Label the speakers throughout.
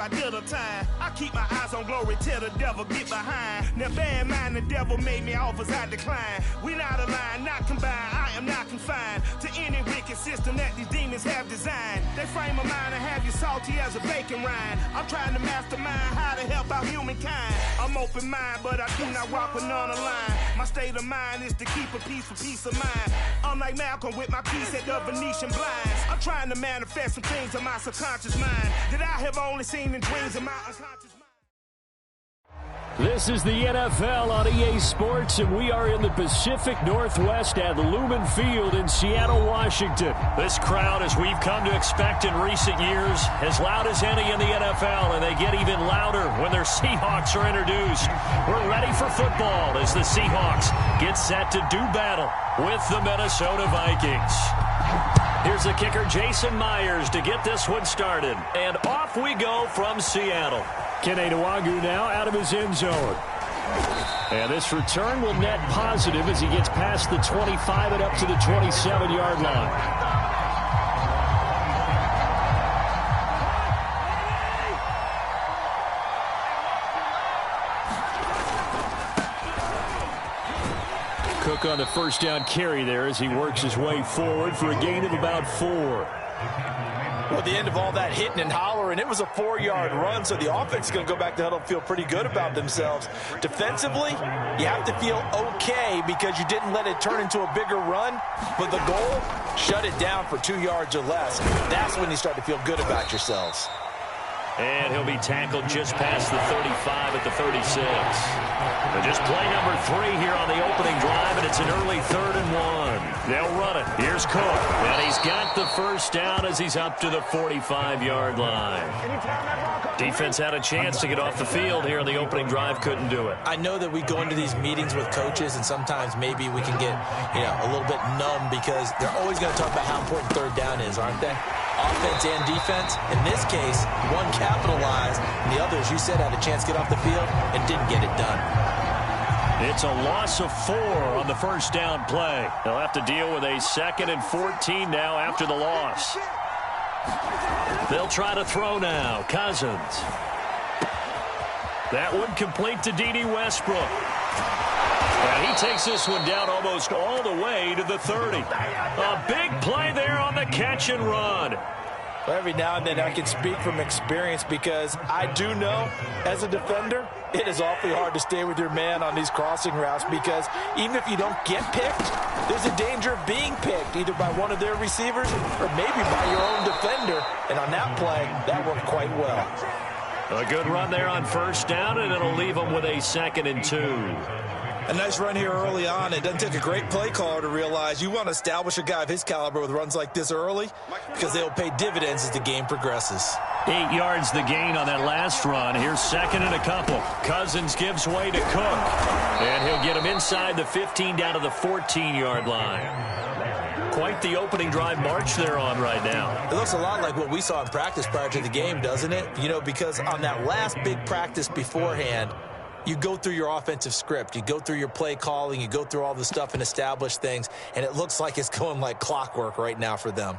Speaker 1: I did a time. I keep my eyes on glory till the devil get behind. Now bad mind, the devil made me offers I decline. We not aligned, not combined. I am not confined to any wicked system that these demons have designed. They frame a mind and have you salty as a bacon rind. I'm trying to mastermind how to help out humankind. I'm open mind, but I do not walk with none aligned. My state of mind is to keep a peace for peace of mind. I'm like Malcolm with my piece at the Venetian blinds. I'm trying to manifest some things in my subconscious mind that I have only seen in dreams of my unconscious mind.
Speaker 2: This is the NFL on EA Sports, and we are in the Pacific Northwest at Lumen Field in Seattle, Washington. This crowd, as we've come to expect in recent years, as loud as any in the NFL, and they get even louder when their Seahawks are introduced. We're ready for football as the Seahawks get set to do battle with the Minnesota Vikings. Here's the kicker, Jason Myers, to get this one started. And off we go from Seattle. Kene Nwangu now out of his end zone. And this return will net positive as he gets past the 25 and up to the 27-yard line. Cook on the first down carry there as he works his way forward for a gain of about 4.
Speaker 3: Well, the end of all that hitting and hollering, it was a 4-yard run, so the offense is going to go back to huddle and feel pretty good about themselves. Defensively, you have to feel okay because you didn't let it turn into a bigger run, but the goal, shut it down for 2 yards or less. That's when you start to feel good about yourselves.
Speaker 2: And he'll be tackled just past the 35 at the 36. And just play number 3 here on the opening drive, and it's an early 3rd and 1. They'll run it. Here's Cook. And he's got the first down as he's up to the 45-yard line. Defense had a chance to get off the field here on the opening drive. Couldn't do it.
Speaker 3: I know that we go into these meetings with coaches, and sometimes maybe we can get a little bit numb because they're always going to talk about how important 3rd down is, aren't they? Offense and defense. In this case, one capitalized, and the others, you said, had a chance to get off the field and didn't get it done.
Speaker 2: It's a loss of 4 on the first down play. They'll have to deal with a 2nd and 14 now after the loss. They'll try to throw now. Cousins. That one complete to D.D. Westbrook. And he takes this one down almost all the way to the 30. A big play there on the catch and run.
Speaker 3: Well, every now and then I can speak from experience because I do know, as a defender, it is awfully hard to stay with your man on these crossing routes because even if you don't get picked, there's a danger of being picked either by one of their receivers or maybe by your own defender. And on that play, that worked quite well.
Speaker 2: A good run there on first down, and it'll leave them with a 2nd and 2.
Speaker 3: A nice run here early on. It doesn't take a great play caller to realize you want to establish a guy of his caliber with runs like this early because they'll pay dividends as the game progresses.
Speaker 2: 8 yards the gain on that last run. Here's 2nd and a couple. Cousins gives way to Cook. And he'll get him inside the 15 down to the 14-yard line. Quite the opening drive march they're on right now.
Speaker 3: It looks a lot like what we saw in practice prior to the game, doesn't it? Because on that last big practice beforehand, you go through your offensive script, you go through your play calling, you go through all the stuff and establish things, and it looks like it's going like clockwork right now for them.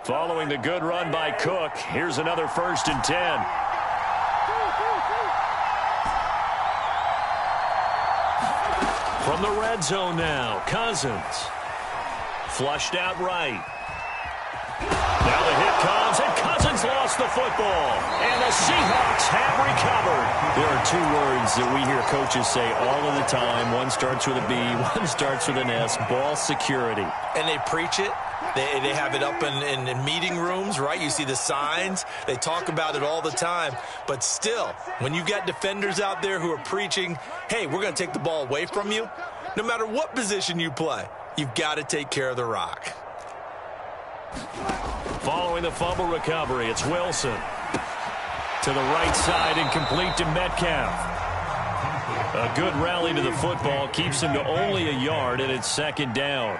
Speaker 2: Following the good run by Cook, here's another 1st and 10. From the red zone now, Cousins. Flushed out right. Now the hit comes, and Cousins lost the football. And the Seahawks have recovered. There are 2 words that we hear coaches say all of the time. One starts with a B, one starts with an S, ball security.
Speaker 3: And they preach it. They have it up in meeting rooms, right? You see the signs. They talk about it all the time. But still, when you got defenders out there who are preaching, hey, we're going to take the ball away from you, no matter what position you play, you've got to take care of the rock.
Speaker 2: Following the fumble recovery, it's Wilson. To the right side and complete to Metcalf. A good rally to the football keeps him to only a yard, and it's 2nd down.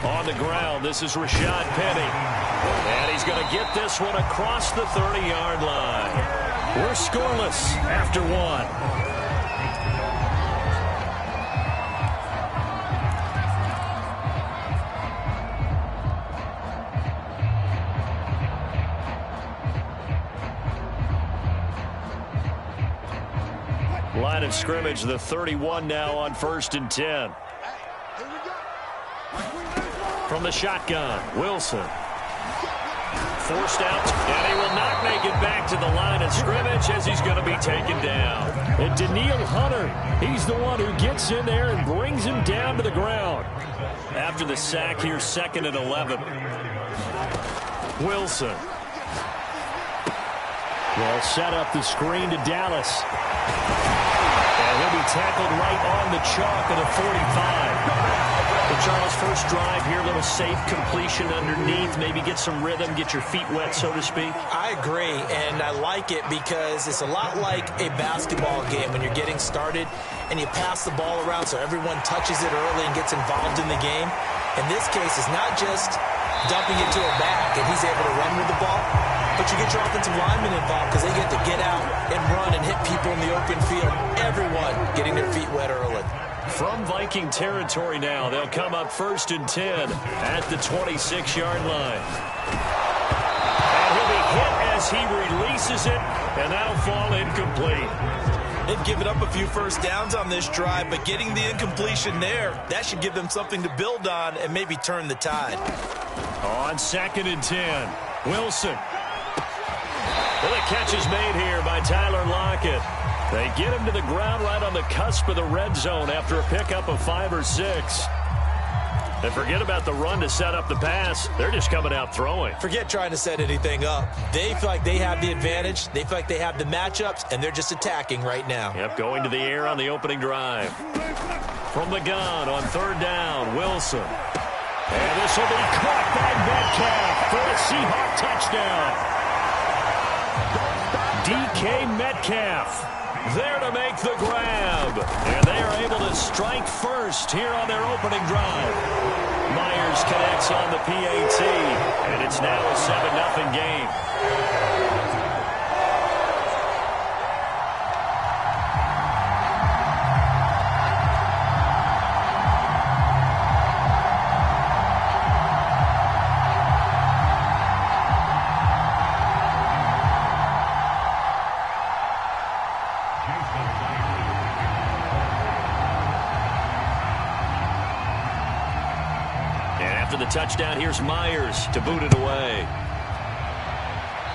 Speaker 2: On the ground, this is Rashad Penny. And he's going to get this one across the 30-yard line. We're scoreless after one. Line of scrimmage, the 31 now on 1st and 10. From the shotgun, Wilson. Forced out, and he will not make it back to the line of scrimmage as he's going to be taken down. And Daniil Hunter, he's the one who gets in there and brings him down to the ground. After the sack here, 2nd and 11. Wilson. Well, set up the screen to Dallas. And he'll be tackled right on the chalk of the 45. Well, Charles, first drive here, little safe completion underneath. Maybe get some rhythm, get your feet wet, so to speak.
Speaker 3: I agree, and I like it because it's a lot like a basketball game when you're getting started and you pass the ball around so everyone touches it early and gets involved in the game. In this case, it's not just dumping it to a back and he's able to run with the ball, but you get your offensive linemen involved because they get to get out and run and hit people in the open field. Everyone getting their feet wet early.
Speaker 2: From Viking territory now, they'll come up 1st and 10 at the 26-yard line. And he'll be hit as he releases it, and that'll fall incomplete.
Speaker 3: They've given up a few first downs on this drive, but getting the incompletion there, that should give them something to build on and maybe turn the tide.
Speaker 2: On 2nd and 10, Wilson. Well, the catch is made here by Tyler Lockett. They get him to the ground right on the cusp of the red zone after a pickup of 5 or 6. And forget about the run to set up the pass. They're just coming out throwing.
Speaker 3: Forget trying to set anything up. They feel like they have the advantage. They feel like they have the matchups, and they're just attacking right now.
Speaker 2: Yep, going to the air on the opening drive. From the gun on 3rd down, Wilson. And this will be caught by Metcalf for a Seahawk touchdown. DK Metcalf there to make the grab. And they are able to strike first here on their opening drive. Myers connects on the PAT, and it's now a 7-0 game. The touchdown, here's Myers to boot it away.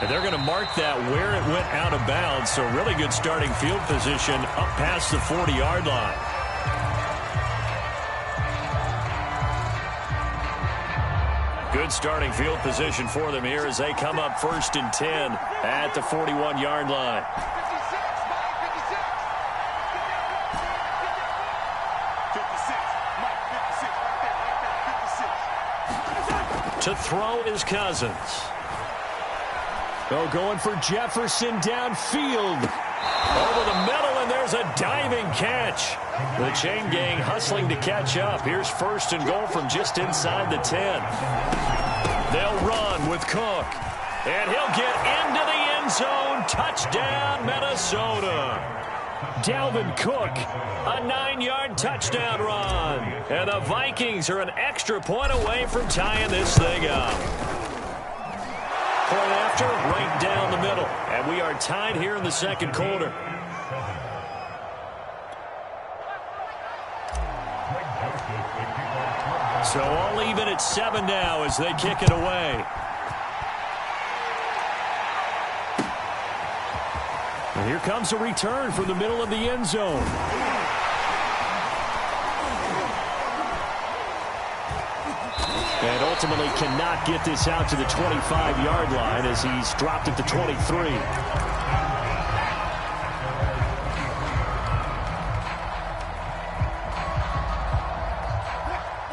Speaker 2: And they're going to mark that where it went out of bounds, so really good starting field position up past the 40-yard line. Good starting field position for them here as they come up 1st and 10 at the 41-yard line. To throw is Cousins. Oh, going for Jefferson downfield. Over the middle, and there's a diving catch. The chain gang hustling to catch up. Here's 1st and goal from just inside the 10. They'll run with Cook. And he'll get into the end zone. Touchdown, Minnesota. Dalvin Cook, a 9-yard touchdown run. And the Vikings are an extra point away from tying this thing up. Point after, right down the middle. And we are tied here in the 2nd quarter. So all even at 7 now as they kick it away. And here comes a return from the middle of the end zone. And ultimately cannot get this out to the 25-yard line as he's dropped at the 23.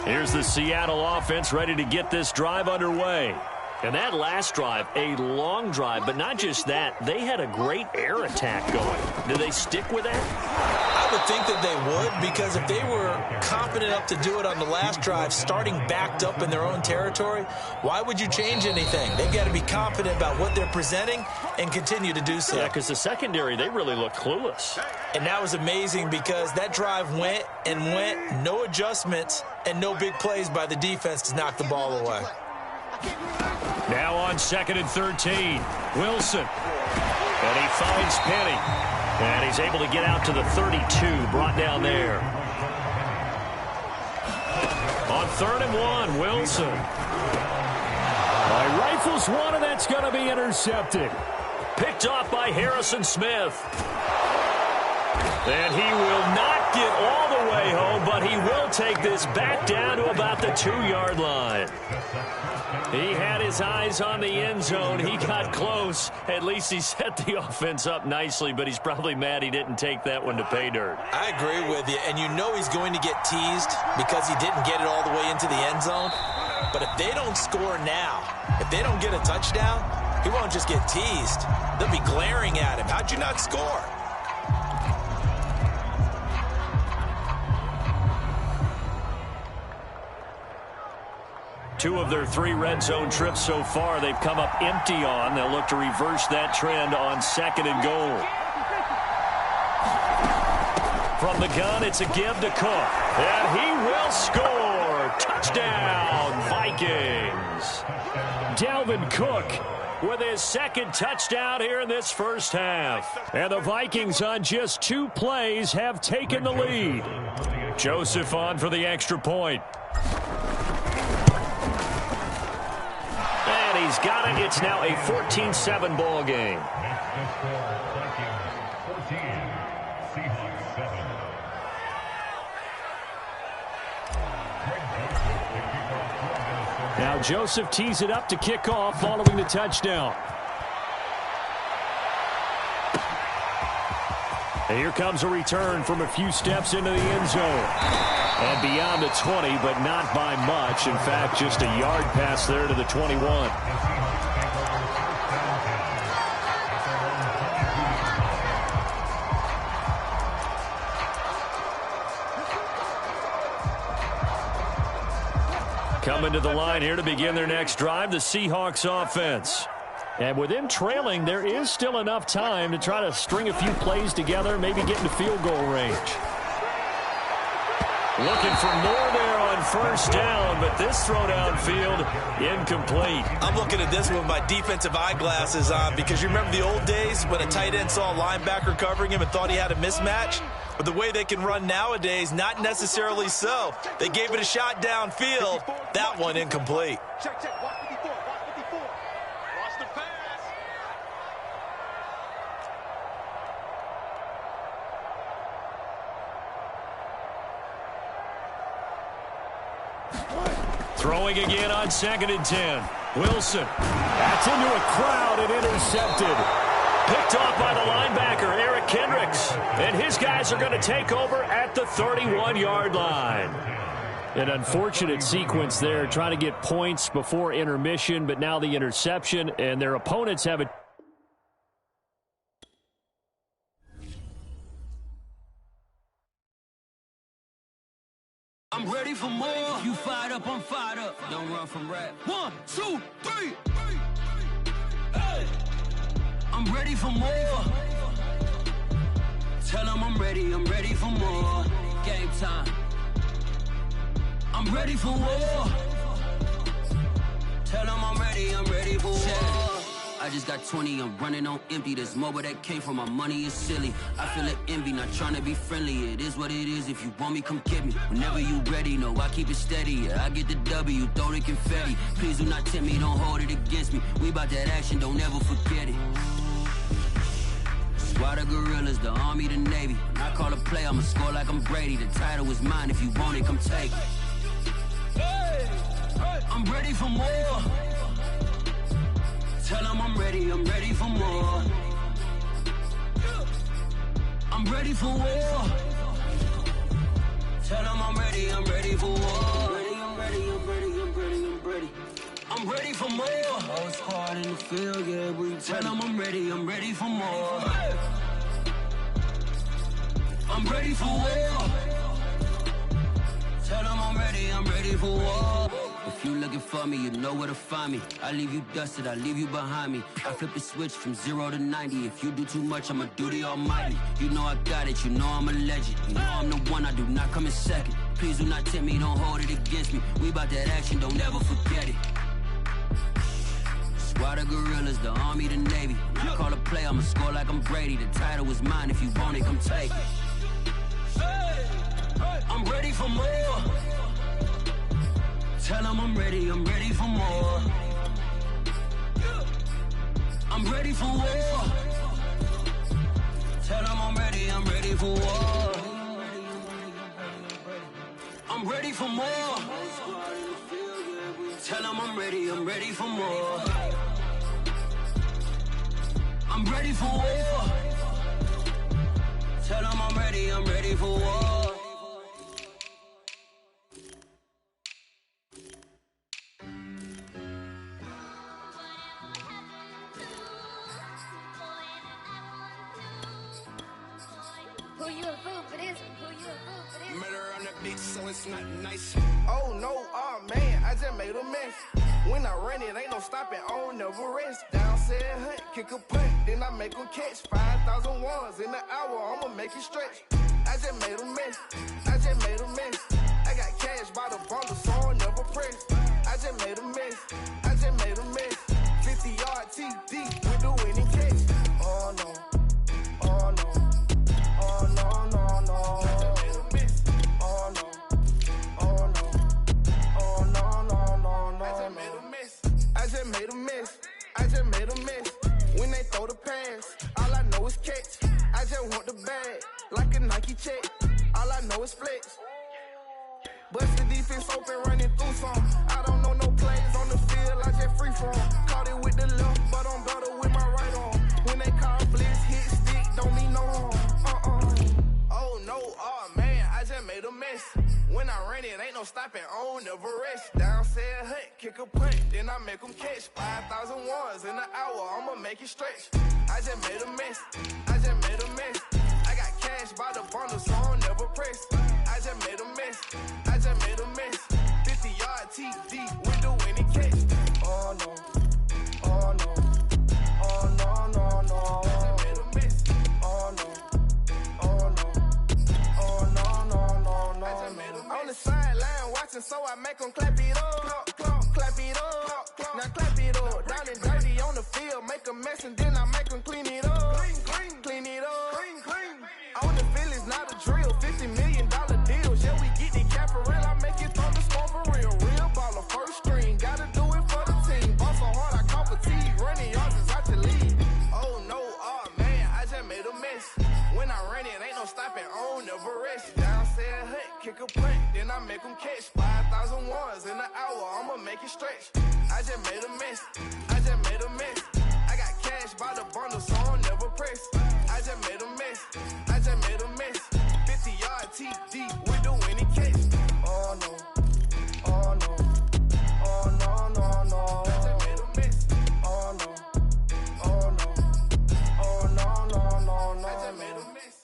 Speaker 2: Here's the Seattle offense ready to get this drive underway. And that last drive, a long drive, but not just that. They had a great air attack going. Do they stick with that?
Speaker 3: I would think that they would, because if they were confident enough to do it on the last drive, starting backed up in their own territory, why would you change anything? They've got to be confident about what they're presenting and continue to do so.
Speaker 2: Yeah, because the secondary, they really looked clueless.
Speaker 3: And that was amazing because that drive went and went, no adjustments and no big plays by the defense to knock the ball away.
Speaker 2: Now on 2nd and 13, Wilson. And he finds Penny. And he's able to get out to the 32, brought down there. On 3rd and 1, Wilson. Rifles one, and that's going to be intercepted. Picked off by Harrison Smith. And he will not get all the way home, but he will take this back down to about the 2-yard line. He had his eyes on the end zone. He got close. At least he set the offense up nicely, but he's probably mad he didn't take that one to pay dirt.
Speaker 3: I agree with you, and you know he's going to get teased because he didn't get it all the way into the end zone. But if they don't score now, if they don't get a touchdown, he won't just get teased. They'll be glaring at him. How'd you not score?
Speaker 2: Two of their 3 red zone trips so far, they've come up empty on. They'll look to reverse that trend on 2nd and goal. From the gun, it's a give to Cook. And he will score. Touchdown, Vikings. Dalvin Cook with his 2nd touchdown here in this first half. And the Vikings on just 2 plays have taken the lead. Joseph on for the extra point. And he's got it. It's now a 14-7 ball game. Now Joseph tees it up to kick off following the touchdown. And here comes a return from a few steps into the end zone. And beyond the 20, but not by much. In fact, just a yard pass there to the 21. Coming to the line here to begin their next drive, the Seahawks offense. And with them trailing, there is still enough time to try to string a few plays together, maybe get into field goal range. Looking for more there on first down, but this throw downfield incomplete.
Speaker 3: I'm looking at this with my defensive eyeglasses on because you remember the old days when a tight end saw a linebacker covering him and thought he had a mismatch? But the way they can run nowadays, not necessarily so. They gave it a shot downfield. That one incomplete.
Speaker 1: Check. Watch 54. Watch the pass.
Speaker 2: Throwing again on 2nd and 10. Wilson. That's into a crowd and intercepted. Picked off by the linebacker, Eric Kendricks. And his guys are going to take over at the 31-yard line. An unfortunate sequence there, trying to get points before intermission, but now the interception, and their opponents have it.
Speaker 4: I'm ready for more. You fired up, I'm fired up. Don't run from rap. 1, 2, 3. Hey. I'm ready for more. Tell them I'm ready for more. Game time. I'm ready for war. Tell them I'm ready for war. I just got 20, I'm running on empty. This mobile that came from my money is silly. I feel it envy, not trying to be friendly. It is what it is, if you want me, come get me. Whenever you ready, no, I keep it steady. Yeah, I get the W, throw the confetti. Please do not tempt me, don't hold it against me. We about that action, don't ever forget it. Squad of gorillas, the army, the navy. When I call a play, I'ma score like I'm Brady. The title is mine, if you want it, come take it. Hey, I'm ready for more. Tell them I'm ready for more. I'm ready for war. Tell them I'm ready for war. I'm ready. I'm ready for more. Whole squad in the field, yeah, we tell them I'm ready for more. I'm ready for war. Tell them I'm ready for war. If you looking for me, you know where to find me. I leave you dusted, I leave you behind me. I flip the switch from 0 to 90. If you do too much, I'ma do the almighty. You know I got it, you know I'm a legend. You know I'm the one, I do not come in second. Please do not tempt me, don't hold it against me. We about that action, don't ever forget it. Squad of gorillas, the army, the navy. When I call a play, I'ma score like I'm Brady. The title is mine, if you want it, come take it. I'm ready for more. Tell them I'm ready for more. I'm ready for war. Tell them I'm ready for war. I'm ready for more. Tell them I'm ready for more. I'm ready for war. Tell them I'm ready for war.
Speaker 5: Who you a fool for this? Who you a fool for this?
Speaker 6: Murder on the beach, so it's not nice.
Speaker 7: Oh no, oh man, I just made a mess. When I run it, ain't no stopping, on never rest. Down said hunt, kick a punt, then I make them catch 5,000 ones in an hour, I'ma make it stretch. I just made a mess, I just made a mess. I got cash by the bundle, so I'll never press. I just made a mess, I just made a mess. 50-yard TD with the winning catch. Oh no, oh no, oh no, no, no. I just made a mess, oh no, oh no, oh no, no, no, no. I just made a mess, I just made a mess, I just made a mess. When they throw the pass, all I know is catch. I just want the bag, like a Nike check. All I know is flex. Bust the defense open, running through some. I don't know no plays on the field, I just free form. Caught it with the left, but I'm better with my right arm. When they call blitz, hit stick, don't mean no harm. Oh no, oh man, I just made a mess. When I ran it, ain't no stopping, on never rest. Down said hunt, kick a punt, then I make them catch 5,000 ones in an hour, I'ma make it stretch. I just made a mess, I just made a mess. I got cash by the bundle, so I'll never press. I just made a mess, I just made a mess. 50-yard TD with the winning catch. Oh no, oh no, oh no, no, no. I just made a mess. Oh no, oh no, oh no, no, no, no. I just made a mess. On the sideline watching, so I make them clap it up, clap it up. Now clap it up. Down and dirty on the field, make a mess and then I make them clean it up, clean it up. On the field is not a drill, $50 million deals. Yeah, we get the cap for real, I make it thunder score for real. Real baller, first string, gotta do it for the team. Ball so hard, I call fatigue, running yards is out to lead. Oh no, oh man, I just made a mess. When I ran it, ain't no stopping, on never rest. Down said hunt, kick a punt, then I make them catch 5,000 ones in an hour, I'ma make it stretch. I just made a mess, I just made a mess. I got cash by the bundle, so I'll never press. I just made a mess, I just made a mess. 50-yard TD with the winning catch. Oh no, oh no, oh no, no, no. I just made a mess. Oh no, oh no, oh no, no, no, no. I just made a mess.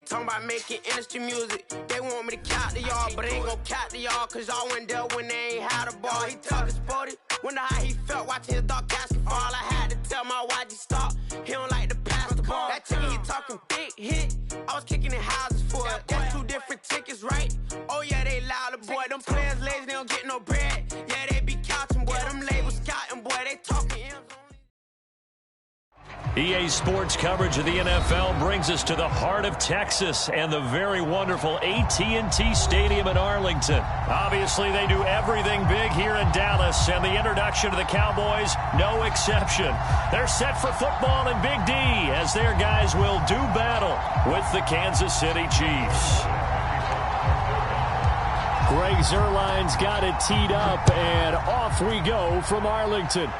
Speaker 8: Talking about making industry music. They want me to count to y'all, but ain't gon' count to y'all, cause y'all went there when they ain't had a ball. He talking sporty. Wonder how he felt watching his dog basketball. I had to tell my YG stop. He don't like to pass the ball. That chicken, he talking big hit. I was kicking in houses for it. That's two different tickets, right? Oh yeah, they louder, boy. Them players lazy, they don't get no bread. Yeah, they be couching, boy. Them labels scouting, boy. They talking M's only.
Speaker 2: EA Sports coverage of the NFL brings us to the heart of Texas and the very wonderful AT&T Stadium in Arlington. Obviously, they do everything big here in Dallas, and the introduction to the Cowboys, no exception. They're set for football in Big D as their guys will do battle with the Kansas City Chiefs. Greg Zuerlein's got it teed up, and off we go from Arlington.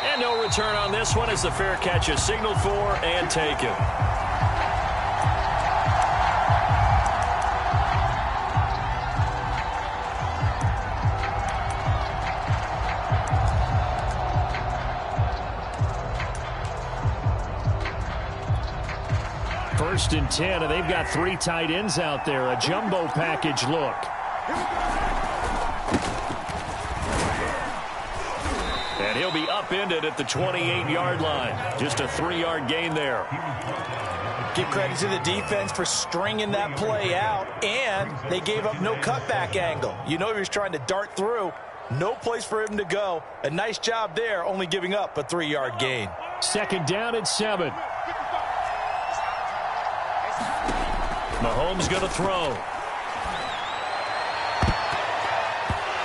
Speaker 2: And no return on this one as the fair catch is signaled for and taken. First and 10, and they've got 3 tight ends out there. A jumbo package look. And he'll be upended at the 28-yard line. Just a 3-yard gain there.
Speaker 3: Give credit to the defense for stringing that play out, and they gave up no cutback angle. You know he was trying to dart through. No place for him to go. A nice job there, only giving up a 3-yard gain.
Speaker 2: Second down at 7. Mahomes going to throw.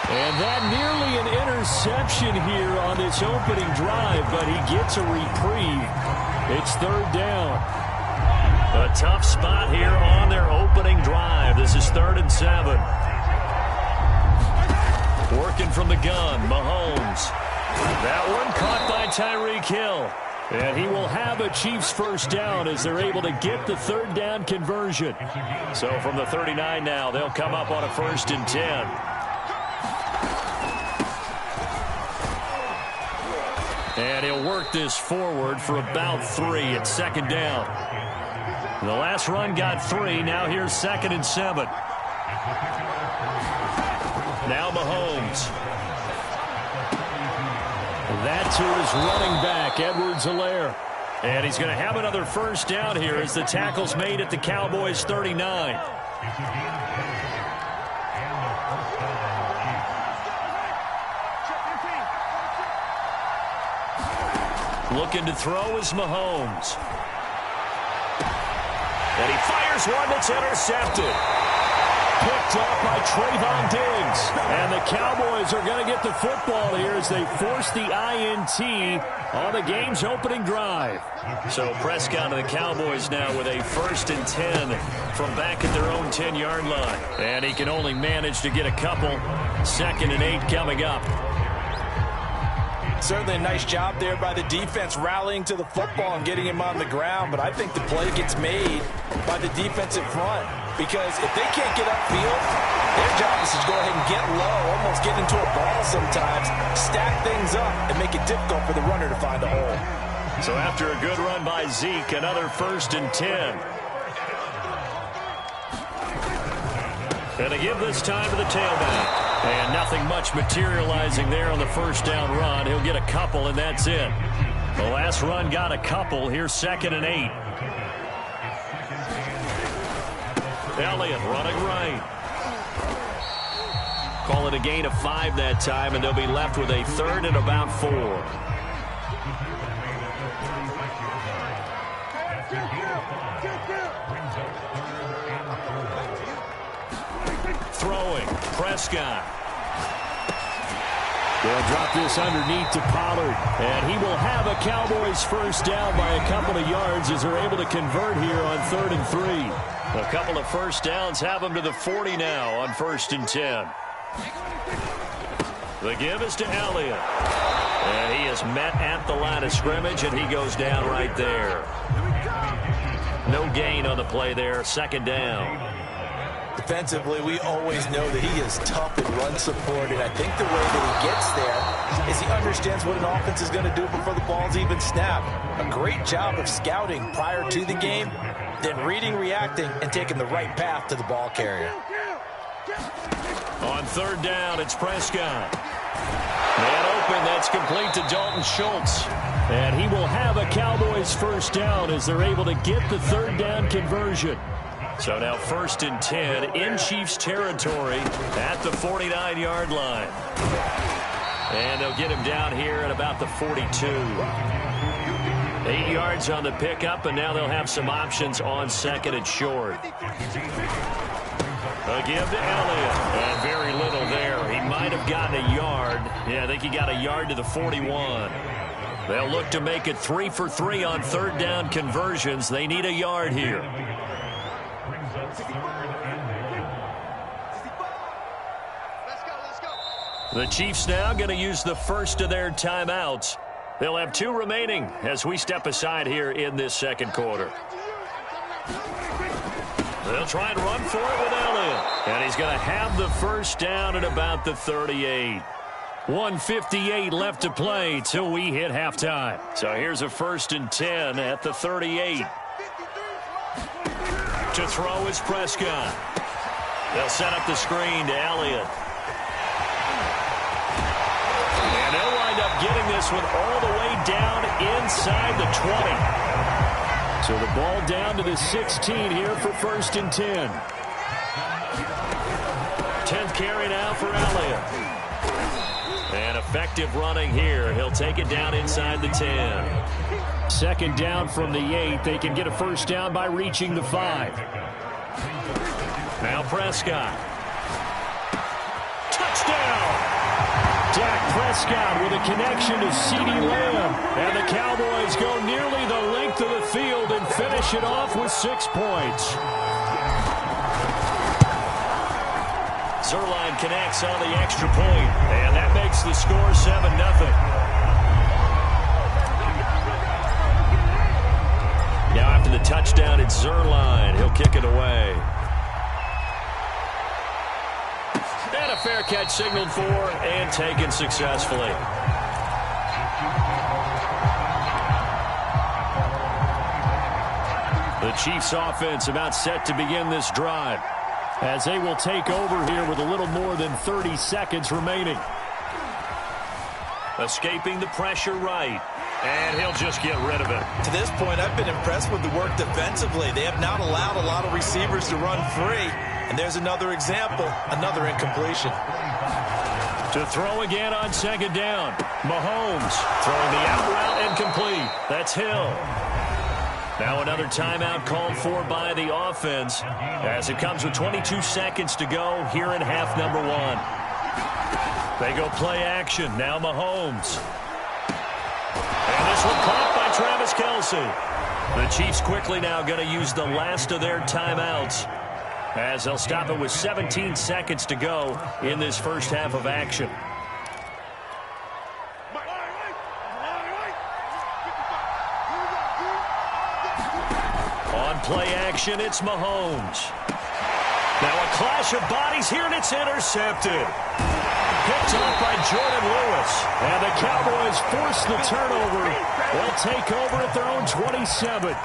Speaker 2: And that nearly an interception here on this opening drive, but he gets a reprieve. It's third down. A tough spot here on their opening drive. This is 3rd and 7. Working from the gun, Mahomes. That one caught by Tyreek Hill. And he will have a Chiefs first down as they're able to get the 3rd down conversion. So from the 39 now, they'll come up on a 1st and 10. And he'll work this forward for about 3 at 2nd down. The last run got 3. Now here's 2nd and 7. Now Mahomes. That to his running back, Edwards-Helaire. And he's going to have another first down here as the tackle's made at the Cowboys' 39. Looking to throw is Mahomes. And he fires one that's intercepted. Picked up by Trayvon Diggs. And the Cowboys are going to get the football here as they force the INT on the game's opening drive. So Prescott and the Cowboys now with a 1st and 10 from back at their own 10-yard line. And he can only manage to get a couple. 2nd and 8 coming up.
Speaker 3: Certainly a nice job there by the defense rallying to the football and getting him on the ground. But I think the play gets made by the defensive front. Because if they can't get upfield, their job is to go ahead and get low, almost get into a ball sometimes, stack things up, and make it difficult for the runner to find a hole.
Speaker 2: So after a good run by Zeke, another 1st and 10. And to give this time to the tailback. And nothing much materializing there on the first down run. He'll get a couple, and that's it. The last run got a couple. Here's 2nd and 8. Elliott running right. Call it a gain of 5 that time, and they'll be left with a 3rd and about 4. Throwing, Prescott. They'll drop this underneath to Pollard, and he will have a Cowboys first down by a couple of yards as they're able to convert here on 3rd and 3. A couple of first downs have them to the 40 now on 1st and 10. The give is to Elliott. And he is met at the line of scrimmage, and he goes down right there. No gain on the play there, 2nd down.
Speaker 3: Defensively, we always know that he is tough in run support, and I think the way that he gets there is he understands what an offense is going to do before the ball's even snapped. A great job of scouting prior to the game, then reading, reacting, and taking the right path to the ball carrier.
Speaker 2: On 3rd down, it's Prescott. Man open, that's complete to Dalton Schultz. And he will have a Cowboys first down as they're able to get the 3rd down conversion. So now 1st and 10 in Chiefs territory at the 49-yard line. And they'll get him down here at about the 42. 8 yards on the pickup, and now they'll have some options on second and short. A give to Elliott, and very little there. He might have gotten a yard. Yeah, I think he got a yard to the 41. They'll look to make it 3 for 3 on third down conversions. They need a yard here. The Chiefs now going to use the first of their timeouts. They'll have 2 remaining as we step aside here in this second quarter. They'll try and run for it with Elliott. And he's going to have the first down at about the 38. 1:58 left to play till we hit halftime. So here's a 1st and 10 at the 38. To throw is Prescott. They'll set up the screen to Elliott. And they'll wind up getting this one all the way down inside the 20. So the ball down to the 16 here for 1st and 10. 10th carry now for Elliott. And effective running here. He'll take it down inside the 10. 2nd down from the 8. They can get a first down by reaching the 5. Now Prescott. Touchdown! Dak Prescott with a connection to CeeDee Lamb. And the Cowboys go nearly the length of the field and finish it off with 6 points. Zerline connects on the extra point, and that makes the score 7-0. Now after the touchdown, it's Zerline. He'll kick it away. And a fair catch signaled for and taken successfully. The Chiefs offense about set to begin this drive, as they will take over here with a little more than 30 seconds remaining. Escaping the pressure right, and he'll just get rid of it.
Speaker 3: To this point, I've been impressed with the work defensively. They have not allowed a lot of receivers to run free, and there's another example, another incompletion.
Speaker 2: To throw again on 2nd down. Mahomes throwing the out route and complete. That's Hill. Now another timeout called for by the offense as it comes with 22 seconds to go here in half number 1. They go play action. Now Mahomes. And this one caught by Travis Kelce. The Chiefs quickly now going to use the last of their timeouts as they'll stop it with 17 seconds to go in this first half of action. On play action, it's Mahomes. Now a clash of bodies here, and it's intercepted. Picked off by Jordan Lewis. And the Cowboys force the turnover. They'll take over at their own 27.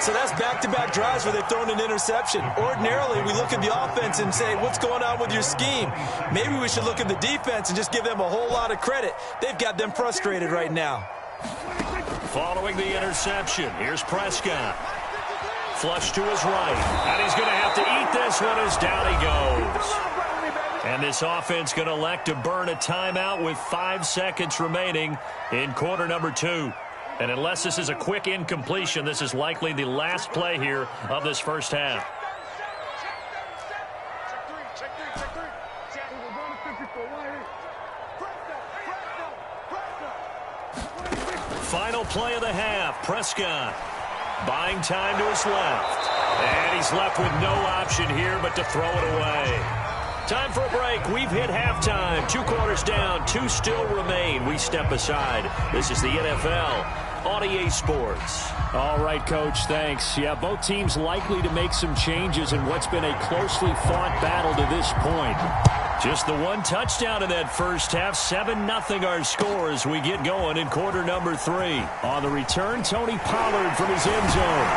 Speaker 3: So that's back-to-back drives where they've thrown an interception. Ordinarily, we look at the offense and say, what's going on with your scheme? Maybe we should look at the defense and just give them a whole lot of credit. They've got them frustrated right now.
Speaker 2: Following the interception, here's Prescott. Flush to his right. And he's going to have to eat this one as down he goes. And this offense going to elect to burn a timeout with 5 seconds remaining in quarter number 2. And unless this is a quick incompletion, this is likely the last play here of this first half. Final play of the half. Prescott buying time to his left. And he's left with no option here but to throw it away. Time for a break. We've hit halftime. 2 quarters down. 2 still remain. We step aside. This is the NFL on EA Sports.
Speaker 9: All right, Coach. Thanks. Yeah, both teams likely to make some changes in what's been a closely fought battle to this point.
Speaker 2: Just the 1 touchdown in that first half. 7-0 our score as we get going in quarter number 3.
Speaker 9: On the return, Tony Pollard from his end zone.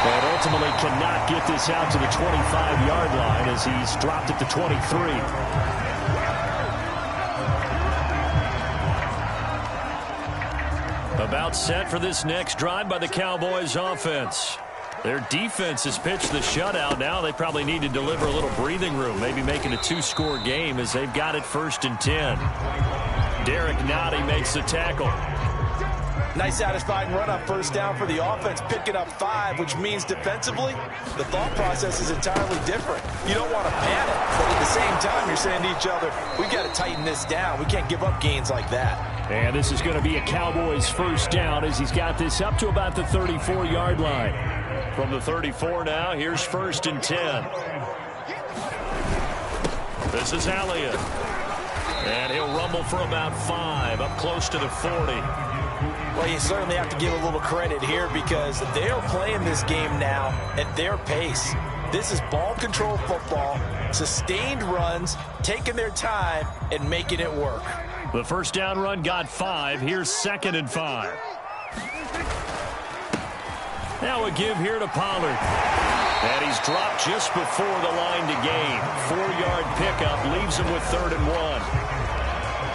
Speaker 9: But ultimately cannot get this out to the 25-yard line as he's dropped at the 23.
Speaker 2: About set for this next drive by the Cowboys offense. Their defense has pitched the shutout. Now they probably need to deliver a little breathing room, maybe make it a 2-score game as they've got it 1st and 10. Derek Nottie makes the tackle.
Speaker 3: Nice satisfying run up first down for the offense, picking up 5, which means defensively, the thought process is entirely different. You don't want to panic, but at the same time, you're saying to each other, we've got to tighten this down. We can't give up gains like that.
Speaker 2: And this is going to be a Cowboys first down as he's got this up to about the 34-yard line. From the 34 now, here's 1st and 10. This is Elliott. And he'll rumble for about 5, up close to the 40.
Speaker 3: Well, you certainly have to give a little credit here because they are playing this game now at their pace. This is ball control football, sustained runs, taking their time, and making it work.
Speaker 2: The first down run got 5. Here's 2nd and 5. Now a give here to Pollard. And he's dropped just before the line to gain. 4-yard pickup leaves him with 3rd and 1.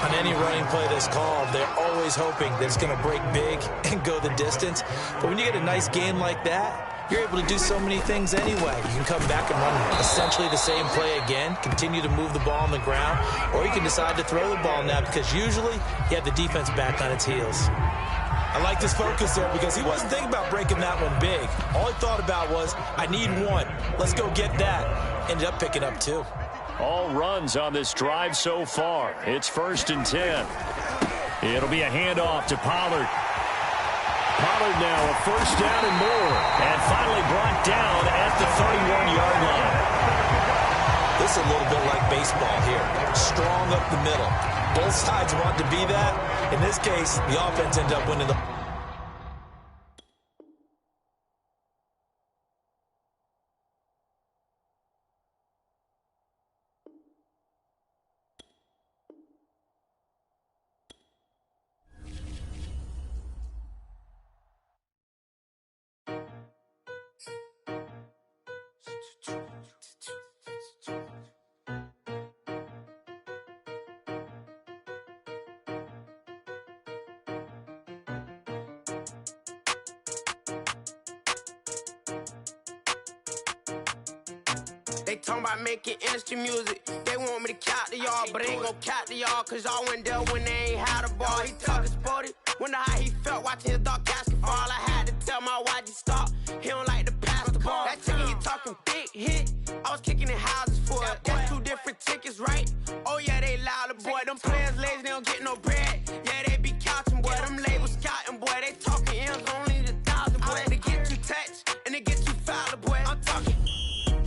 Speaker 3: On any running play that's called, they're always hoping that it's going to break big and go the distance. But when you get a nice gain like that, you're able to do so many things anyway. You can come back and run essentially the same play again, continue to move the ball on the ground, or you can decide to throw the ball now because usually you have the defense back on its heels. I like this focus there because he wasn't thinking about breaking that one big. All he thought about was, I need 1. Let's go get that. Ended up picking up 2.
Speaker 2: All runs on this drive so far. It's 1st and 10. It'll be a handoff to Pollard. Pollard now a first down and more. And finally brought down at the 31-yard line.
Speaker 3: This is a little bit like baseball here. Strong up the middle. Both sides want to be that. In this case, the offense ended up winning the...
Speaker 8: They talking about making industry music. They want me to count to y'all, but ain't gon' count to y'all, cause y'all went there when they ain't had a ball. He talking sporty. Wonder how he felt watching his dog casket fall. I had to tell my why'd you stop. He don't like to pass the ball. That chicken, he talking big hit. I was kicking in houses for it. That's 2 different tickets, right? Oh yeah, they louder, boy. Them players lazy, they don't get no bread. Yeah, they be couching, boy. Them labels scouting, boy. They talking M's only the 1,000, boy. They get you touched and they get you foul, boy. I'm talking.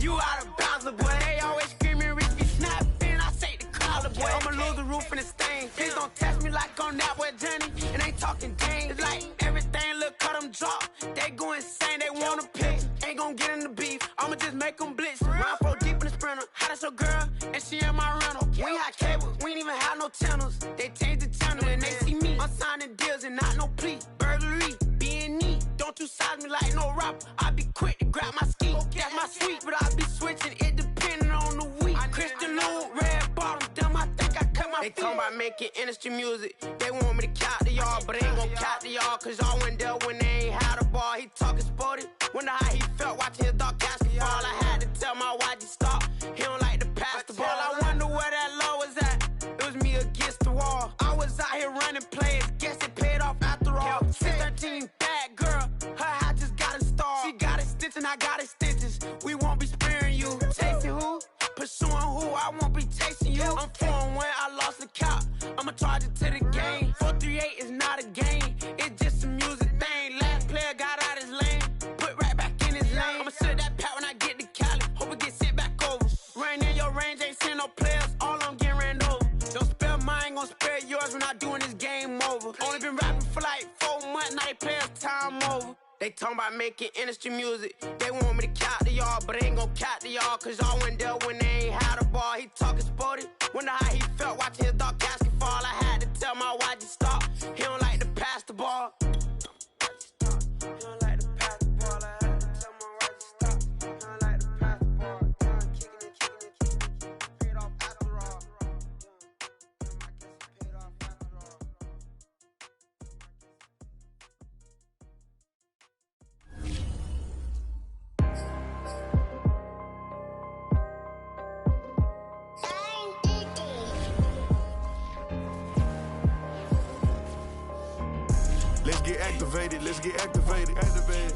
Speaker 8: You out of bounds, boy. They always screaming, Rich be snapping. I say the collar, boy. I'ma lose the roof and the stain. Please don't test me like on that boy Johnny. And ain't talking dang. It's like everything look cut them drop. They go insane, they want a pick. Ain't gon' get in the beef. I'ma just make them blitz. Round 4 deep in the sprinter. How that's your girl? And she in my rental. We ain't had cable, we ain't even had no channels. They changed the channel and they see me. I'm signing deals and not no plea. Burglary, being neat. Don't you size me like no rapper. I be quick to grab my ski. That's my sweet, but I be switching it depending on the week. Christian Lou, red bottoms, damn, I think I cut my feet. They talking about making industry music. They want me to count to y'all, but ain't gon' count to y'all, cause y'all went there when they ain't had a ball. He talking sporty. Wonder how he felt watching his dog casket fall. I had to tell my why'd you stop. He don't like to pass the ball. I wonder where that low was at. It was me against the wall. I was out here running plays. Guess it paid off after all. 613, bad girl. Her hat just got installed. She got it stitched and I got it stitches. We won't be sparing you. Chasing who? Pursuing who? I won't be chasing you. I'm 4-1, I lost the count. I'ma charge it to the game. 438 is not a game. It's just a music thing. Last player got out his lane. Put right back in his lane. I'ma sit that pat when I get to Cali. Hope it get sent back over. Rain in your range, ain't seen no players. All I'm getting ran over. Don't spare mine, gon' spare yours when I doing this game over. Only been rapping for like 4 months, now they players time over. They talking about making industry music. They want me to count to y'all, but ain't gon' count to y'all, cause y'all went there when they ain't had a ball. He talking sporty. Wonder how he felt watching his dog casket fall. I had to tell my why'd you stop. He don't like to pass the ball. He don't like to pass the ball. I had to tell my why'd you stop. He don't like to pass the ball. Kicking it. Paid off after all. I guess it paid off after all.
Speaker 1: Let's get activated, let's get activated.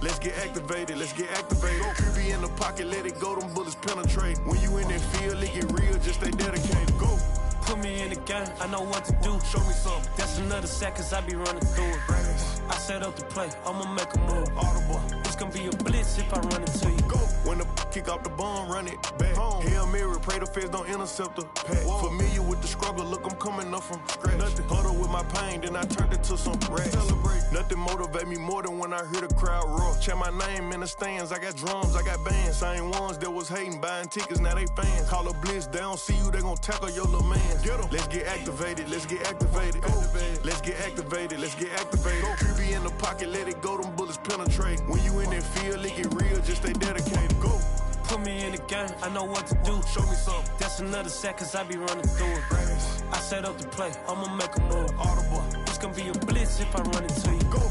Speaker 1: Let's get activated, let's get activated. QB in the pocket, let it go, them bullets penetrate. When you in that field, it get real, just stay dedicated. Go.
Speaker 10: Put me in the game, I know what to do.
Speaker 1: Show me something.
Speaker 10: That's another sack, cause I be running through it. I set up the play, I'ma make a move.
Speaker 1: Audible.
Speaker 10: It's gonna be a blitz if I run into you.
Speaker 1: Go. When the kick off the bomb, run it back. Home. Hail Mary, pray the feds don't intercept the pack. Familiar with the struggle, look, I'm coming up from scratch. Nothing. Huddle with my pain, then I turned it to some rats. Celebrate. Nothing motivate me more than when I hear the crowd roar. Chant my name in the stands, I got drums, I got bands. Same ones that was hating, buying tickets, now they fans. Call a blitz, they don't see you, they gon' tackle your little man. Get 'em. Let's get activated, let's get activated. Go. Let's get activated, let's get activated. Go. QB in the pocket, let it go, them bullets penetrate. When you in that field, it get real, just stay dedicated. Go.
Speaker 10: Put me in the game, I know what to do.
Speaker 1: Show me something.
Speaker 10: That's another sack, cause I be running through it. I set up the play, I'ma make a move.
Speaker 1: Audible.
Speaker 10: It's gonna be a blitz if I run into you.
Speaker 1: Go.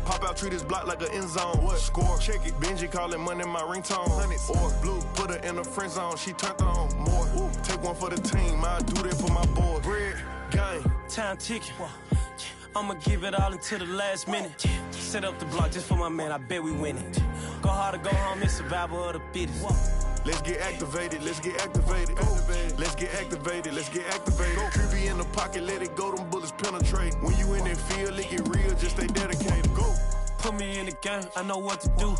Speaker 1: Pop out, treat this block like an end zone. What? Score, check it. Benji calling money my ringtone. Hundreds. Or blue, put her in the friend zone. She turned on more. Ooh. Take one for the team. I do that for my boy. Bread, game.
Speaker 10: Time ticking. I'ma give it all until the last minute. Set up the block just for my man, I bet we win it. Go hard or go home, it's survival of the fittest.
Speaker 1: Let's get activated, let's get activated. Go. Let's get activated, let's get activated. Go. QB in the pocket, let it go, them bullets penetrate. When you in that field, it get real, just stay dedicated. Go.
Speaker 10: Put me in the game, I know what to do.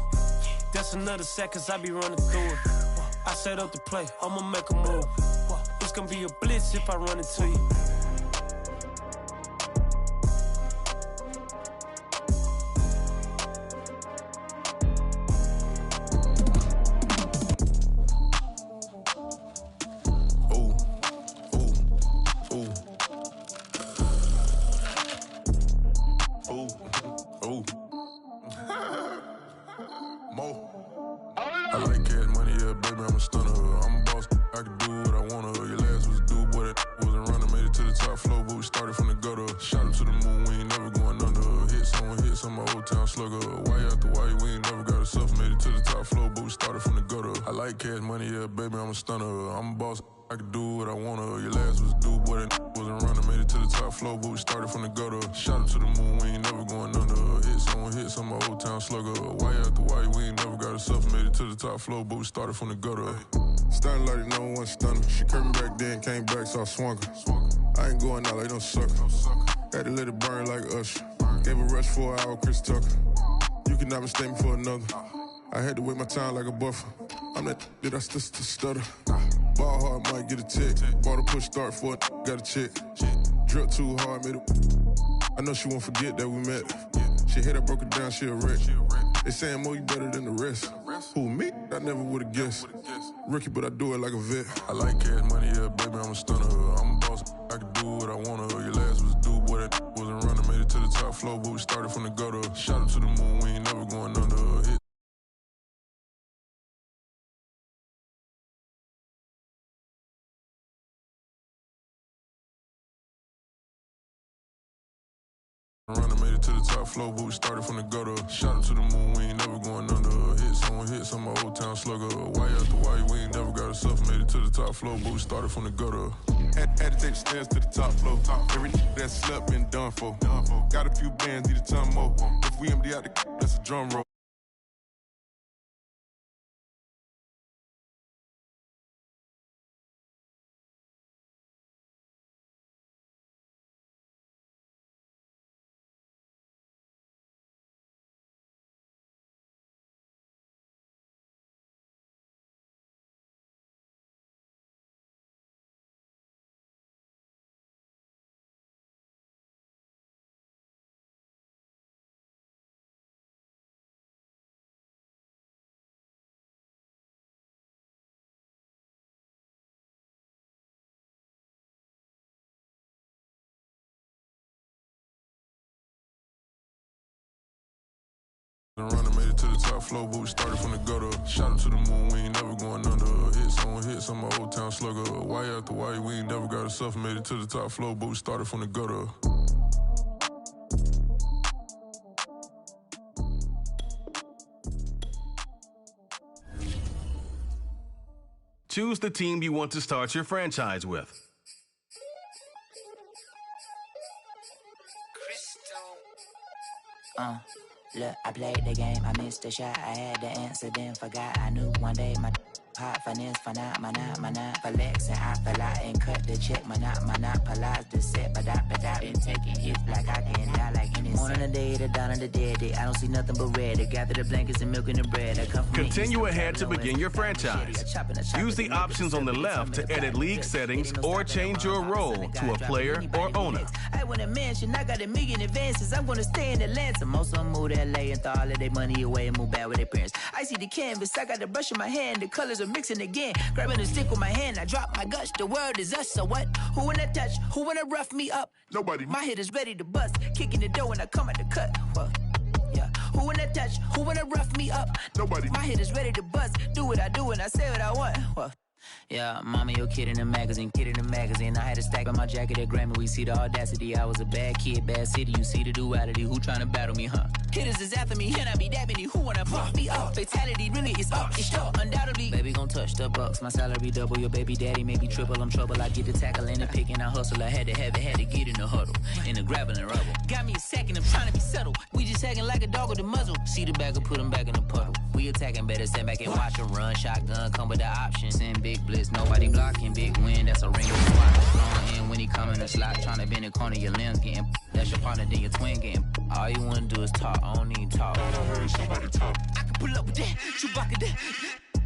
Speaker 10: That's another sack, cause I be running through it. I set up the play, I'ma make a move. It's gonna be a blitz if I run into you.
Speaker 11: I like cash money, yeah, baby, I'm a stunner. I'm a boss, I can do what I wanna. Your last was a dude, boy, that wasn't running. Made it to the top floor, but we started from the gutter. Shot him to the moon, we ain't never going under. Hit some my old town slugger. Why after why, we ain't never got a suffer. Made it to the top floor, but we started from the gutter. I like cash money, yeah, baby, I'm a stunner. I'm a boss, I can do what I wanna. Your last was a dude, boy, that wasn't running. Made it to the top floor, but we started from the gutter. Shot him to the moon, we ain't never going under. Hit some my old town slugger. Why after why, we ain't never got a suffer. Made it to the top floor, but we started from the gutter. Starting like no one stunner. She curved me back then, came back, so I swung her. I ain't going out like no sucker. Had to let it burn like Usher. Gave a rush for an hour, Chris Tucker. You cannot mistake me for another. I had to wait my time like a buffer. I'm that I still stutter. Ball hard, might get a tick. Bought a push start for it, got a chick. Drip too hard, made it. I know she won't forget that we met. She hit her, broke it down, she a wreck. They saying, Mo, you better than the rest. Who, me? I never would've guessed. Rookie, but I do it like a vet. I like cash money, yeah, baby, I'm a stunner. I'm a boss, I can do what I wanna. Your last was a dude, boy, that wasn't running. Made it to the top floor, but we started from the gutter. Shot him to the moon, we ain't never going under. Hit running, made it to the top floor, but we started from the gutter. Shot him to the moon, we ain't never going under. Hit some my old town slugger. Why after why, we ain't never got a suffer. Made it to the top floor, but we started from the gutter. Had to take the stairs to the top floor. Every that slept been done for. Got a few bands, need a ton more. If we empty out the that's a drum roll. Running, made it to the top floor, but we started from the gutter. Shot him to the moon, we ain't never going under. Hit some my old town slugger. Why after why, we ain't never got a suffer. Made it to the top floor, but we started from the gutter.
Speaker 12: Choose the team you want to start your franchise with.
Speaker 13: Look, I played the game, I missed the shot. I had the answer, then forgot. I knew one day my hot finesse, for not, flexing. I fell out and cut the check, monopolize the set, but I been taking hits like I can die like any morning of the day, the dawn of the dead day. I don't see nothing but red. I gather the blankets and milk and the bread. I come from
Speaker 12: Continue ahead to begin your franchise. Use the options on the left to edit league settings or change your role to a player or owner.
Speaker 13: I want a mansion, I got $1 million advances. I'm gonna stay in Atlanta. Most of them move to LA and throw all of their money away and move back with their parents. I see the canvas, I got the brush in my hand, the colors are mixing again. Grabbing a stick with my hand, I drop my guts. The world is us, so what? Who wanna touch? Who wanna rough me up?
Speaker 11: Nobody.
Speaker 13: My head is ready to bust, kicking the door when I come at the cut. Well, yeah. Who wanna touch? Who wanna rough me up?
Speaker 11: Nobody.
Speaker 13: My head is ready to bust. Do what I do and I say what I want. Well, yeah, mama, your kid in the magazine, I had a stack on my jacket at Grammy. We see the audacity. I was a bad kid, bad city. You see the duality. Who tryna battle me, huh? Hitters is after me, and I be that many. Who wanna pop me up? Fatality really is up. It's sure, undoubtedly. Baby gon' touch the bucks. My salary double. Your baby daddy maybe triple. I'm trouble. I get the tackle and the pick and I hustle. I had to have it, had to get in the huddle. In the gravel and rubble. Got me a second, I'm trying to be subtle. We just acting like a dog with a muzzle. See the bagger, put him back in the puddle. We attacking, better stand back and watch him run. Shotgun, come with the option. Send big blitz, nobody blocking. Big win, that's a ring of the swat. Long in when he come in the slot. Trying to bend the corner, your limbs getting. That's your partner, then your twin getting. All you wanna do is talk, I don't need talk. I heard somebody talk. I can pull up with that, Chewbacca that.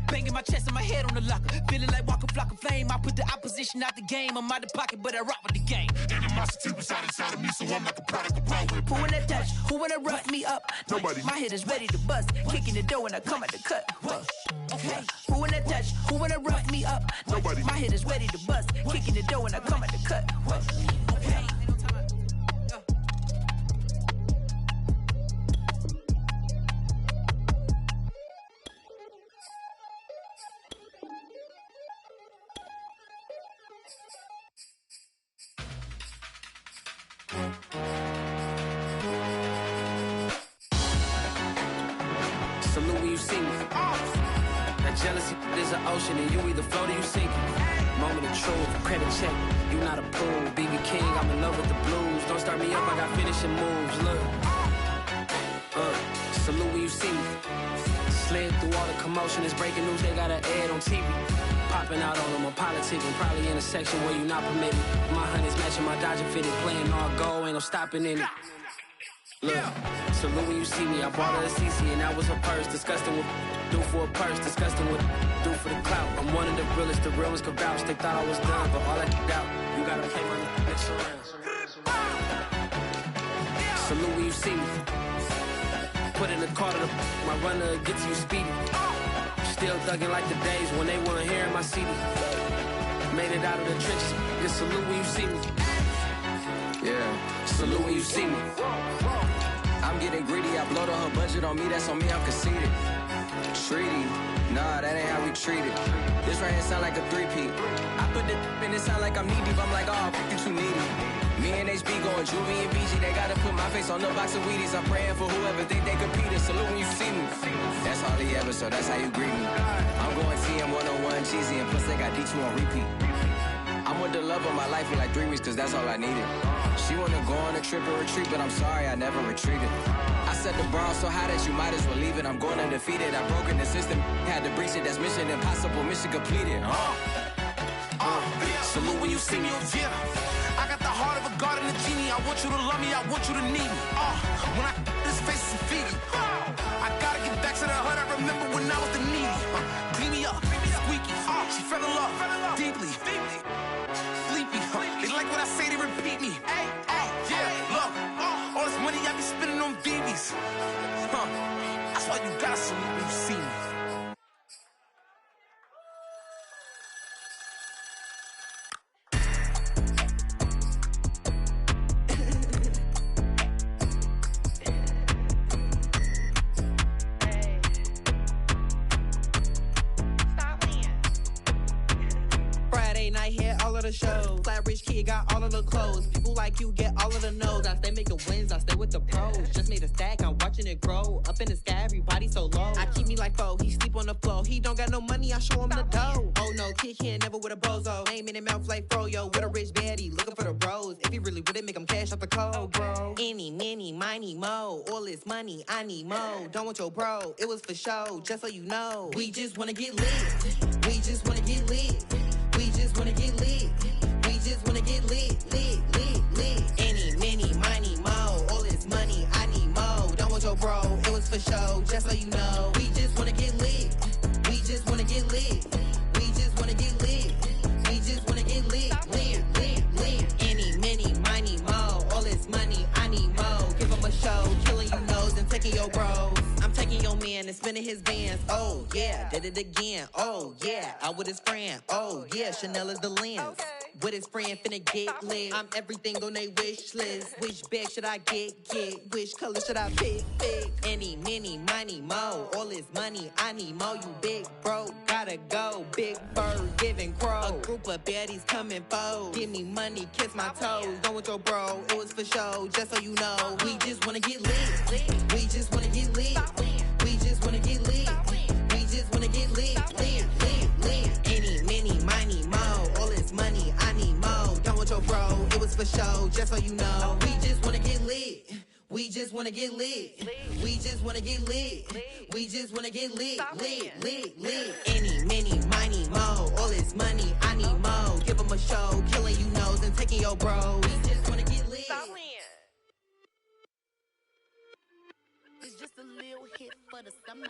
Speaker 13: Banging my chest and my head on the locker. Feeling like walking flock of flame. I put the opposition out the game. I'm out the pocket, but I rock with the game.
Speaker 11: Animosity was inside of me, so I'm like a product of power.
Speaker 13: Who wanna touch? Who wanna rough me up?
Speaker 11: Nobody.
Speaker 13: My head is ready to bust. Kicking the door when I come at the cut. Okay. Who wanna touch? Who wanna rough me up?
Speaker 11: Nobody.
Speaker 13: My head is ready to bust. Kicking the door when I come at the cut. Okay.
Speaker 14: Salute when you see me. That jealousy is an ocean and you either float or you sink. Moment of truth, credit check, you not approved. BB King, I'm in love with the blues. Don't start me up, I got finishing moves. Look, salute when you see me. Slid through all the commotion, it's breaking news, they got an ad on TV. Popping out on them, I'm politicking, probably in a section where you not permitted. My honey's matching my Dodger fitted, playing all goal, ain't no stopping in it. Look, salute when you see me, I bought her a CC and that was her purse. Disgusting what do for a purse, disgusting what do for the clout. I'm one of the realest, the real ones could vouch. They thought I was done, but all I doubt, you gotta play my next around. Salute when you see me. Put in the car to my runner gets you speedy. Still thugging like the days when they weren't hearing my CD. Made it out of the trenches, just salute when you see me. Yeah, salute when you see me. I'm getting greedy, I blowed on her budget on me, that's on me, I'm conceited. Treaty, nah, that ain't how we treat it. This right here sound like a three-peat. I put the in it sound like I'm knee-deep, I'm like, oh, you too needy. Me and HB going Juvie and BG, they gotta put my face on the box of Wheaties. I'm praying for whoever think they competed. Salute when you see me. That's all he ever, so that's how you greet me. I'm going TM 101 cheesy, and plus they got D2 on repeat. I'm with the love of my life for like 3 weeks, cause that's all I needed. She wanna go on a trip or retreat, but I'm sorry, I never retreated. I set the bar so high that you might as well leave it. I'm going undefeated, I've broken the system, had to breach it, that's mission impossible, mission completed. Salute when you see me,
Speaker 1: yeah. I got the heart of a god and a genie. I want you to love me, I want you to need me. When I this face is Fiji. I gotta get back to the hood. I remember when I was the needy. Clean me up, squeaky. She fell in love deeply. Sleepy. They like what I say, they repeat me. Yeah, look, all this money I be spending on BBs. That's why you gotta salute when you see me.
Speaker 15: The show. Flat rich kid got all of the clothes. People like you get all of the no's. I stay making wins, I stay with the pros. Just made a stack, I'm watching it grow. Up in the sky, everybody so low. I keep me like foe, he sleep on the floor. He don't got no money, I show him the dough. Oh no, kid can't never with a bozo. Name in the mouth like fro, yo. With a rich baddie, looking for the bros. If he really would it, make him cash out the cold, bro. Any miny, mo. All this money, I need mo. Don't want your bro, it was for show, just so you know. We just wanna get lit. We just wanna get lit. We just wanna get lit. We just wanna get lit, lit, lit, lit. Any, many, miny, mo. All this money, I need mo. Don't want your bro, it was for show, just so you know. We just wanna get lit. We just wanna get lit. We just wanna get lit. We just wanna get lit, lit, lit, lit. Any, many, miny, mo. All this money, I need mo. Give him a show, killing you nose and taking your bros. I'm taking your man and spinning his bands. Oh yeah, did it again. Oh yeah, out with his friend. Oh yeah, Chanel is the lens. With his friend finna get lit. I'm everything on they wish list. Which bag should I get? Which color should I pick? Any, many, money, mo. All this money, I need mo. You big bro, gotta go. Big bird, giving crow. A group of baddies coming foes. Give me money, kiss my toes. Don't want your bro, it was for show, just so you know. We just wanna get lit. We just wanna get lit. We just wanna get lit. We just wanna get lit. Lit, lit, lit. Any, many, money, mo. All this money, I need mo. Don't want your bro, it was for show, just so you know. We just wanna get lit. We just wanna get lit. We just wanna get lit. We just wanna get lit. Lit, lit, lit. Any, many, money, mo. All this money, I need mo. Give him a show, killing you nose and taking your bro. We just wanna get lit.
Speaker 16: It's just a little hit for the summer.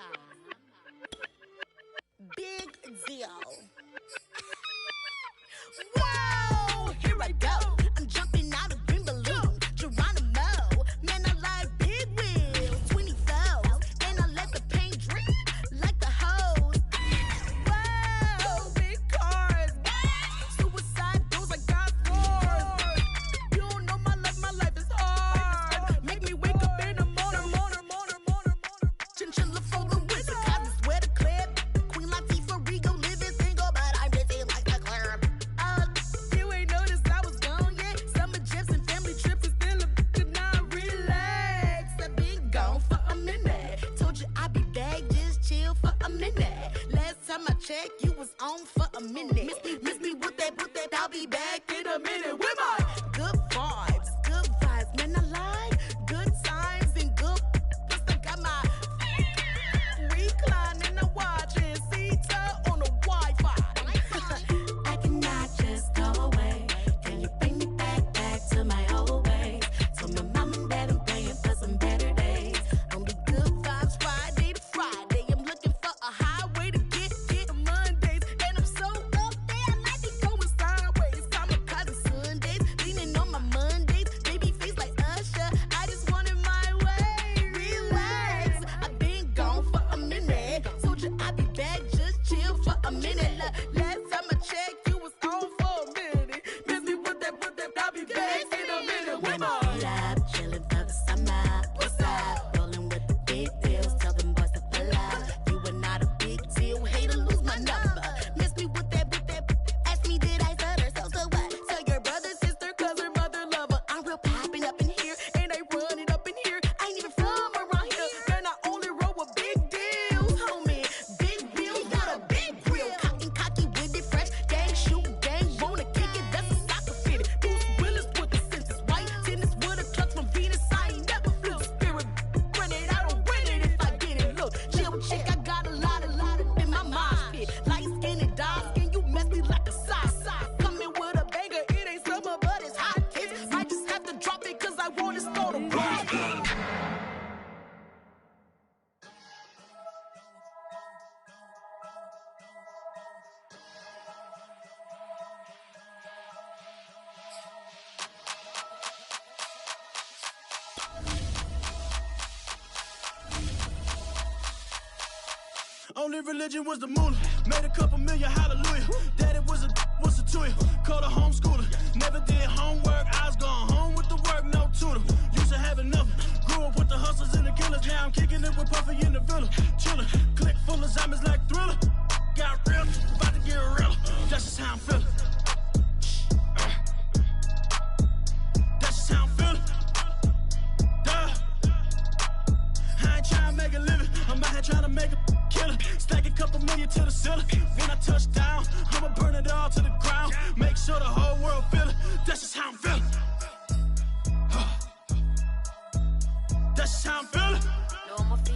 Speaker 16: Big deal. Whoa, here I go. I'm jumping out of green balloon. Geronimo, man, I like big wheels. 24, and I let the paint drip like the hose. Whoa, big cars. Suicide doors, I got floors. You don't know my life is hard. Make me wake up in the morning. Chinchilla for the wizard, cause I swear to clip. Queen Latifah, Rigo, living single, but I'm busy like a club. You ain't noticed I was gone yet. Summer trips and family trips is still a bitch and I relax. I've been gone for a minute. Told you I'd be back, just chill for a minute. Last time I checked, you was on for a minute. Miss me with that, I'll be back in a minute. With my good vibes, man, I like good times and good. Plus I got my reclining and watching Sita on the Wi-Fi. I cannot just go away. Can you bring me back to my old ways? Told my mom and dad I'm praying for some better days. Only good vibes Friday to Friday. I'm looking for a highway to get to Mondays. And I'm so up there, I might be going sideways. Kamikaze Sundays, leaning on my Mondays. Baby face like Usher, I just wanted my way. Relax, I've been gone for a minute. Told you I'd be back, just chill for a minute. Last time I checked, you was on for a minute. Miss me with that, I'll be back in a minute. With my up, chilling for the summer. What's up? Rolling with the big deals, tell them boys to pull up. You are not a big deal, hate to lose my number. Miss me with that, ask me did I stutter, so what? Tell your brother, sister, cousin, mother, lover. I'm real popping up in here, and I run it up in here. I ain't even from around here, man, I only roll with big deals, homie. Big wheels, got a big grill. Cocky with it, fresh, gang, shoot, gang, wanna kick it, that's a soccer fitted. Bruce Willis with the senses, white tennis with a clutch from Venus. I ain't never flew spirit, run it, I don't win it if I get it. Look, chill chick, I got a lot in my mind pit. Light skin and dark skin, you mess me like a sock. Coming with a banger, it ain't summer, but it's hot. Kids might just have to drop it, cause I want to start a rock.
Speaker 1: Only religion was the moolah. Made a couple million, hallelujah. Daddy was a to you. Called a homeschooler. Never did homework. I was going home with the work, no tutor. Used to have enough. Grew up with the hustlers and the killers. Now I'm kicking it with Puffy in the villa. Chillin'. Click full of zombies like Thriller. Got real. About to get real. That's just how I'm feeling. That's just how I'm feeling. Duh. I ain't trying to make a living. I'm out here trying to make a killer. Stack a couple million to the ceiling. When I touch down, I'ma burn it all to the ground. Make sure the whole world feel it. That's just how I'm feeling.
Speaker 17: That's how I'm feeling.
Speaker 5: No more feel.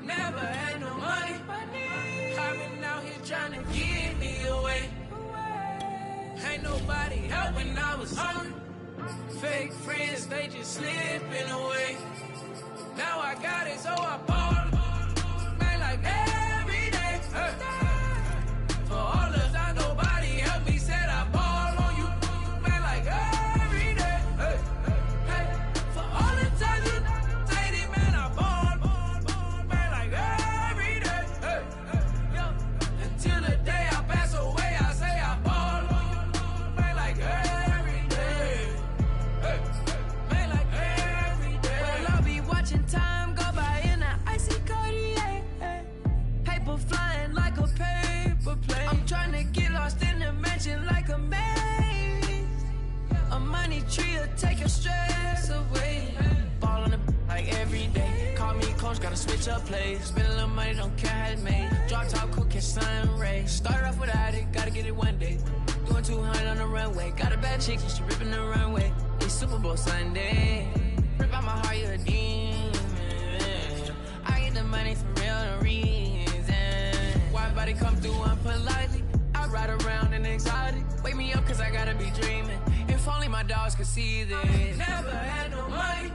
Speaker 18: Never had no money. I've been out here trying to get me away. Ain't nobody helping, I was hungry. Fake friends, they just slipping away. Now I got it, so I ball. Man, like every day. For all the time, nobody helped me, said I ball on you. Man, like every day. For all the time you dated, man, I ball. Until the day I pass away, I say I ball on you, man, like every day. Man, like every day.
Speaker 15: Well, I'll be watching time go by in an icy Cartier. Paper flying like a paper plane. I'm trying to get lost in the mansion like a maze. A money tree will take your stress away. Ball on the like every day. Call me coach, gotta switch up plays. Spend a little money, don't care how it's made. Drop top, cool, catch sun rays. Started off without it, gotta get it one day. Doing 200 on the runway. Got a bad chick, she ripping the runway. It's Super Bowl Sunday. Rip out my heart, you a demon. I get the money for real, no reason. Why everybody come through unpolitely? I ride around in exotic. Wake me up, cause I gotta be dreaming. If only my dogs could see this.
Speaker 18: Never had no money.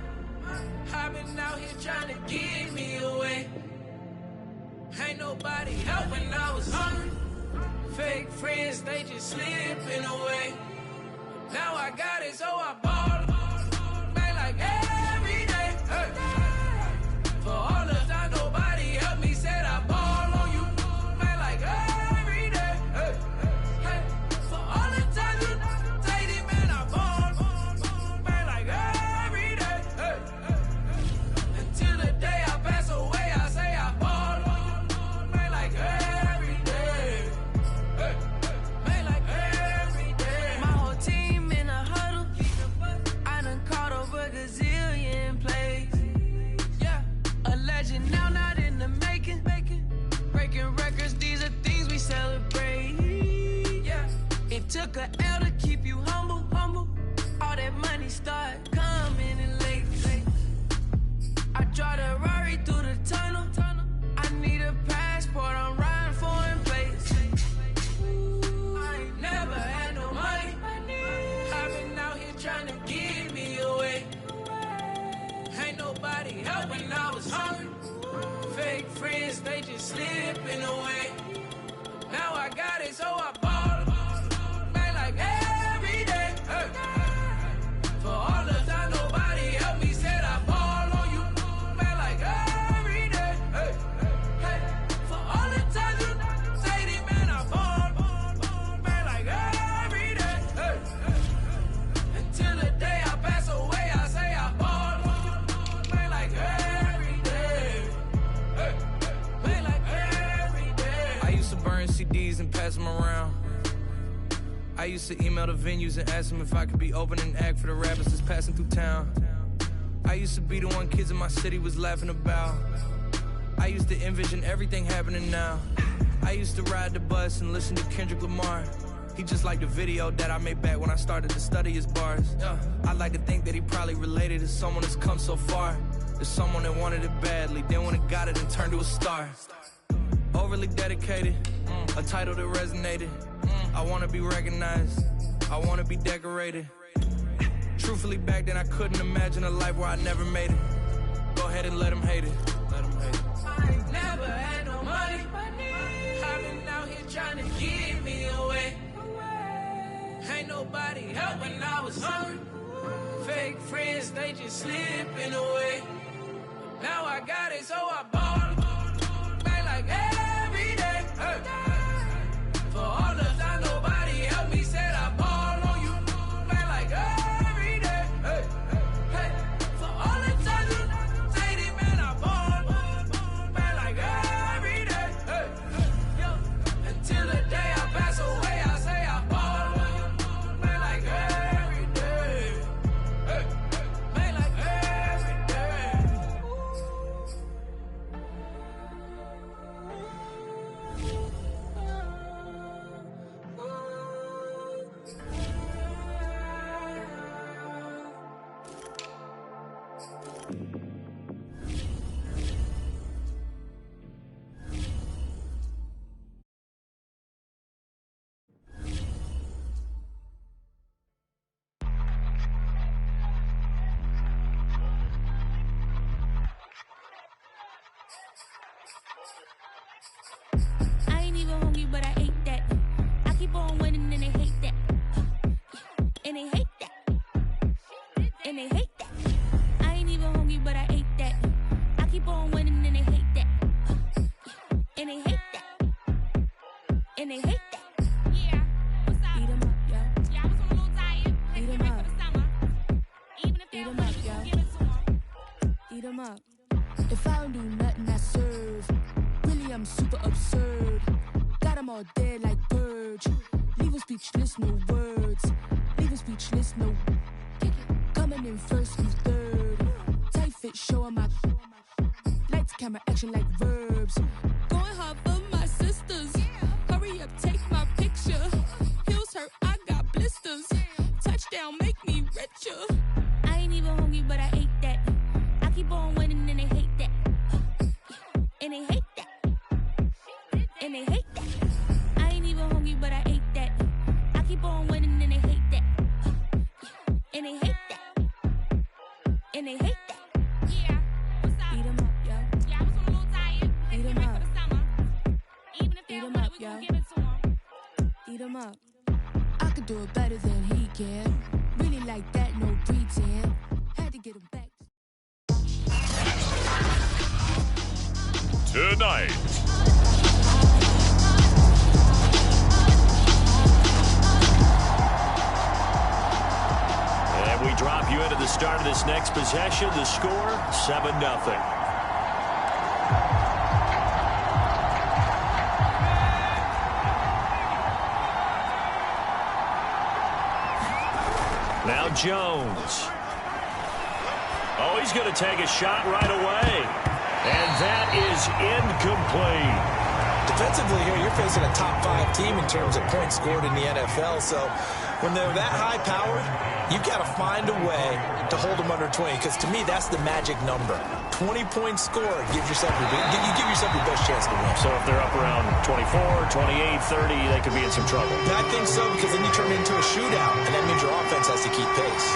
Speaker 18: I've been out here trying to get me away. Ain't nobody helping, I was hungry. Fake friends, they just slipping away. Now I got it, so I ball. Man, like every day. For all the time, nobody helped me, said I ball on you. Man, like every day. For all the time you dated, man, I ball. Man, like every day. Until the day I pass away, I say I ball. Man, like every day. Man, like every day.
Speaker 15: My whole team in a huddle. I done caught over a gazillion plays. Yeah, a legend now, not in the making. Breaking records, these are things we celebrate. Yeah, it took a L to keep you humble. All that money start coming in late. I drive the Rari through the tunnel. I need a passport, I'm riding foreign plates.
Speaker 18: I ain't never had no money. I've been out here trying to get me away. Ain't nobody helping, I was hungry. Fake friends, they just slipping away. Now I got it, so I ball. Man, like every day. For all the time, nobody helped me, said I ball on you. Man, like every day. For all the time you dated, man, I ball. Man, like every day. Until the day I pass away, I say I ball. Man, like every day. Man, like every day.
Speaker 19: I used to burn CDs and pass them around. I used to email the venues and ask them if I could be opening act for the rappers that's passing through town. I used to be the one kids in my city was laughing about. I used to envision everything happening now. I used to ride the bus and listen to Kendrick Lamar. He just like the video that I made back when I started to study his bars. I like to think that he probably related to someone that's come so far. There's someone that wanted it badly, then when it got it and turned to a star. Overly dedicated, a title that resonated. I wanna be recognized, I wanna be decorated. Truthfully, back then I couldn't imagine a life where I never made it. Go ahead and let them hate it. Let them hate it.
Speaker 18: I ain't never had no money. they just slipping away. Now I got it, so I ball. Man, like every day. Hey. For all the time nobody helped me, said I ball on you. Man, like every day. Hey. Hey. For all the time you say that, man, I ball. Man, like every day. Hey. Yo. Until the day I pass away, I say I ball on you. Man, like every day. Hey. Man, like every day.
Speaker 16: I ain't even hungry, but I ate that. I keep on winning and they hate that. And they hate that. And they hate that. I ain't even hungry, but I ate that. I keep on winning and they hate that. And they hate that. And they hate that.
Speaker 5: Yeah, what's up?
Speaker 16: Eat 'em up, yo.
Speaker 5: Yeah, I was on a little diet.
Speaker 16: Eat 'em
Speaker 5: Ready for
Speaker 16: up.
Speaker 5: the summer. Even if they
Speaker 16: Eat
Speaker 5: don't
Speaker 16: 'em
Speaker 5: like
Speaker 16: up,
Speaker 5: it, we
Speaker 16: yo.
Speaker 5: gon' give it to 'em.
Speaker 16: Eat 'em up. If I don't do nothing, I serve. Really, I'm super absurd. Got 'em all dead like birds. Leave 'em speechless, no words. Leave 'em speechless, no. Coming in first, who's third? Tight fit, show 'em my. Lights, camera, action like verbs. Going hard for my sisters. Hurry up, take my picture. Heels hurt, I got blisters. Touchdown, make me richer. I ain't even hungry, but I ate that. I keep on winning and they hate that. And they hate that. And they hate that. I ain't even hungry, but I ate that. I keep on winning and they hate that. And they hate that. And they hate that.
Speaker 5: Yeah, what's up?
Speaker 16: Eat 'em up, yo.
Speaker 5: Yeah, I was on a little diet. Ready
Speaker 16: Eat 'em
Speaker 5: for
Speaker 16: up.
Speaker 5: the summer. Even if they
Speaker 16: Eat
Speaker 5: don't
Speaker 16: 'em
Speaker 5: like
Speaker 16: up,
Speaker 5: it, we
Speaker 16: yo.
Speaker 5: gon' give it to 'em.
Speaker 16: Eat 'em up. I could do it better than he can. Really like that, no pretend. Had to get him back.
Speaker 2: Tonight, and we drop you into the start of this next possession. The score, 7-0. Now Jones. Oh, he's going to take a shot right away. And that is incomplete.
Speaker 3: Defensively here, you're facing a top 5 team in terms of points scored in the NFL. So when they're that high powered, you've got to find a way to hold them under 20. Because to me, that's the magic number. 20 points scored. You give yourself your best chance to win.
Speaker 2: So if they're up around 24, 28, 30, they could be in some trouble.
Speaker 3: I think so, because then you turn it into a shootout, and that means your offense has to keep pace.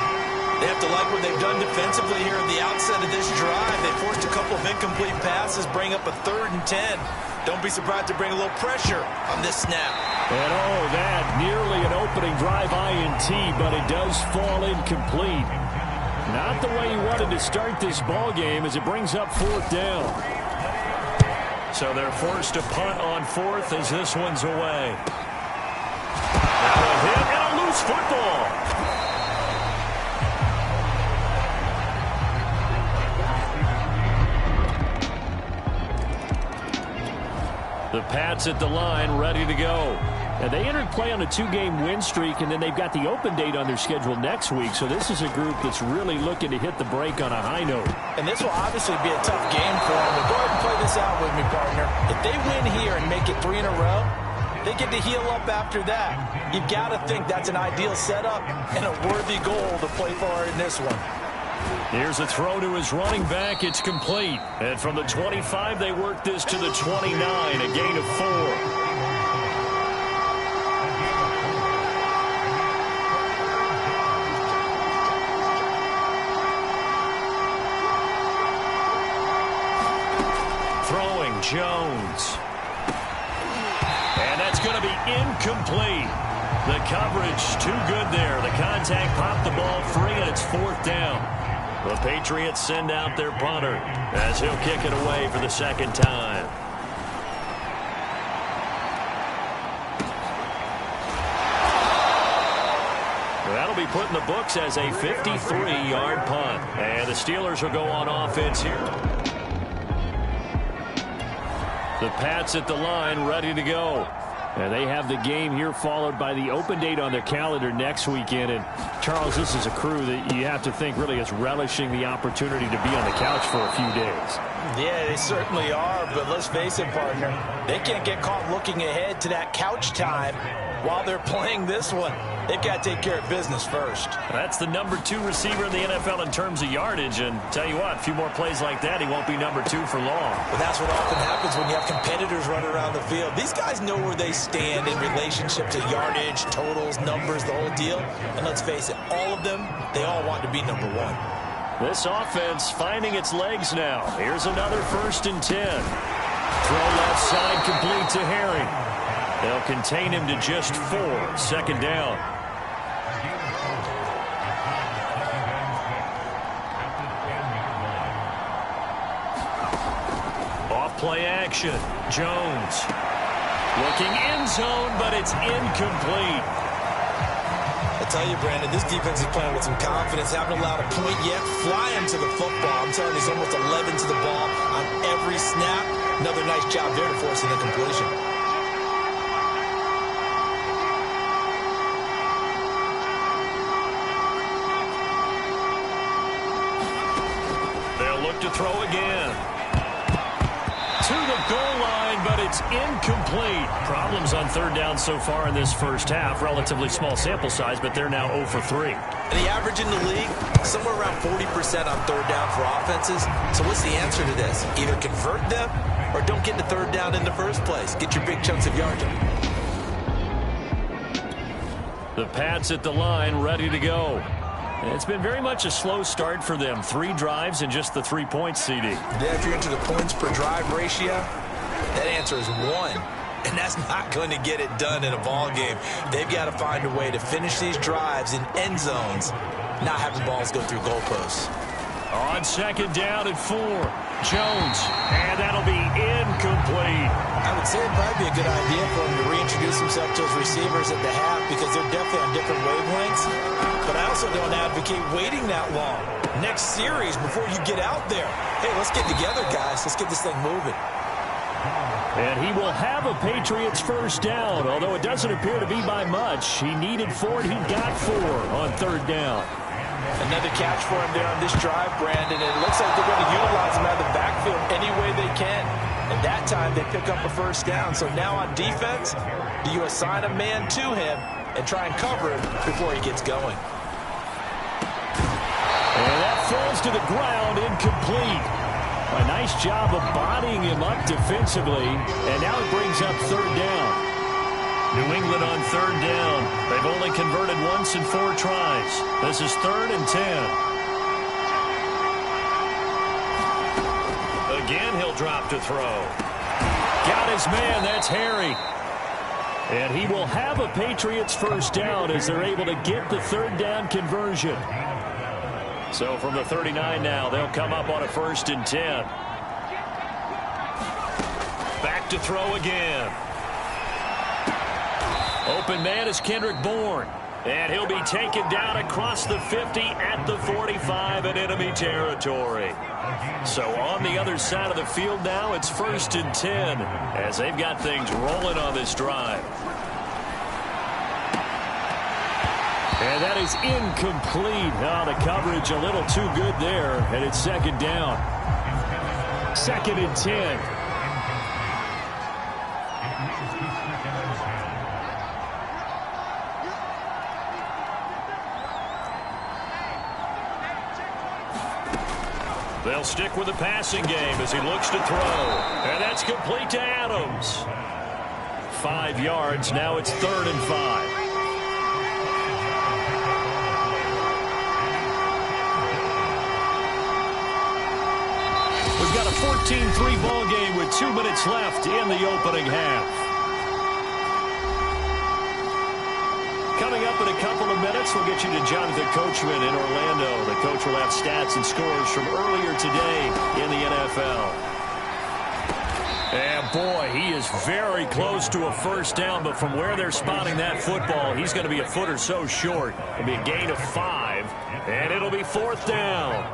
Speaker 3: They have to like what they've done defensively here at the outset of this drive. They forced a couple of incomplete passes, bring up a 3rd and 10. Don't be surprised to bring a little pressure on this snap.
Speaker 2: And oh, that nearly an opening drive INT, but it does fall incomplete. Not the way he wanted to start this ball game as it brings up 4th down. So they're forced to punt on 4th as this one's away. Now a hit and a loose football. The Pats at the line, ready to go. And they entered play on a 2-game win streak, and then they've got the open date on their schedule next week. So this is a group that's really looking to hit the break on a high note.
Speaker 3: And this will obviously be a tough game for them. But go ahead and play this out with me, partner. If they win here and make it 3 in a row, they get to heal up after that. You've got to think that's an ideal setup and a worthy goal to play for in this one.
Speaker 2: Here's a throw to his running back. It's complete. And from the 25, they work this to the 29, a gain of 4. Jones. And that's going to be incomplete. The coverage too good there. The contact popped the ball free, and it's 4th down. The Patriots send out their punter as he'll kick it away for the second time. That'll be put in the books as a 53-yard punt. And the Steelers will go on offense here. The Pats at the line, ready to go. And they have the game here followed by the open date on their calendar next weekend. And, Charles, this is a crew that you have to think really is relishing the opportunity to be on the couch for a few days.
Speaker 3: Yeah, they certainly are. But let's face it, partner, they can't get caught looking ahead to that couch time while they're playing this one. They've got to take care of business first.
Speaker 2: That's the number 2 receiver in the NFL in terms of yardage. And tell you what, a few more plays like that, he won't be number 2 for long.
Speaker 3: But that's what often happens when you have competitors running around the field. These guys know where they stand in relationship to yardage, totals, numbers, the whole deal. And let's face it, all of them, they all want to be number 1.
Speaker 2: This offense finding its legs now. Here's another 1st and 10. Throw left side complete to Herring. They'll contain him to just 4. Second down. Off-play action. Jones. Looking end zone, but it's incomplete.
Speaker 3: I tell you, Brandon, this defense is playing with some confidence. Haven't allowed a point yet. Fly him to the football. I'm telling you, he's almost 11 to the ball on every snap. Another nice job there to force an incompletion.
Speaker 2: They'll look to throw again. To the goal line, but it's incomplete. Problems on 3rd down so far in this first half. Relatively small sample size, but they're now 0 for 3.
Speaker 3: And the average in the league, somewhere around 40% on 3rd down for offenses. So what's the answer to this? Either convert them or don't get to 3rd down in the first place. Get your big chunks of yardage.
Speaker 2: The Pats at the line, ready to go. It's been very much a slow start for them. 3 drives and just the 3 points, CD.
Speaker 3: Yeah, if you're into the points per drive ratio, that answer is 1. And that's not going to get it done in a ball game. They've got to find a way to finish these drives in end zones, not having balls go through goalposts.
Speaker 2: On 2nd down at 4, Jones, and that'll be incomplete.
Speaker 3: I would say it'd probably be a good idea for him to reintroduce himself to his receivers at the half because they're definitely on different wavelengths. But I also don't advocate waiting that long. Next series before you get out there. Hey, let's get together, guys. Let's get this thing moving.
Speaker 2: And he will have a Patriots 1st down, although it doesn't appear to be by much. He needed 4, and he got 4 on 3rd down.
Speaker 3: Another catch for him there on this drive, Brandon. And it looks like they're going to utilize him out of the backfield any way they can. And that time they pick up a 1st down. So now on defense, do you assign a man to him and try and cover him before he gets going?
Speaker 2: And that falls to the ground, incomplete. A nice job of bodying him up defensively. And now it brings up 3rd down. New England on 3rd down. They've only converted once in 4 tries. This is 3rd and 10. Again, he'll drop to throw. Got his man. That's Harry. And he will have a Patriots 1st down as they're able to get the 3rd down conversion. So from the 39 now, they'll come up on a 1st and 10. Back to throw again. Open man is Kendrick Bourne. And he'll be taken down across the 50 at the 45 in enemy territory. So on the other side of the field now, it's 1st and 10 as they've got things rolling on this drive. And that is incomplete. Oh, the coverage a little too good there. And it's 2nd down. 2nd and 10. They'll stick with the passing game as he looks to throw. And that's complete to Adams. 5 yards. Now it's 3rd and 5. We've got a 14-3 ball game with 2 minutes left in the opening half. Coming up in a couple of minutes, we'll get you to Jonathan Coachman in Orlando. The coach will have stats and scores from earlier today in the NFL. And boy, he is very close to a first down, but from where they're spotting that football, he's going to be a foot or so short. It'll be a gain of 5, and it'll be 4th down.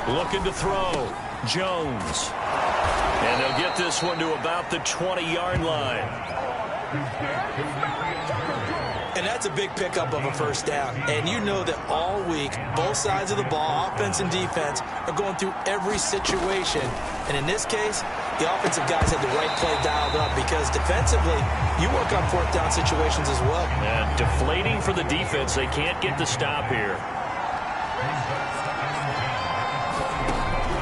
Speaker 2: Looking to throw. Jones. And they'll get this one to about the 20-yard line.
Speaker 3: And that's a big pickup of a first down. And you know that all week, both sides of the ball, offense and defense, are going through every situation. And in this case, the offensive guys had the right play dialed up because defensively, you work on 4th down situations as well.
Speaker 2: And deflating for the defense. They can't get the stop here.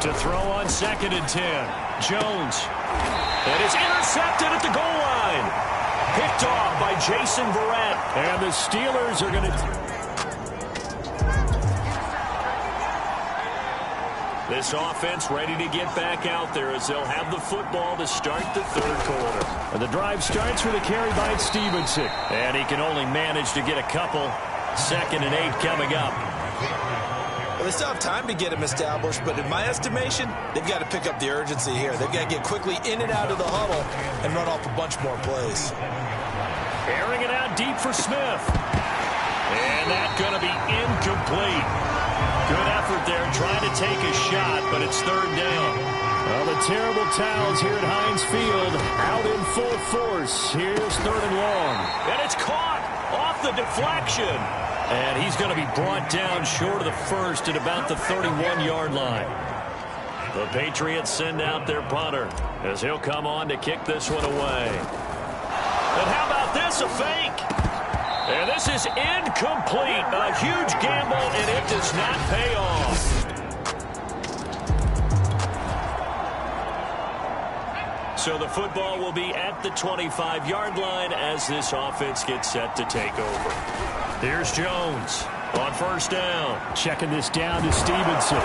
Speaker 2: To throw on 2nd and 10. Jones. It is intercepted at the goal line. Picked off by Jason Verrett. And the Steelers are going to... This offense ready to get back out there as they'll have the football to start the 3rd quarter. And the drive starts with a carry by Stevenson. And he can only manage to get a couple. 2nd and 8 coming up.
Speaker 3: Well, they still have time to get him established, but in my estimation, they've got to pick up the urgency here. They've got to get quickly in and out of the huddle and run off a bunch more plays.
Speaker 2: Airing it out deep for Smith. And that's going to be incomplete. Good effort there trying to take a shot, but it's 3rd down. Well, the terrible towels here at Heinz Field out in full force. Here's 3rd and long. And it's caught off the deflection. And he's going to be brought down short of the first at about the 31-yard line. The Patriots send out their punter as he'll come on to kick this one away. And how about this, a fake? And this is incomplete. A huge gamble, and it does not pay off. So the football will be at the 25-yard line as this offense gets set to take over. Here's Jones on 1st down. Checking this down to Stevenson.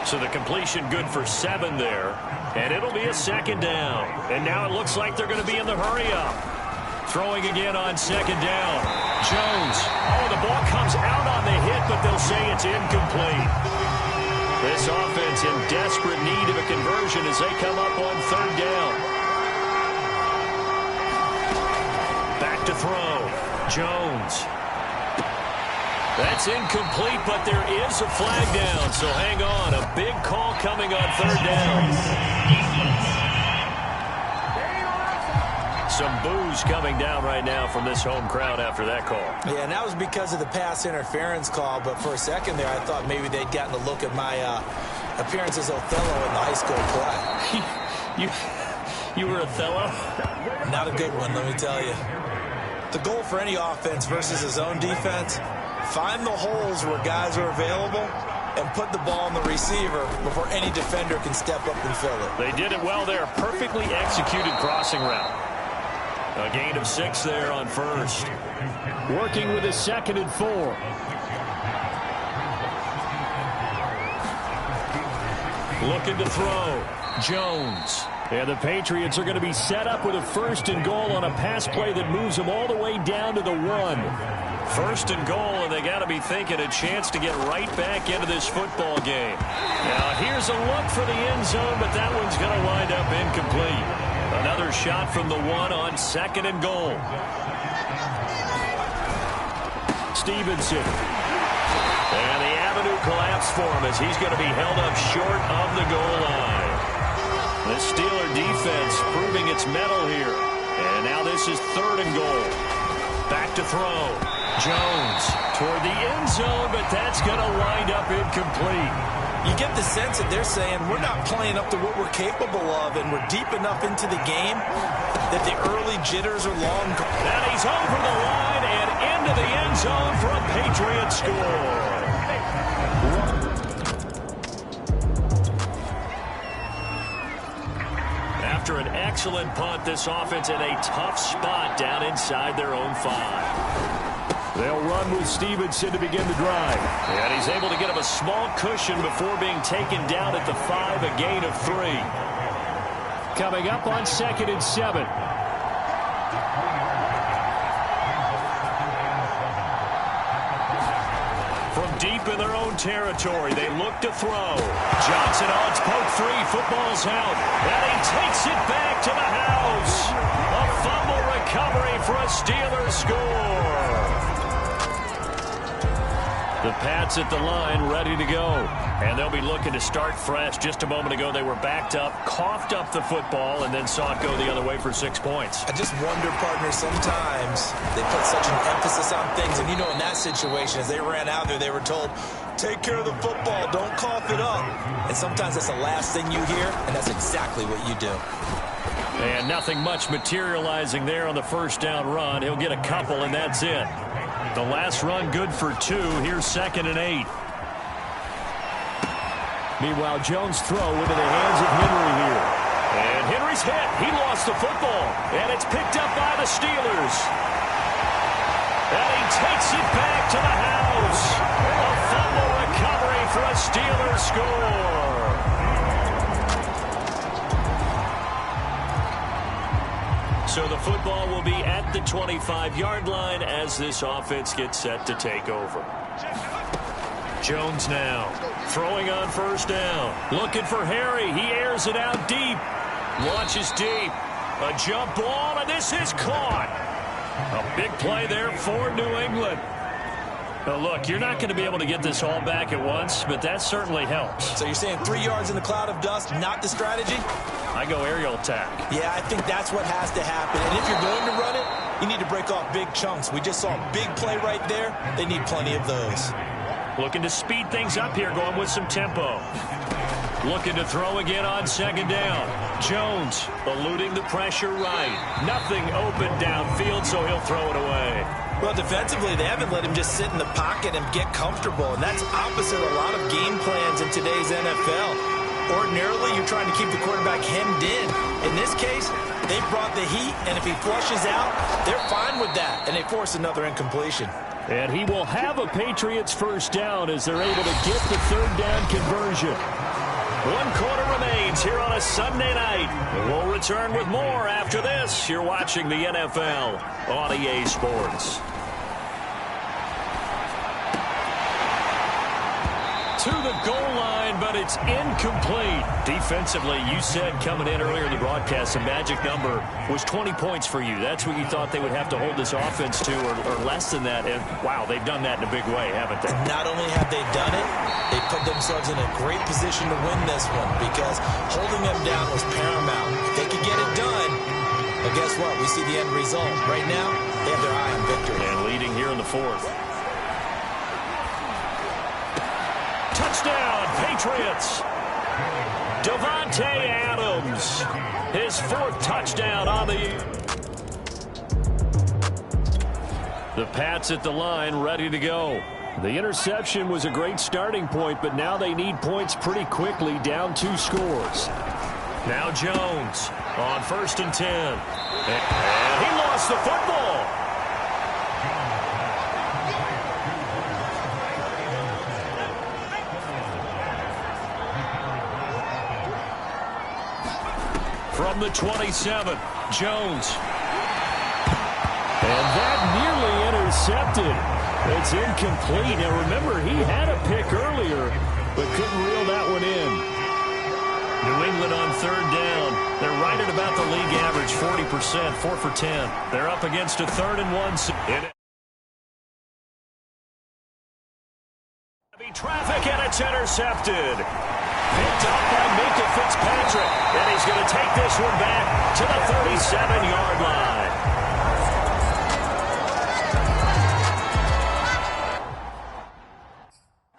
Speaker 2: So the completion good for 7 there. And it'll be a 2nd down. And now it looks like they're going to be in the hurry-up. Throwing again on 2nd down. Jones. Oh, the ball comes out on the hit, but they'll say it's incomplete. This offense in desperate need of a conversion as they come up on 3rd down. Back to throw. Jones. That's incomplete, but there is a flag down, so hang on. A big call coming on 3rd down. Some boos coming down right now from this home crowd after that call.
Speaker 3: Yeah, and that was because of the pass interference call, but for a second there, I thought maybe they'd gotten a look at my appearance as Othello in the high school play.
Speaker 2: You were Othello?
Speaker 3: Not a good one, let me tell you. The goal for any offense versus his own defense, find the holes where guys are available and put the ball on the receiver before any defender can step up and fill it.
Speaker 2: They did it well there. Perfectly executed crossing route. A gain of 6 there on 1st. Working with a 2nd and 4. Looking to throw. Jones. And the Patriots are going to be set up with a 1st and goal on a pass play that moves them all the way down to the 1. 1st and goal, and they got to be thinking a chance to get right back into this football game. Now, here's a look for the end zone, but that one's going to wind up incomplete. Another shot from the 1 on 2nd and goal. Stevenson. And the avenue collapsed for him as he's going to be held up short of the goal line. The Steeler defense proving its mettle here. And now this is 3rd and goal. Back to throw. Jones toward the end zone, but that's going to wind up incomplete.
Speaker 3: You get the sense that they're saying we're not playing up to what we're capable of, and we're deep enough into the game that the early jitters are long gone.
Speaker 2: And he's over the line and into the end zone for a Patriot score. After an excellent punt, this offense in a tough spot down inside their own 5. They'll run with Stevenson to begin the drive. And he's able to get him a small cushion before being taken down at the 5, a gain of 3. Coming up on 2nd and 7. From deep in their own territory, they look to throw. Johnson odds poke 3, football's out. And he takes it back to the house. A fumble recovery for a Steelers score. The Pats at the line, ready to go. And they'll be looking to start fresh. Just a moment ago, they were backed up, coughed up the football, and then saw it go the other way for 6 points.
Speaker 3: I just wonder, partner, sometimes they put such an emphasis on things. And, you know, in that situation, as they ran out there, they were told, take care of the football, don't cough it up. And sometimes that's the last thing you hear, and that's exactly what you do.
Speaker 2: And nothing much materializing there on the first down run. He'll get a couple, and that's it. The last run good for 2. Here's 2nd and 8. Meanwhile, Jones' throw into the hands of Henry here. And Henry's hit. He lost the football. And it's picked up by the Steelers. And he takes it back to the house. A fumble recovery for a Steelers score. So the football will be at the 25-yard line as this offense gets set to take over. Jones now throwing on first down. Looking for Harry. He airs it out deep. Launches deep. A jump ball, and this is caught. A big play there for New England. Now look, you're not going to be able to get this all back at once, but that certainly helps.
Speaker 3: So you're saying 3 yards in the cloud of dust, not the strategy?
Speaker 2: I go aerial attack.
Speaker 3: Yeah, I think that's what has to happen. And if you're going to run it, you need to break off big chunks. We just saw a big play right there. They need plenty of those.
Speaker 2: Looking to speed things up here, going with some tempo. Looking to throw again on 2nd down. Jones eluding the pressure right. Nothing open downfield, so he'll throw it away.
Speaker 3: Well, defensively, they haven't let him just sit in the pocket and get comfortable, and that's opposite a lot of game plans in today's NFL. Ordinarily, you're trying to keep the quarterback hemmed in. In this case, they brought the heat, and if he flushes out, they're fine with that, and they force another incompletion.
Speaker 2: And he will have a Patriots first down as they're able to get the 3rd down conversion. 1 quarter remains here on a Sunday night. We'll return with more after this. You're watching the NFL on EA Sports. To the goal line, but it's incomplete. Defensively, you said coming in earlier in the broadcast, the magic number was 20 points for you. That's what you thought they would have to hold this offense to, or less than that. And, wow, they've done that in a big way, haven't they?
Speaker 3: Not only have they done it, they put themselves in a great position to win this one because holding them down was paramount. If they could get it done, but guess what? We see the end result. Right now, they have their eye on victory.
Speaker 2: And leading here in the 4th. Touchdown, Patriots. Davante Adams, his 4th touchdown on the year. The Pats at the line, ready to go. The interception was a great starting point, but now they need points pretty quickly, down 2 scores. Now Jones on 1st and 10. And he lost the football. From the 27, Jones. And that nearly intercepted. It's incomplete. Now remember, he had a pick earlier, but couldn't reel that one in. New England on 3rd down. They're right at about the league average, 40%, 4 for 10. They're up against a 3rd and 1. Traffic, and it's intercepted. Picked up by Minka Fitzpatrick, and he's going to take this one back to the 37-yard line.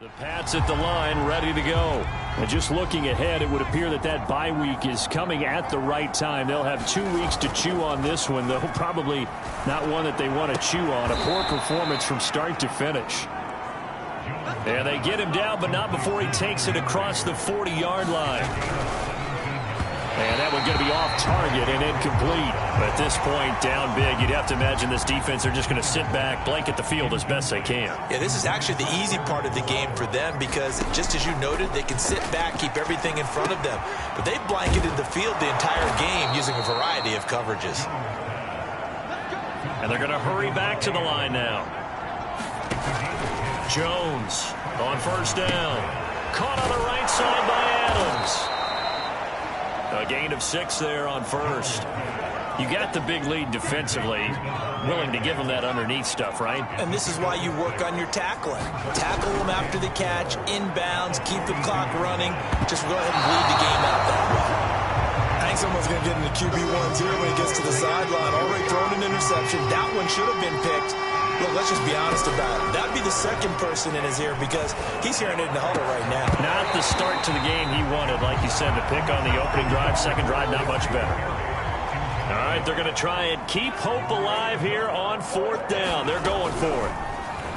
Speaker 2: The Pats at the line, ready to go. And just looking ahead, it would appear that that bye week is coming at the right time. They'll have 2 weeks to chew on this one, though probably not one that they want to chew on. A poor performance from start to finish. And they get him down, but not before he takes it across the 40-yard line. And that one going to be off target and incomplete. But at this point, down big, you'd have to imagine this defense are just going to sit back, blanket the field as best they can.
Speaker 3: Yeah, this is actually the easy part of the game for them because, just as you noted, they can sit back, keep everything in front of them. But they've blanketed the field the entire game using a variety of coverages.
Speaker 2: And they're going to hurry back to the line now. Jones on first down. Caught on the right side by Adams. A gain of 6 there on first. You got the big lead defensively, willing to give them that underneath stuff, right?
Speaker 3: And this is why you work on your tackling. Tackle them after the catch, inbounds, keep the clock running. Just go ahead and bleed the game out that way.
Speaker 17: I think someone's going to get into QB1s here when he gets to the sideline. Already thrown an interception. That one should have been picked. Look, let's just be honest about it. That'd be the second person in his ear because he's hearing it in the huddle right now.
Speaker 2: Not the start to the game he wanted, like you said, to pick on the opening drive. Second drive, not much better. All right, they're going to try and keep hope alive here on fourth down. They're going for it.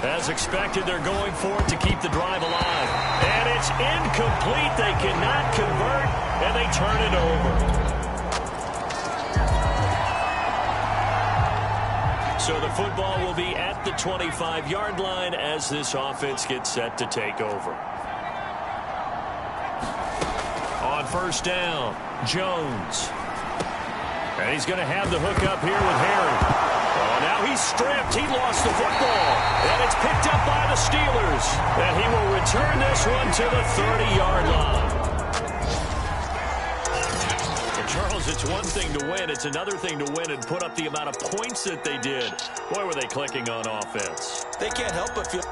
Speaker 2: As expected, they're going for it to keep the drive alive. And it's incomplete. They cannot convert, and they turn it over. So the football will be at the 25-yard line as this offense gets set to take over. On first down, Jones. And he's going to have the hook up here with Harry. Oh, now he's stripped. He lost the football. And it's picked up by the Steelers. And he will return this one to the 30-yard line. Charles, it's one thing to win. It's another thing to win and put up the amount of points that they did. Boy, were they clicking on offense.
Speaker 3: They can't help but feel...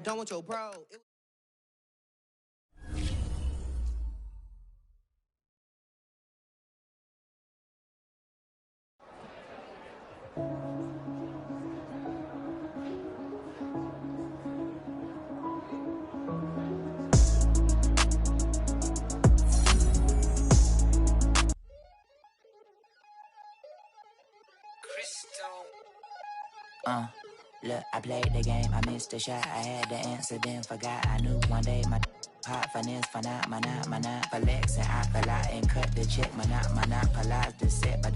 Speaker 15: Don't want your bro.
Speaker 13: Look, I played the game, I missed the shot. I had the answer, then forgot. I knew one day my hot finesse, finite, flex, and I fell out and cut the check. Monopolize the set, but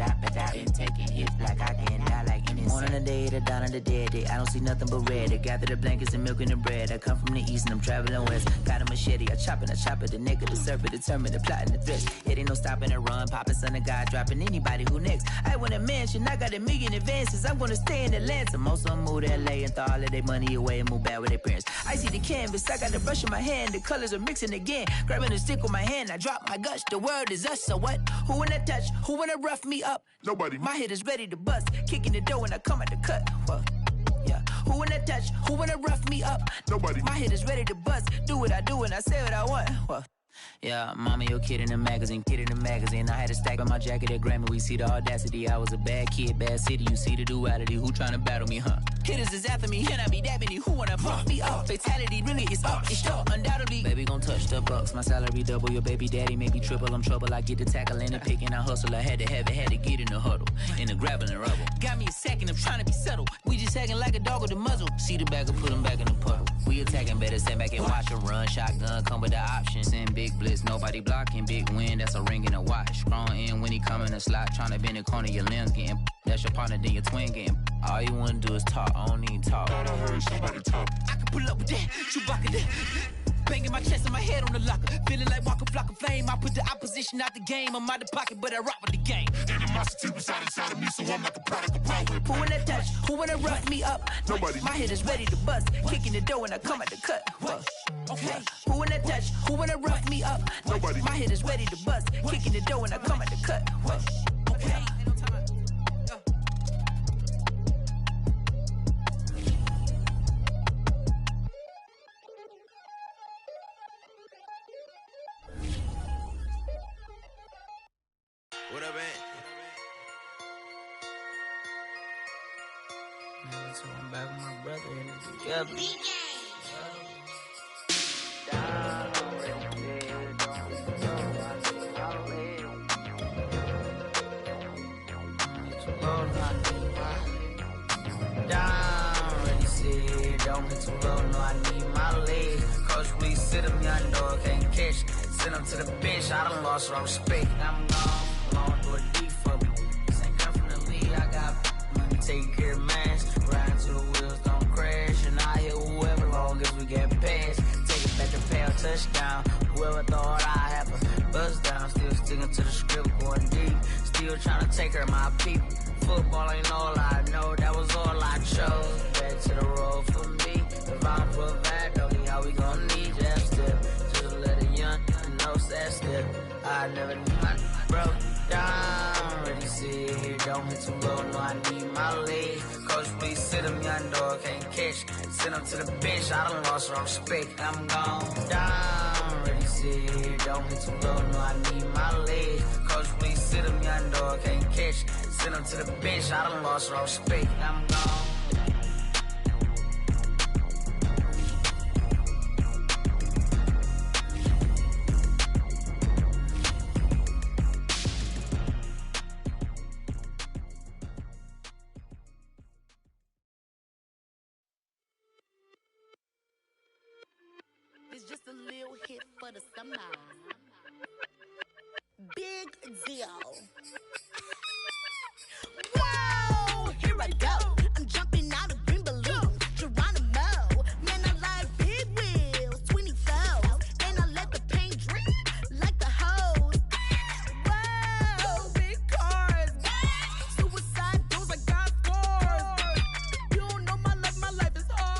Speaker 13: been taking hits like I can die like any one on the day, the dawn of the dead day. I don't see nothing but red. I gather the blankets and milk and the bread. I come from the east and I'm traveling west. Got a machete, I chop it, the nigga, the serpent, determined, the plot and the threats. It ain't no stopping and run, popping son of God, dropping anybody who next. I want a mansion, I got a million advances. I'm gonna stay in Atlanta. Most of them move to LA and throw all of their money away and move back with their parents. I see the canvas, I got the brush in my hand, the colors are mixing again. Grabbing a stick with my hand, I drop my guts. The world is us, so what? Who wanna touch? Who wanna rough me up?
Speaker 11: Nobody.
Speaker 13: My hit is ready to bust, kicking the door when I come at the cut. What? Yeah. Who wanna touch? Who wanna rough me up?
Speaker 11: Nobody.
Speaker 13: My hit is ready to bust. Do what I do and I say what I want. What? Yeah, mama, your kid in the magazine, I had a stack on my jacket at Grammy. We see the audacity. I was a bad kid, bad city. You see the duality. Who tryna battle me, huh? Hitters is after me, and I be that many. Who wanna fuck me up? Fatality really is up. It's sure, undoubtedly. Baby gon' touch the bucks. My salary double. Your baby daddy maybe triple. I'm trouble. I get the tackling and picking. I hustle. I had to have it. Had to get in the huddle. In the grabbing and rubble. Got me a second. I'm trying to be settled. We just hacking like a dog with a muzzle. See the bagger, put him back in the puddle. We attacking, better stand back and watch her run. Shotgun come with the option. Send big blitz. Nobody blocking. Big win. That's a ring and a watch. Strong in when he come in a slot. Trying to bend the corner. Your limbs getting. That's your partner. Then your twin getting. All you wanna do is talk. I don't need talk.
Speaker 11: I heard somebody talk.
Speaker 13: I can pull up with that. Chewbacca that. Banging my chest and my head on the locker. Feeling like Walker Flock of Flame. I put the opposition out the game. I'm out the pocket, but I rock with the game.
Speaker 11: Animosity reside inside of me, so I'm like a product of power.
Speaker 13: Who wanna touch? Who wanna rough me up?
Speaker 11: Nobody.
Speaker 13: My head is ready to bust. Kicking the door when I come at the cut. Okay. Who wanna touch? Who wanna rough me up?
Speaker 11: Nobody.
Speaker 13: My head is ready to bust. Kicking the door when I come at the cut. Okay.
Speaker 8: What up, man?
Speaker 13: So I'm back with my brother and it's together. Don't be too low, no, I need my legs. Coach, please sit him, young dog, can't catch. Send him to the bench, I done lost my respect. I'm gone, long door deep for me. This ain't come from the league, I got money, take care of mine. Ride to the wheels, don't crash. And I hit whoever, long as we get past. Take it back to pal, touchdown. Whoever thought I have a buzz down. Still sticking to the script, going deep. Still trying to take care of my people. Football ain't all I know, that was all I chose. Back to the road for me. If I don't provide, doggy, how we gon' need that step? Just let a young know that step. I never knew my broke down. Ready, sit here, don't hit too low, no, I need my legs. Coach, please sit him, young dog, can't catch. Send him to the bench, I done lost my respect. I'm gone down. Ready, sit here, don't hit too low, no, I need my legs. Coach, please sit him, young dog, can't catch. Send him to the bench, I done lost my respect. I'm gone.
Speaker 16: It's just a little hit for the summer. Big deal. Whoa, here I go. I'm jumping out of green balloons. Geronimo, man, I like big wheels, 24s, and I let the paint drip like the hose. Whoa, big cars, suicide doors, I got scores. You don't know my life is hard.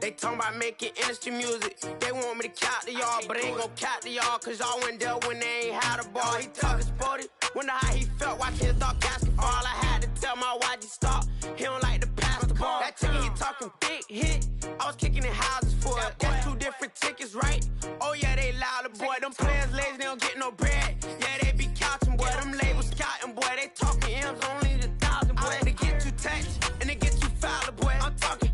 Speaker 8: They talking about making industry music. They want me to count to y'all, but they ain't gon' count to y'all, cause y'all went there when they ain't had a ball. He talking sporty, wonder how he felt watching his dog basketball. I had to tell my YG stop, he don't like to pass the ball. That chicken, he talking big hit, I was kicking in houses for it. That's two different tickets, right? Oh yeah, they louder, boy. Them players lazy, they don't get no bread. Yeah, they be couching, boy. Them labels scouting, boy. They talking M's only the 1,000, boy. They get too touched, and they get too foul, boy. I'm talking,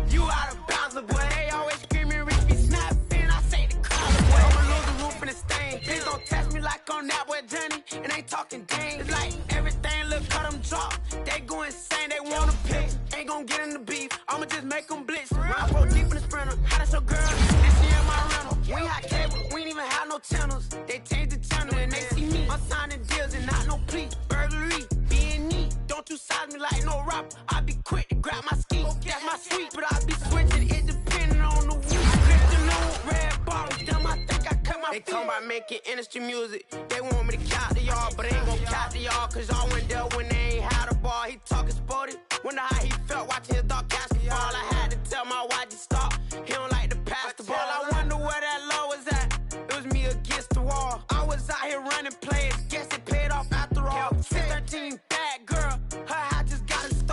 Speaker 8: you out of bounds, boy. They always screaming, Rich be snapping. I say the crowd, boy. I'ma lose the roof in the stain. Please don't test me like on that boy Johnny. And ain't talking dang. It's like everything look cut them drop. They go insane, they wanna pick. Ain't gon' get in the beef. I'ma just make them blitz. I go deep in the sprinter. How that's your girl? This year my rental. We ain't had cable, we ain't even have no channels. They changed the channel and they see me. I'm signing deals and not no plea. Burglary, being neat. Don't you size me like no rapper. I be quick to grab my ski. That's my sweet, but I be switching it depending on the week. Kryptonite, red bottles, damn, I think I cut my feet. They talking about making industry music. They want me to count to y'all, but they ain't gon' count to y'all, cause y'all went there when they ain't had a ball. He talking sporty, wonder how he felt watching his dog basketball. I had to tell my YG stop, he don't like to pass the ball. I wonder where that low was at. It was me against the wall. I was out here running plays, guess it paid off after all. 13 bad girl, her hat just got a star.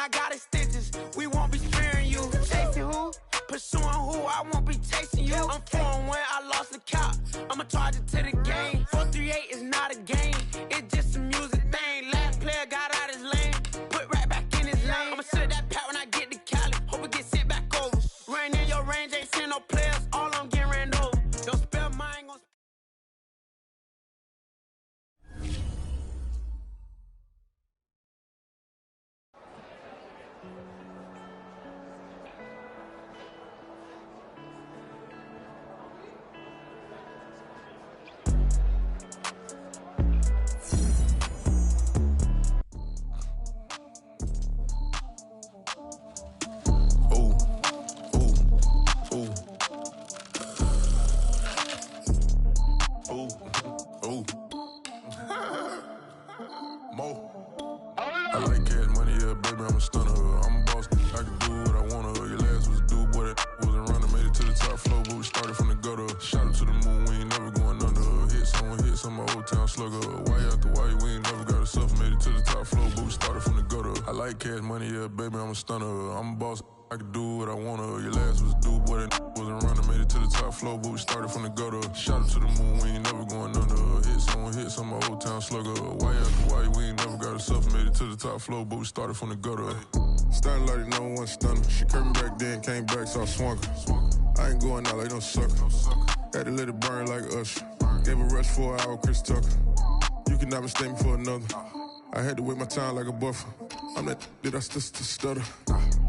Speaker 8: I got extensions. We won't be sparing you. Chasing who? Pursuing who? I won't be chasing you. I'm 4-1, I lost the count. I'm a target to the game. 4-3-8 is not a game. It's just a music thing. Last player got out his lane. Put right back in his lane. I'ma sit that pat when I get to Cali. Hope it get sent back over. Rain in your range, ain't seen no players. All I'm getting ran over. Don't spell mine, gon'
Speaker 11: I like cash money, yeah, baby, I'm a stunner. I'm a boss, I can do what I wanna. Your last was a dude, boy, that wasn't running. Made it to the top floor, but we started from the gutter. Shot up to the moon, we ain't never going under. Hit some old town slugger. Why after why, we ain't never got a suffer. Made it to the top floor, but we started from the gutter. I like cash money, yeah, baby, I'm a stunner. I'm a boss, I can do what I wanna. Your last was a dude, boy, that wasn't running. Made it to the top floor, but we started from the gutter. Shot up to the moon, we ain't never going under. Hit some old town slugger. Why after why, we ain't never got a suffer. Made it to the top floor, but we started from the gutter. Starting like no one stunner. She curved me back then, came back, so I swung her. I ain't going out like no sucker. Had to let it burn like Usher. Gave a rush for an hour, Chris Tucker. You cannot mistake me for another. I had to wait my time like a buffer. I'm that I still stutter.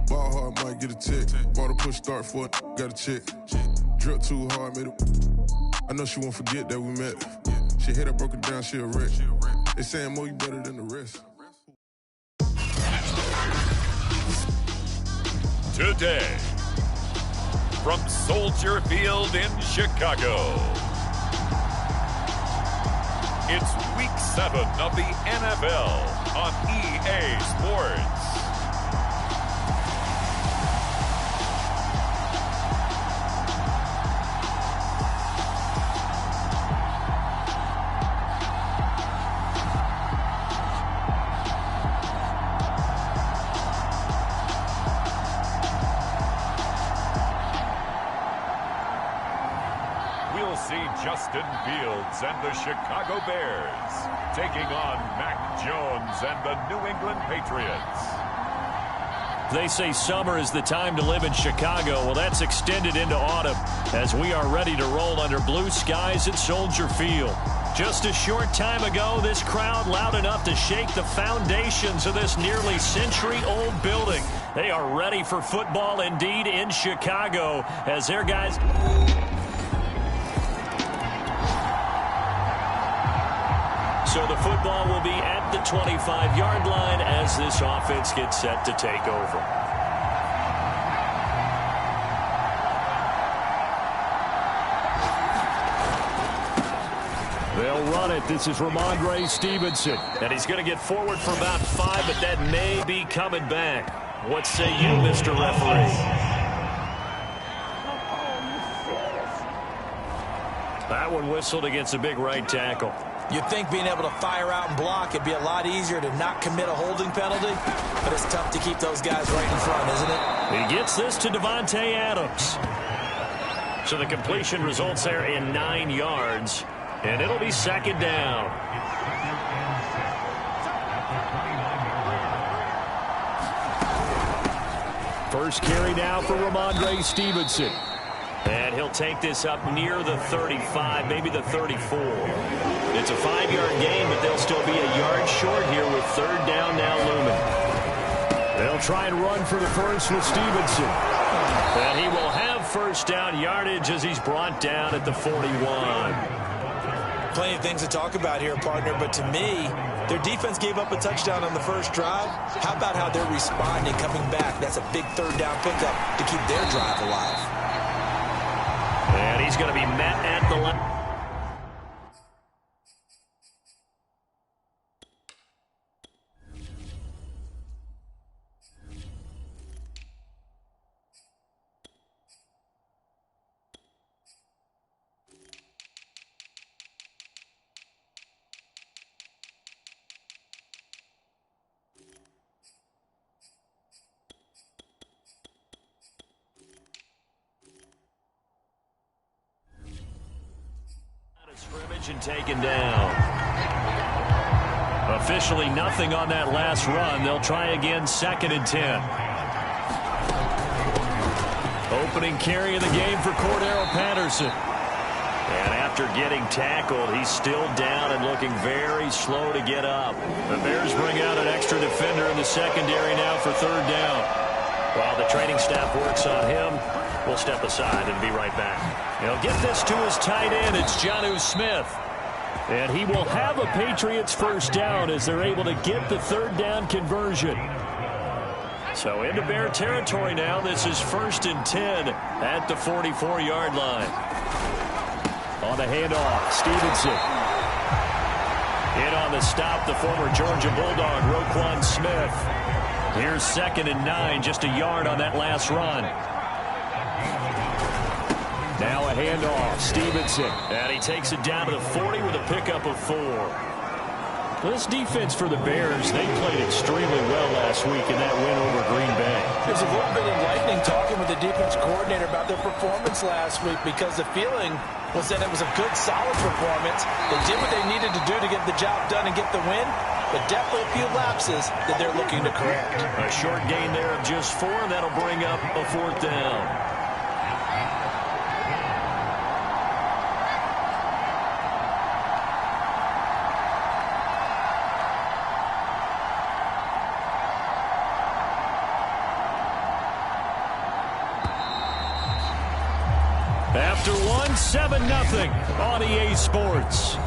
Speaker 11: Ball hard, might get a tick. Bought a push start for it, got a chick. Drip too hard, made it. I know she won't forget that we met. She hit, I broke it down, she a wreck. They saying more, you better than the rest.
Speaker 20: Today, from Soldier Field in Chicago, it's Week 7 of the NFL on EA Sports. Justin Fields and the Chicago Bears taking on Mac Jones and the New England Patriots.
Speaker 2: They say summer is the time to live in Chicago. Well, that's extended into autumn as we are ready to roll under blue skies at Soldier Field. Just a short time ago, this crowd loud enough to shake the foundations of this nearly century-old building. They are ready for football indeed in Chicago as their guys... So the football will be at the 25-yard line as this offense gets set to take over. They'll run it. This is Ramondre Stevenson. And he's going to get forward for about 5, but that may be coming back. What say you, Mr. Referee? That one whistled against a big right tackle.
Speaker 17: You'd think being able to fire out and block, it'd be a lot easier to not commit a holding penalty, but it's tough to keep those guys right in front, isn't it?
Speaker 2: He gets this to Devontae Adams. So the completion results there in 9 yards, and it'll be second down. First carry now for Ramondre Stevenson. And he'll take this up near the 35, maybe the 34. It's a 5-yard gain, but they'll still be a yard short here with third down now looming. They'll try and run for the first with Stevenson. And he will have first down yardage as he's brought down at the 41.
Speaker 17: Plenty of things to talk about here, partner, but to me, their defense gave up a touchdown on the first drive. How about how they're responding, coming back? That's a big third down pickup to keep their drive alive.
Speaker 2: And he's going to be met at the line. possession taken down. Officially nothing on that last run. They'll try again, 2nd and 10. Opening carry of the game for Cordero Patterson. And after getting tackled, he's still down and looking very slow to get up. The Bears bring out an extra defender in the secondary now for 3rd down. While the training staff works on him, we'll step aside and be right back. He'll get this to his tight end. It's Jonnu Smith. And he will have a Patriots 1st down as they're able to get the 3rd down conversion. So into Bear territory now. This is 1st and 10 at the 44-yard line. On the handoff, Stevenson. In on the stop, the former Georgia Bulldog, Roquan Smith. Here's 2nd and 9, just a yard on that last run. Now a handoff, Stevenson. And he takes it down to the 40 with a pickup of 4. This defense for the Bears, they played extremely well last week in that win over Green Bay.
Speaker 3: There's a little bit enlightening talking with the defense coordinator about their performance last week, because the feeling was that it was a good, solid performance. They did what they needed to do to get the job done and get the win, but definitely a few lapses that they're looking to correct.
Speaker 2: A short gain there of just 4, and that'll bring up a 4th down. After 1, 7-0 on EA Sports.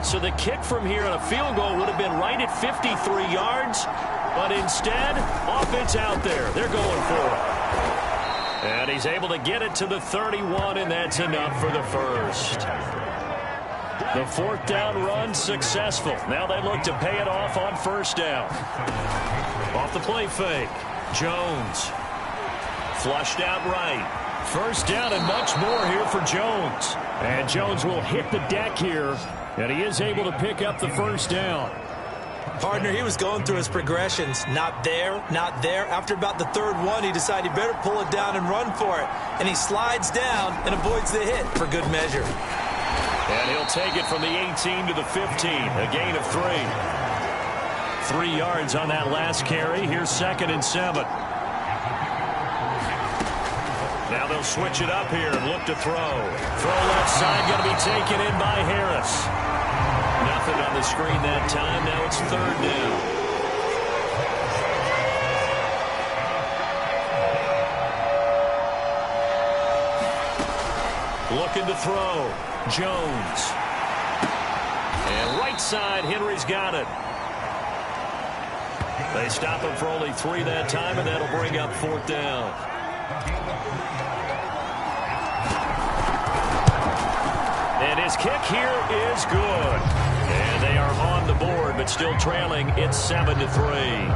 Speaker 2: So the kick from here on a field goal would have been right at 53 yards, but instead, offense out there. They're going for it. And he's able to get it to the 31, and that's enough for the 1st. The 4th down run successful. Now they look to pay it off on 1st down. Off the play fake, Jones. Flushed out right. 1st down and much more here for Jones. And Jones will hit the deck here, and he is able to pick up the 1st down.
Speaker 17: Partner, he was going through his progressions. Not there, not there. After about the 3rd one, he decided he better pull it down and run for it. And he slides down and avoids the hit for good measure.
Speaker 2: And he'll take it from the 18 to the 15. A gain of 3. 3 yards on that last carry. Here's 2nd and 7. Now they'll switch it up here and look to throw. Throw left side, going to be taken in by Harris. Nothing on the screen that time. Now it's 3rd down. Looking to throw. Jones. And right side, Henry's got it. They stop him for only 3 that time, and that'll bring up 4th down. And his kick here is good. And they are on the board, but still trailing. It's 7-3.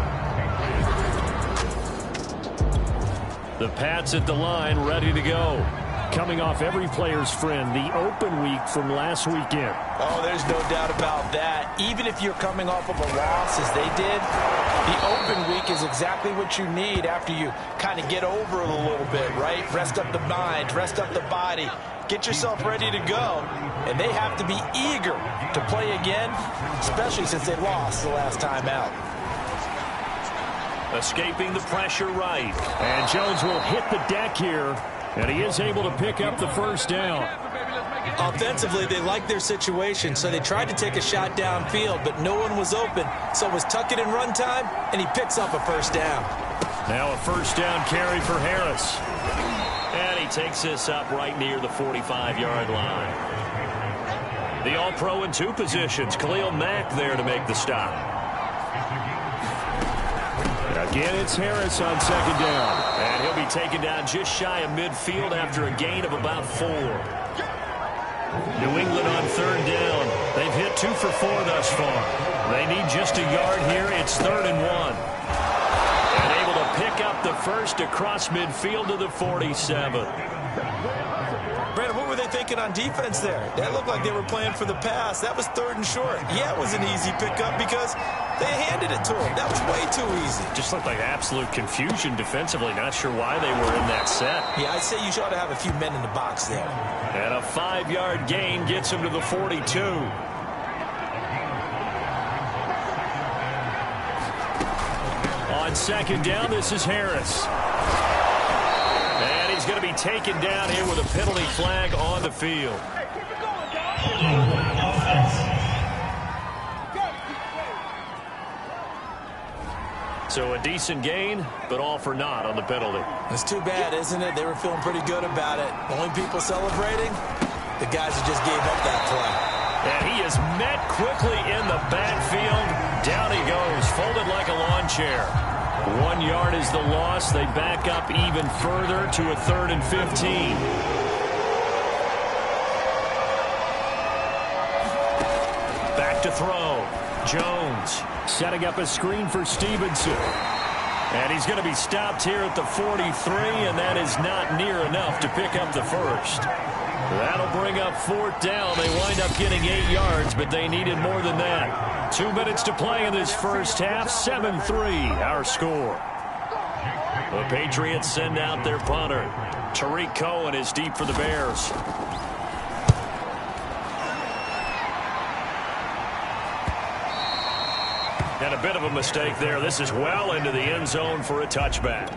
Speaker 2: The Pats at the line, ready to go. Coming off every player's friend, the open week from last weekend.
Speaker 3: Oh, there's no doubt about that. Even if you're coming off of a loss, as they did, the open week is exactly what you need after you kind of get over it a little bit, right? Rest up the mind, rest up the body, get yourself ready to go. And they have to be eager to play again, especially since they lost the last time out.
Speaker 2: Escaping the pressure right. And Jones will hit the deck here. And he is able to pick up the 1st down.
Speaker 17: Offensively, they like their situation, so they tried to take a shot downfield, but no one was open. So it was tuck it in run time, and he picks up a 1st down.
Speaker 2: Now a 1st down carry for Harris. And he takes this up right near the 45-yard line. The All-Pro in 2 positions. Khalil Mack there to make the stop. Again, it's Harris on 2nd down. And he'll be taken down just shy of midfield after a gain of about 4. New England on 3rd down. They've hit 2 for 4 thus far. They need just a yard here. It's 3rd and 1. And able to pick up the 1st across midfield to the 47.
Speaker 17: Brandon, what were they thinking on defense there? That looked like they were playing for the pass. That was 3rd and short. Yeah, it was an easy pickup because they handed it to him. That was way too easy.
Speaker 9: Just looked like absolute confusion defensively. Not sure why they were in that set.
Speaker 17: Yeah, I'd say you should have a few men in the box there.
Speaker 9: And a 5-yard gain gets him to the 42. On 2nd down, this is Harris. And he's going to be taken down here with a penalty flag on the field. So a decent gain, but all for naught on the penalty.
Speaker 17: It's too bad, isn't it? They were feeling pretty good about it. Only people celebrating, the guys who just gave up that play.
Speaker 9: And he is met quickly in the backfield. Down he goes, folded like a lawn chair. 1 yard is the loss. They back up even further to a 3rd and 15. Back to throw. Jones setting up a screen for Stevenson. And he's going to be stopped here at the 43, and that is not near enough to pick up the first. That'll bring up 4th down. They wind up getting 8 yards, but they needed more than that. 2 minutes to play in this first half. 7-3, our score. The Patriots send out their punter. Tariq Cohen is deep for the Bears. And a bit of a mistake there. This is well into the end zone for a touchback.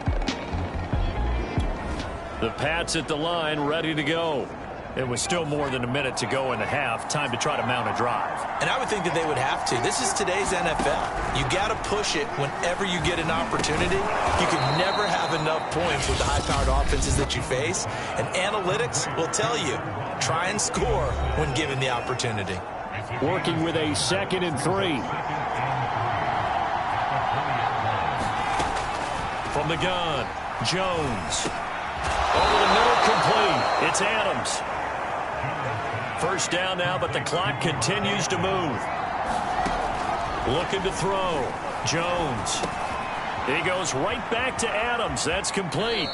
Speaker 9: The Pats at the line, ready to go. It was still more than a minute to go in the half. Time to try to mount a drive.
Speaker 17: And I would think that they would have to. This is today's NFL. You got to push it whenever you get an opportunity. You can never have enough points with the high-powered offenses that you face. And analytics will tell you, try and score when given the opportunity.
Speaker 9: Working with a 2nd and 3. From the gun, Jones. Over the middle, complete. It's Adams. First down now, but the clock continues to move. Looking to throw. Jones. He goes right back to Adams. That's complete.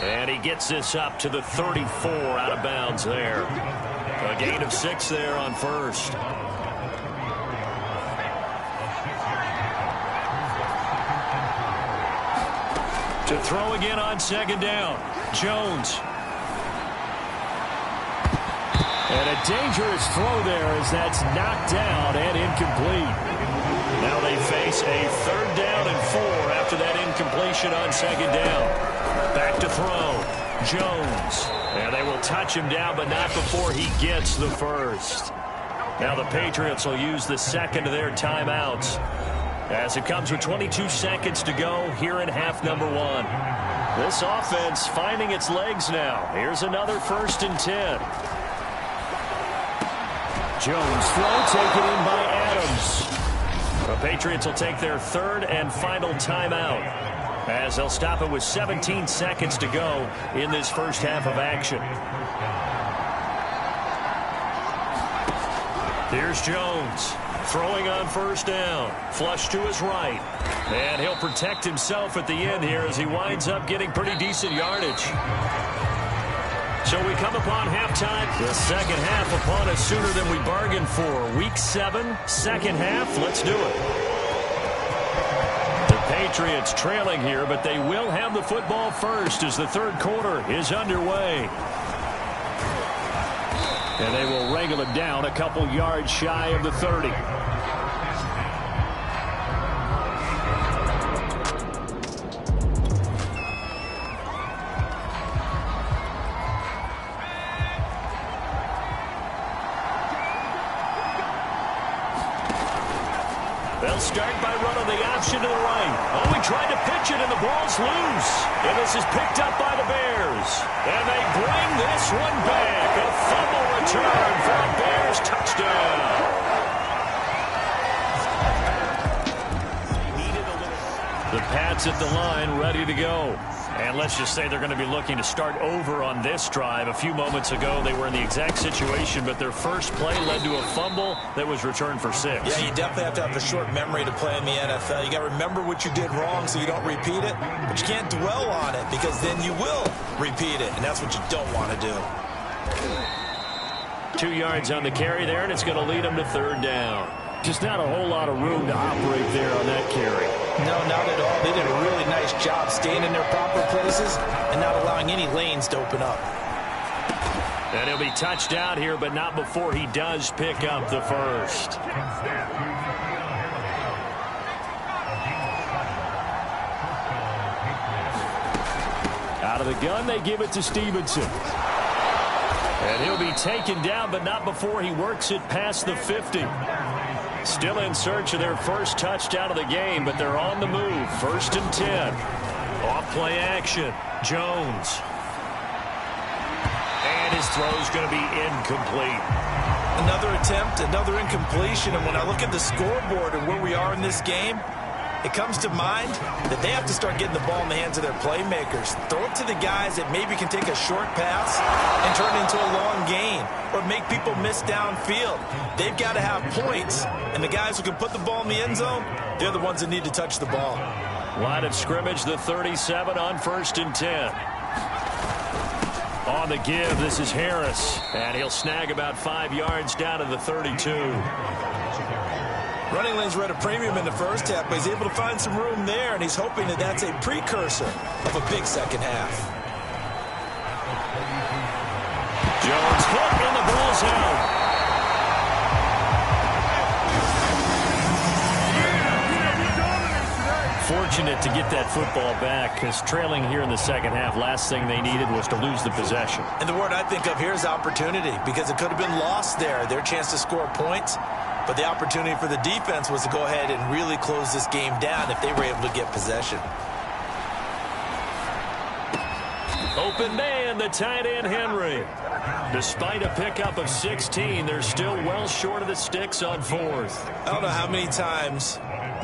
Speaker 9: And he gets this up to the 34 out of bounds there. A gain of 6 there on first. To throw again on 2nd down. Jones. And a dangerous throw there as that's knocked down and incomplete. Now they face a 3rd down and 4 after that incompletion on 2nd down. Back to throw. Jones. And they will touch him down, but not before he gets the first. Now the Patriots will use the 2nd of their timeouts, as it comes with 22 seconds to go here in half number 1. This offense finding its legs now. Here's another 1st and 10. Jones throw taken in by Adams. The Patriots will take their 3rd and final timeout, as they'll stop it with 17 seconds to go in this first half of action. Here's Jones. Throwing on 1st down. Flush to his right. And he'll protect himself at the end here as he winds up getting pretty decent yardage. So we come upon halftime. The second half upon us sooner than we bargained for. Week 7, second half. Let's do it. The Patriots trailing here, but they will have the football first as the 3rd quarter is underway. And they will wrangle it down a couple yards shy of the 30. They'll start by running the option to the right. Oh, he tried to pitch it, and the ball's loose. And this is picked up by the Bears. And they bring this one back. A fumble return for a Bears touchdown. The Pats at the line, ready to go. And let's just say they're going to be looking to start over on this drive. A few moments ago, they were in the exact situation, but their first play led to a fumble that was returned for 6.
Speaker 17: Yeah, you definitely have to have a short memery to play in the NFL. You got to remember what you did wrong so you don't repeat it, but you can't dwell on it because then you will repeat it, and that's what you don't want to do.
Speaker 2: 2 yards on the carry there, and it's going to lead them to third down. Just not a whole lot of room to operate there on that carry.
Speaker 3: No, not at all. They did a really nice job staying in their proper places and not allowing any lanes to open up.
Speaker 2: And he'll be touched out here, but not before he does pick up the first. Out of the gun, they give it to Stevenson. And he'll be taken down, but not before he works it past the 50. Still in search of their first touchdown of the game, but they're on the move. 1st and 10. Off play action. Jones. And his throw's going to be incomplete.
Speaker 3: Another attempt, another incompletion. And when I look at the scoreboard and where we are in this game, it comes to mind that they have to start getting the ball in the hands of their playmakers. Throw it to the guys that maybe can take a short pass and turn it into a long gain or make people miss downfield. They've got to have points, and the guys who can put the ball in the end zone, they're the ones that need to touch the ball.
Speaker 2: Line of scrimmage, the 37 on 1st and 10. On the give, this is Harris, and he'll snag about 5 yards down to the 32.
Speaker 3: Running lanes were at a premium in the first half, but he's able to find some room there, and he's hoping that that's a precursor of a big second half.
Speaker 2: Jones hit, and the ball's out. Fortunate to get that football back, because trailing here in the second half, last thing they needed was to lose the possession.
Speaker 3: And the word I think of here is opportunity, because it could have been lost there, their chance to score points. But the opportunity for the defense was to go ahead and really close this game down if they were able to get possession.
Speaker 2: Open man, the tight end Henry. Despite a pickup of 16, they're still well short of the sticks on 4th.
Speaker 3: I don't know how many times,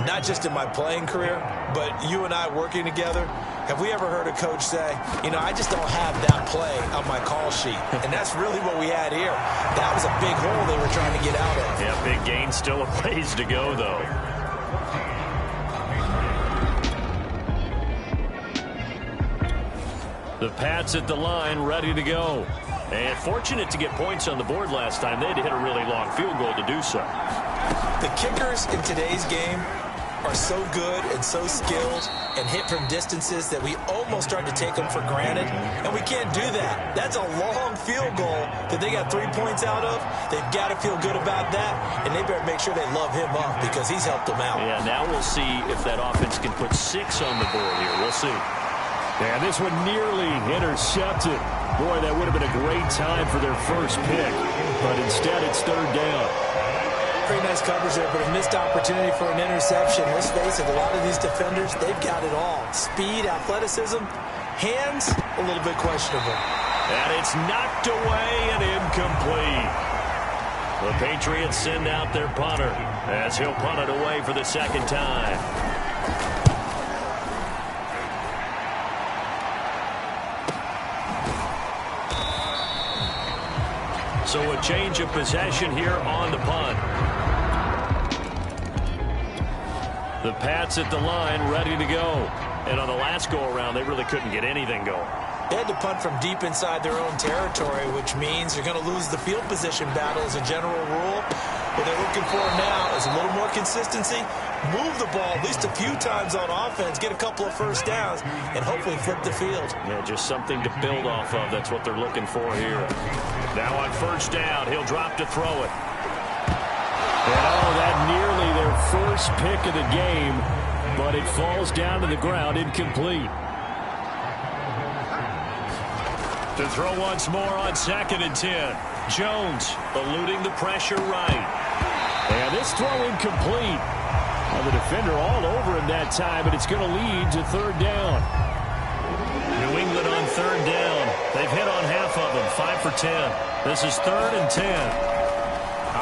Speaker 3: not just in my playing career, but you and I working together, have we ever heard a coach say, you know, I just don't have that play on my call sheet? And that's really what we had here. That was a big hole they were trying to get out of.
Speaker 2: Yeah, big gain, still a ways to go, though. The Pats at the line, ready to go. And fortunate to get points on the board last time. They had to hit a really long field goal to do so.
Speaker 3: The kickers in today's game are so good and so skilled and hit from distances that we almost start to take them for granted, and we can't do that. That's a long field goal that they got 3 points out of. They've got to feel good about that, and they better make sure they love him up because he's helped them out.
Speaker 2: Yeah, now we'll see if that offense can put 6 on the board here. We'll see. And this one nearly intercepted. Boy, that would have been a great time for their first pick, but instead it's third down.
Speaker 3: Pretty nice coverage there, but a missed opportunity for an interception. Let's face it, a lot of these defenders, they've got it all. Speed, athleticism, hands, a little bit questionable.
Speaker 2: And it's knocked away and incomplete. The Patriots send out their punter as he'll punt it away for the second time. So a change of possession here on the punt. The Pats at the line, ready to go. And on the last go-around, they really couldn't get anything going.
Speaker 3: They had to punt from deep inside their own territory, which means they're going to lose the field position battle as a general rule. What they're looking for now is a little more consistency, move the ball at least a few times on offense, get a couple of first downs, and hopefully flip the field.
Speaker 2: Yeah, just something to build off of. That's what they're looking for here. Now on first down, he'll drop to throw it. And oh, that nearly their first pick of the game, but it falls down to the ground, incomplete. To throw once more on 2nd and 10. Jones eluding the pressure right. And this throw incomplete. Well, the defender all over him that time, but it's going to lead to third down. New England on third down. They've hit on half of them, 5 for 10. This is 3rd and 10.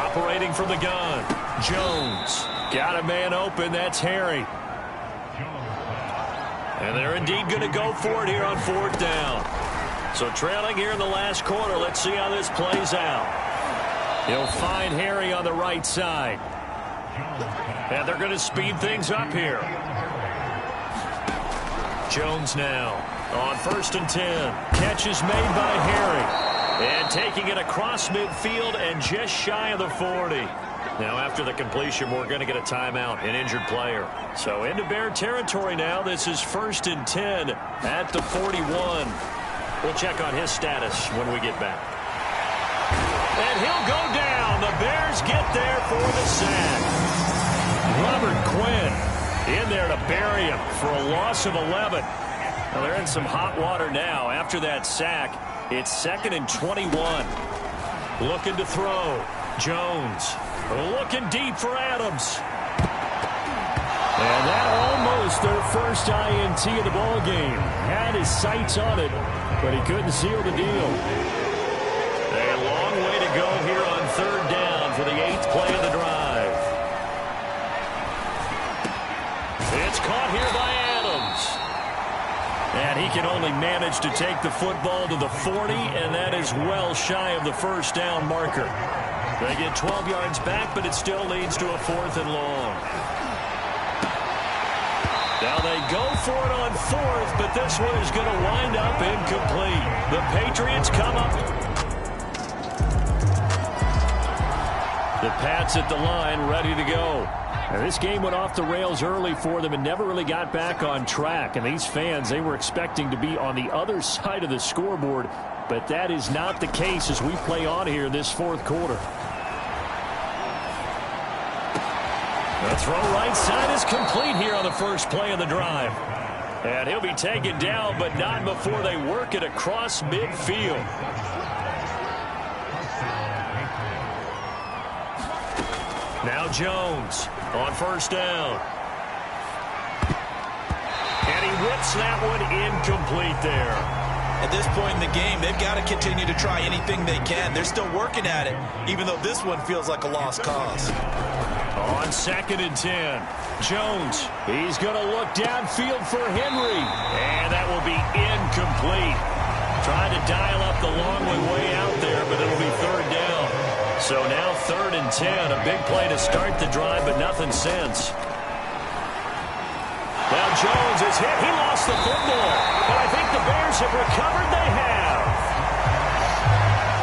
Speaker 2: Operating from the gun. Jones got a man open. That's Harry. And they're indeed going to go for it here on 4th down. So trailing here in the last quarter. Let's see how this plays out. He'll find Harry on the right side. And they're going to speed things up here. Jones now on 1st and 10. Catch is made by Harry. And taking it across midfield and just shy of the 40. Now after the completion, we're going to get a timeout, an injured player. So into Bear territory now. This is 1st and 10 at the 41. We'll check on his status when we get back. And he'll go down. The Bears get there for the sack. Robert Quinn in there to bury him for a loss of 11. Well, they're in some hot water now. After that sack, it's 2nd and 21. Looking to throw. Jones looking deep for Adams. And that almost their first INT of the ball game. Had his sights on it, but he couldn't seal the deal. A long way to go here on 3rd down for the 8th play of the drive. It's caught here by Adams. And he can only manage to take the football to the 40, and that is well shy of the first down marker. They get 12 yards back, but it still leads to a 4th and long. Now they go for it on 4th, but this one is going to wind up incomplete. The Patriots come up. The Pats at the line, ready to go. Now, this game went off the rails early for them and never really got back on track. And these fans, they were expecting to be on the other side of the scoreboard, but that is not the case as we play on here in this 4th quarter. The throw right side is complete here on the first play of the drive. And he'll be taken down, but not before they work it across midfield. Now Jones on 1st down. And he whips that one incomplete there.
Speaker 17: At this point in the game, they've got to continue to try anything they can. They're still working at it, even though this one feels like a lost cause.
Speaker 2: On 2nd and 10, Jones, he's going to look downfield for Henry. And that will be incomplete. Trying to dial up the long way out there, but it'll be 3rd down. So now 3rd and 10, a big play to start the drive, but nothing since. Now Jones is hit. He lost the football. But I think the Bears have recovered. They have.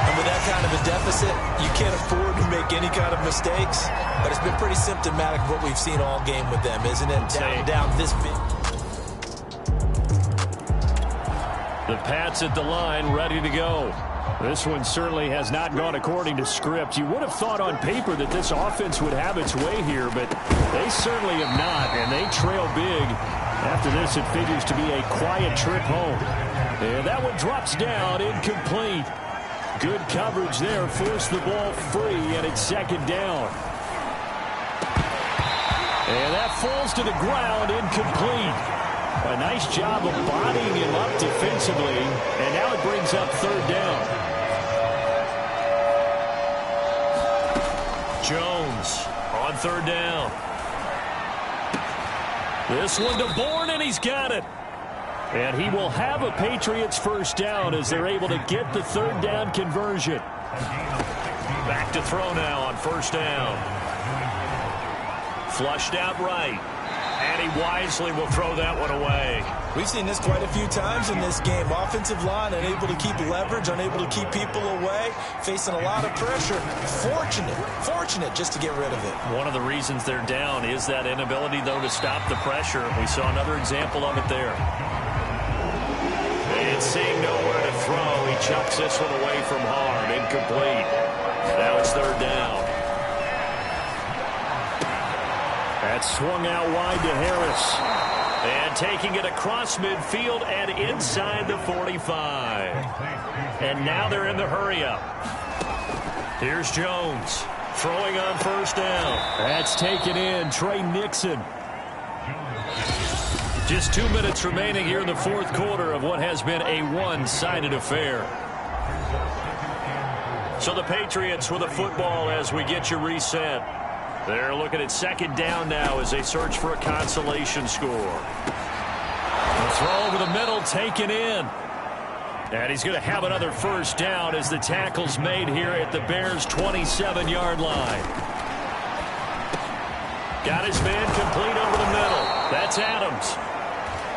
Speaker 17: And with that kind of a deficit, you can't afford to make any kind of mistakes. But it's been pretty symptomatic of what we've seen all game with them, isn't it? Down this big.
Speaker 2: The Pats at the line, ready to go. This one certainly has not gone according to script. You would have thought on paper that this offense would have its way here, but they certainly have not, and they trail big. After this, it figures to be a quiet trip home. And that one drops down, incomplete. Good coverage there, forced the ball free, and it's 2nd down. And that falls to the ground, incomplete. A nice job of bodying him up defensively, and now it brings up 3rd down. Jones on 3rd down. This one to Bourne, and he's got it. And he will have a Patriots first down as they're able to get the 3rd down conversion. Back to throw now on 1st down. Flushed out right. And he wisely will throw that one away.
Speaker 17: We've seen this quite a few times in this game. Offensive line unable to keep leverage, unable to keep people away, facing a lot of pressure. Fortunate just to get rid of it.
Speaker 2: One of the reasons they're down is that inability, though, to stop the pressure. We saw another example of it there. And seeing nowhere to throw, he chucks this one away from harm. Incomplete. Now it's 3rd down. That's swung out wide to Harris. And taking it across midfield and inside the 45. And now they're in the hurry-up. Here's Jones throwing on 1st down. That's taken in. Trey Nixon. Just 2 minutes remaining here in the 4th quarter of what has been a one-sided affair. So the Patriots with a football as we get you reset. They're looking at 2nd down now as they search for a consolation score. The throw over the middle, taken in. And he's going to have another first down as the tackle's made here at the Bears' 27-yard line. Got his man complete over the middle. That's Adams.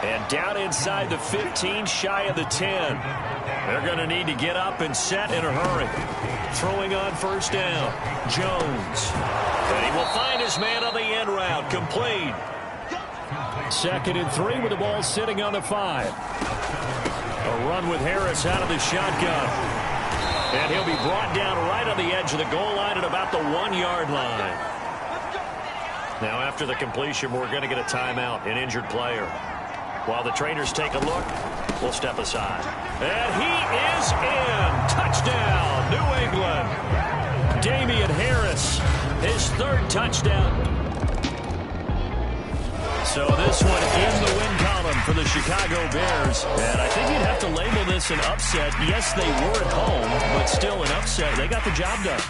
Speaker 2: And down inside the 15, shy of the 10. They're going to need to get up and set in a hurry. Throwing on first down, Jones. And he will find his man on the end route, complete. 2nd and 3 with the ball sitting on the 5. A run with Harris out of the shotgun. And he'll be brought down right on the edge of the goal line at about the 1-yard line. Now after the completion, we're going to get a timeout, an injured player. While the trainers take a look, we'll step aside. And he is in. Touchdown, New England. Damian Harris, his 3rd touchdown. So this one in the win column for the Chicago Bears. And I think you'd have to label this an upset. Yes, they were at home, but still an upset. They got the job done.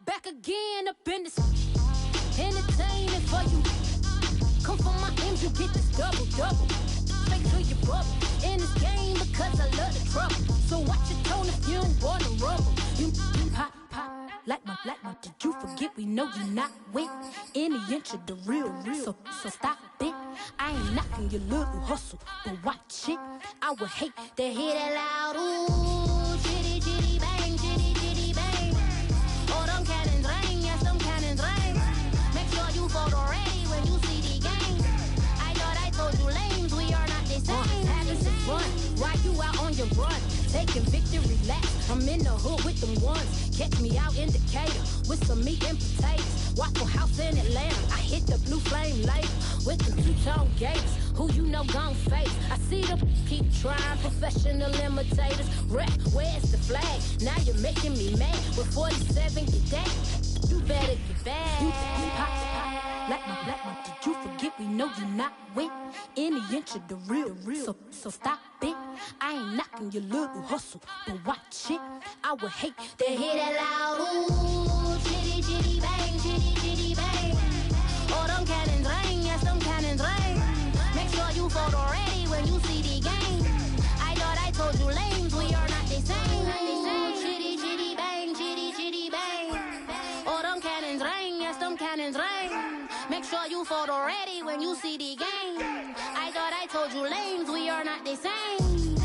Speaker 16: Back again up in this entertaining for you. Come from my M's, you get this double. Straight to your bubble. In this game because I love the trouble. So watch your tone if you don't wanna rumble. You pop, like my. Did you forget we know you're not with any inch of the real. So stop it. I ain't knocking your little hustle, but watch it. I would hate to hear that loud ooh, chitty chitty bang, chitty chitty bang. Oh, them cannons ring, yes, them cannons ring. Make sure you photo ready when you see the game. I thought I told you lames, we are not the same. Having some fun, while you out on your run. Taking victory laps, I'm in the hood with them ones. Catch me out in Decatur with some meat and potatoes. Waffle House in Atlanta, I hit the blue flame later with the 2-tone gates. Who you know gon' face? I see them keep trying, professional imitators. Rep, where's the flag? Now you're making me mad. With 47, get that. You better get back. You pop, like my. Did you forget we know you're not with any inch of the real. So stop it. I ain't knocking your little hustle, but watch it. I would hate to hear that loud ooh, chitty chitty bang, chitty chitty bang. Oh, them cannons ring, yes, them cannons ring. Make sure you photo ready when you see the game. I thought I told you lames, we are not the same. Chitty chitty bang, chitty chitty bang. Oh, them cannons ring, yes, them cannons ring. Make sure you photo ready when you see the game. I thought I told you lames, we are not the same.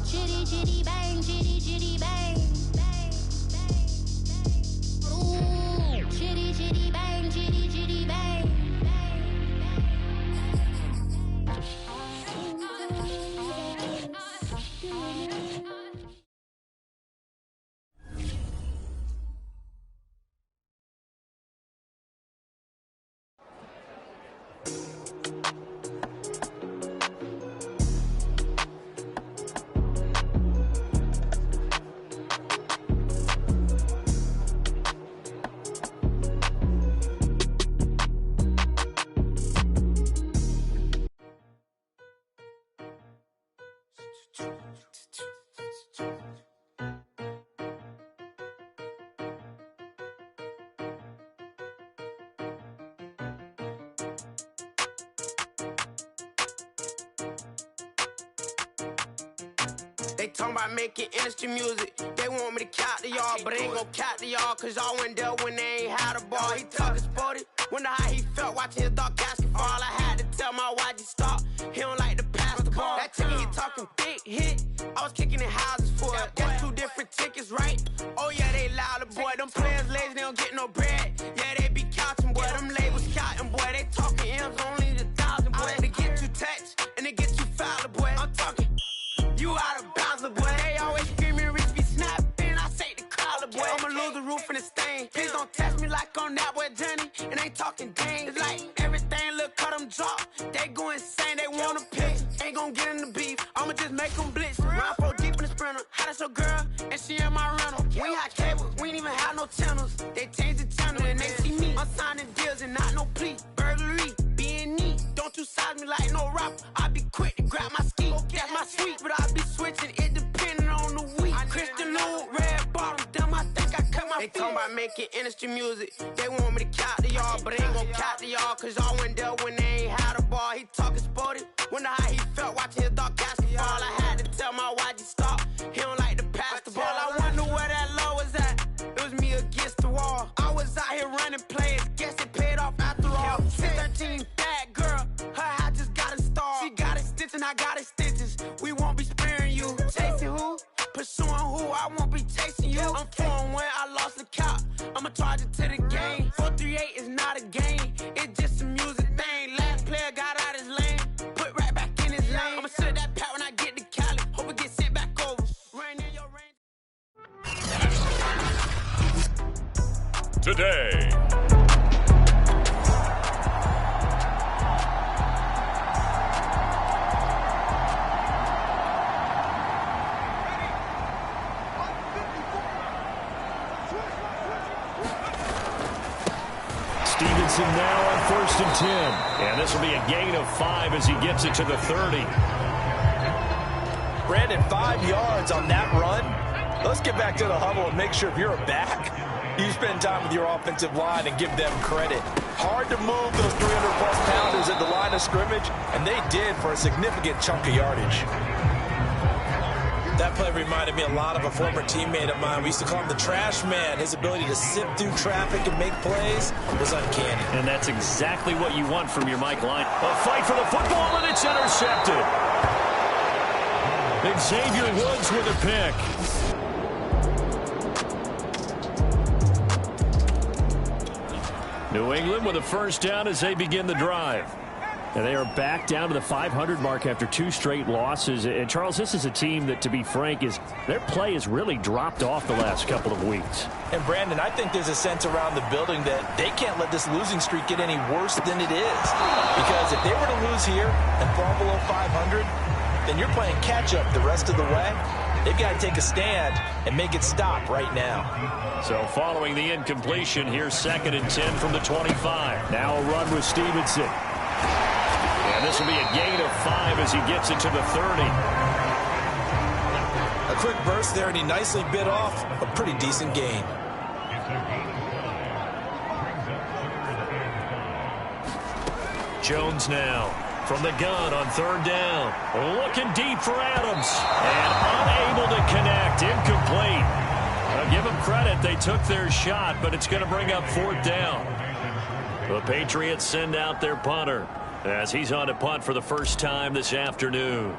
Speaker 16: Chitty chitty bang, chitty chitty bang. Ooh, chitty chitty bang, chitty chitty bang.
Speaker 8: They talking about making industry music. They want me to count to y'all, but I ain't gon' count to y'all, cause y'all went there when they ain't had a ball. He talking sporty, wonder how he felt watching his dog casket fall. I had to tell my why'd you stop. He don't like to pass the ball. That chicken, he talking big hit. I was kicking in houses for it. That's 2 different tickets, right? Oh yeah, they louder, boy. Them players lazy, they don't get no bread. Yeah, they be counting, boy. Them labels counting, boy. They talking M's only the 1,000, boy. They get you touched and they get you fouled, boy. I'm talking. You out of bounds, boy. They always screaming, Rich be snapping. I say the collar, boy. I'ma lose the roof and the stain. Please don't test me like on that boy Johnny. And ain't talking dang. It's like everything look cut them drop. They go insane, they want a pitch. Ain't gon' get in the beef. I'ma just make them blitz. Run 4 deep in the sprinter. How that's your girl? And she in my rental. We ain't had cables, we ain't even had no channels. They changed the channel and they see me. I'm signing deals and not no plea. Burglary, being neat. Don't you size me like no rapper. I be quick to grab my ski. That's my sweet, but I be switching it depending on the week. Christian Louis talking about making industry music. They want me to count to y'all, but ain't gon' count to y'all, cause y'all went there when they ain't had a ball. He talking sporty, wonder how he felt watching his dog catch the ball. I had to tell my YG stop, he don't like to pass the ball. I wonder where that low was at, it was me against the wall. I was out here running plays, guess it paid off after all. 613, bad girl, her hat just got a star. She got a stitch and I got a stitches, we won't be sparing you. Chasing who? Pursuing who? I won't be chasing you. I'm 4-1, I lost the count. I'ma charge it to the game. 438 is not a game, it's just a music thing. Last player got out his lane, put right back in his lane. I'ma sit that pat when I get to Cali, hope it gets sent back over. Rain in your rain.
Speaker 20: Today.
Speaker 2: Stevenson now on 1st and 10. And this will be a gain of 5 as he gets it to the 30.
Speaker 17: Brandon, 5 yards on that run. Let's get back to the huddle and make sure if you're a back, you spend time with your offensive line and give them credit. Hard to move those 300-plus pounders at the line of scrimmage, and they did for a significant chunk of yardage. That play reminded me a lot of a former teammate of mine. We used to call him the trash man. His ability to sift through traffic and make plays was uncanny.
Speaker 2: And that's exactly what you want from your Mike line. A fight for the football, and it's intercepted. Xavier Woods with a pick. New England with a first down as they begin the drive. And they are back down to the 500 mark after 2 straight losses. And, Charles, this is a team that, to be frank, their play has really dropped off the last couple of weeks.
Speaker 17: And, Brandon, I think there's a sense around the building that they can't let this losing streak get any worse than it is. Because if they were to lose here and fall below 500, then you're playing catch-up the rest of the way. They've got to take a stand and make it stop right now.
Speaker 2: So following the incompletion, here's 2nd and 10 from the 25. Now a run with Stevenson. And this will be a gain of 5 as he gets it to the 30.
Speaker 17: A quick burst there, and he nicely bit off a pretty decent gain.
Speaker 2: Jones now from the gun on 3rd down. Looking deep for Adams. And unable to connect. Incomplete. I'll give them credit. They took their shot, but it's going to bring up 4th down. The Patriots send out their punter as he's on to punt for the first time this afternoon.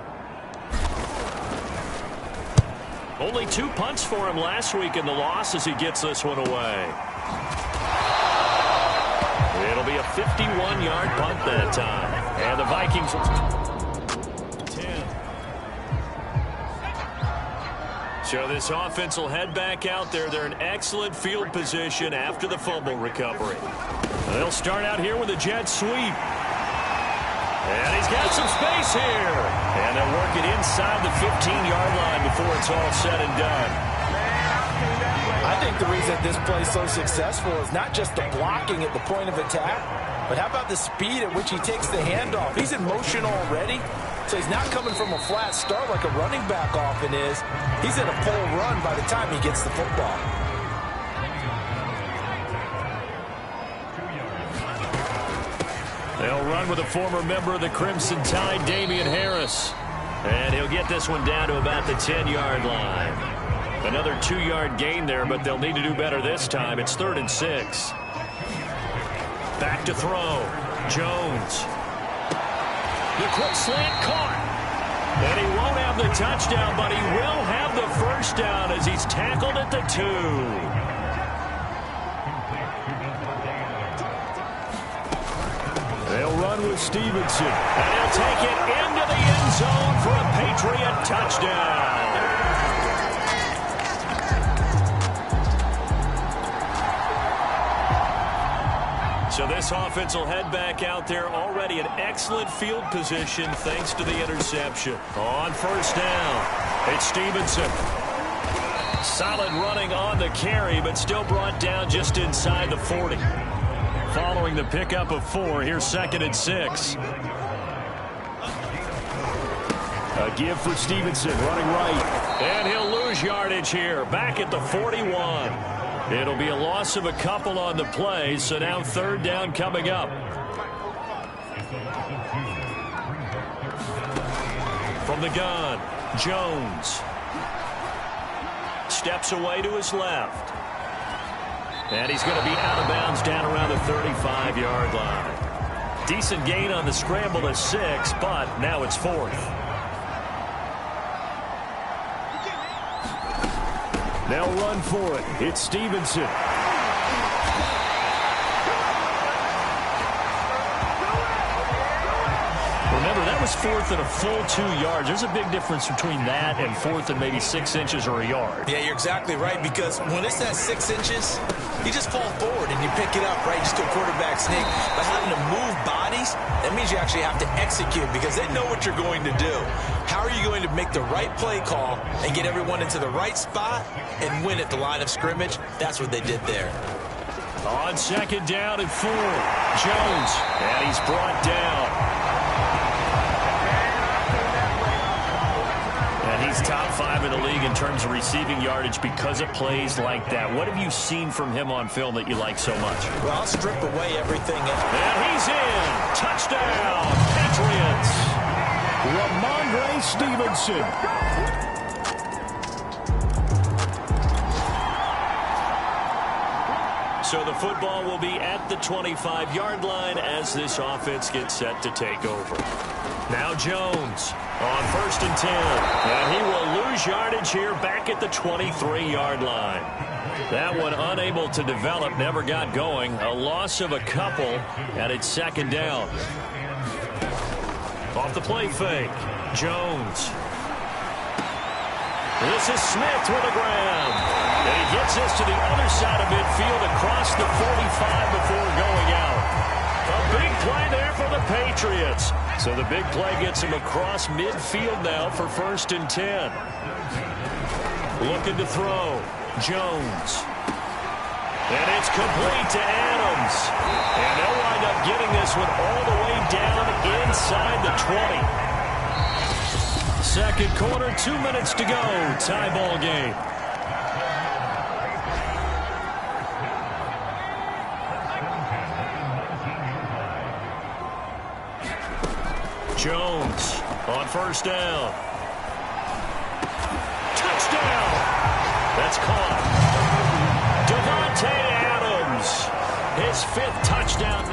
Speaker 2: Only 2 punts for him last week in the loss as he gets this one away. It'll be a 51-yard punt that time. And the Vikings 10. So this offense will head back out there. They're in excellent field position after the fumble recovery. They'll start out here with a jet sweep. And he's got some space here. And they'll work it inside the 15-yard line before it's all said and done.
Speaker 17: I think the reason this play is so successful is not just the blocking at the point of attack, but how about the speed at which he takes the handoff? He's in motion already, so he's not coming from a flat start like a running back often is. He's in a pull run by the time he gets the football.
Speaker 2: They'll run with a former member of the Crimson Tide, Damian Harris. And he'll get this one down to about the 10-yard line. Another 2-yard gain there, but they'll need to do better this time. It's 3rd and 6. Back to throw. Jones. The quick slant caught. And he won't have the touchdown, but he will have the first down as he's tackled at the 2. They'll run with Stevenson. And he'll take it into the end zone for a Patriot touchdown. So this offense will head back out there already in excellent field position thanks to the interception. On 1st down, it's Stevenson. Solid running on the carry, but still brought down just inside the 40. Following the pickup of 4, here's 2nd and 6. A give for Stevenson, running right. And he'll lose yardage here, back at the 41. It'll be a loss of a couple on the play, so now 3rd down coming up. From the gun, Jones. Steps away to his left. And he's going to be out of bounds down around the 35-yard line. Decent gain on the scramble to 6, but now it's 4th. They'll run for it. It's Stevenson. Remember, that was 4th and a full 2 yards. There's a big difference between that and 4th and maybe 6 inches or a yard.
Speaker 17: Yeah, you're exactly right, because when it's that 6 inches, you just fall forward and you pick it up, right? Just do a quarterback sneak. But having to move bodies, that means you actually have to execute because they know what you're going to do. How are you going to make the right play call and get everyone into the right spot and win at the line of scrimmage? That's what they did there.
Speaker 2: On 2nd down and 4, Jones, and he's brought down. He's top 5 in the league in terms of receiving yardage because of plays like that. What have you seen from him on film that you like so much?
Speaker 17: Well, I'll strip away everything.
Speaker 2: And he's in. Touchdown, Patriots. Ramondre Stevenson. So the football will be at the 25-yard line as this offense gets set to take over. Now Jones on 1st and 10. And he will lose yardage here back at the 23-yard line. That one unable to develop, never got going. A loss of a couple, and it's 2nd down. Off the play fake, Jones. This is Smith with a grab. And he gets this to the other side of midfield across the 45 before going out. A big play there for the Patriots. So the big play gets him across midfield now for 1st and 10. Looking to throw. Jones. And it's complete to Adams. And they'll wind up getting this one all the way down inside the 20. 2nd quarter, 2 minutes to go. Tie ball game. Jones on 1st down. Touchdown. That's caught. Davante Adams. His 5th touchdown.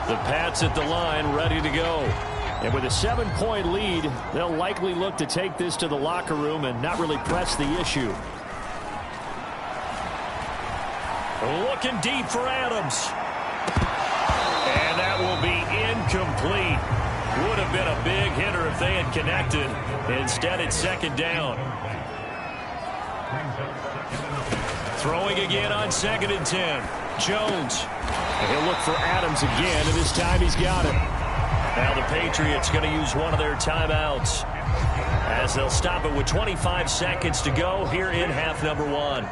Speaker 2: The Pats at the line ready to go. And with a 7-point lead, they'll likely look to take this to the locker room and not really press the issue. Looking deep for Adams. And that will be incomplete. Would have been a big hitter if they had connected. Instead, it's 2nd down. Throwing again on 2nd and 10. Jones. And he'll look for Adams again, and this time he's got it. Now the Patriots going to use one of their timeouts as they'll stop it with 25 seconds to go here in half number 1.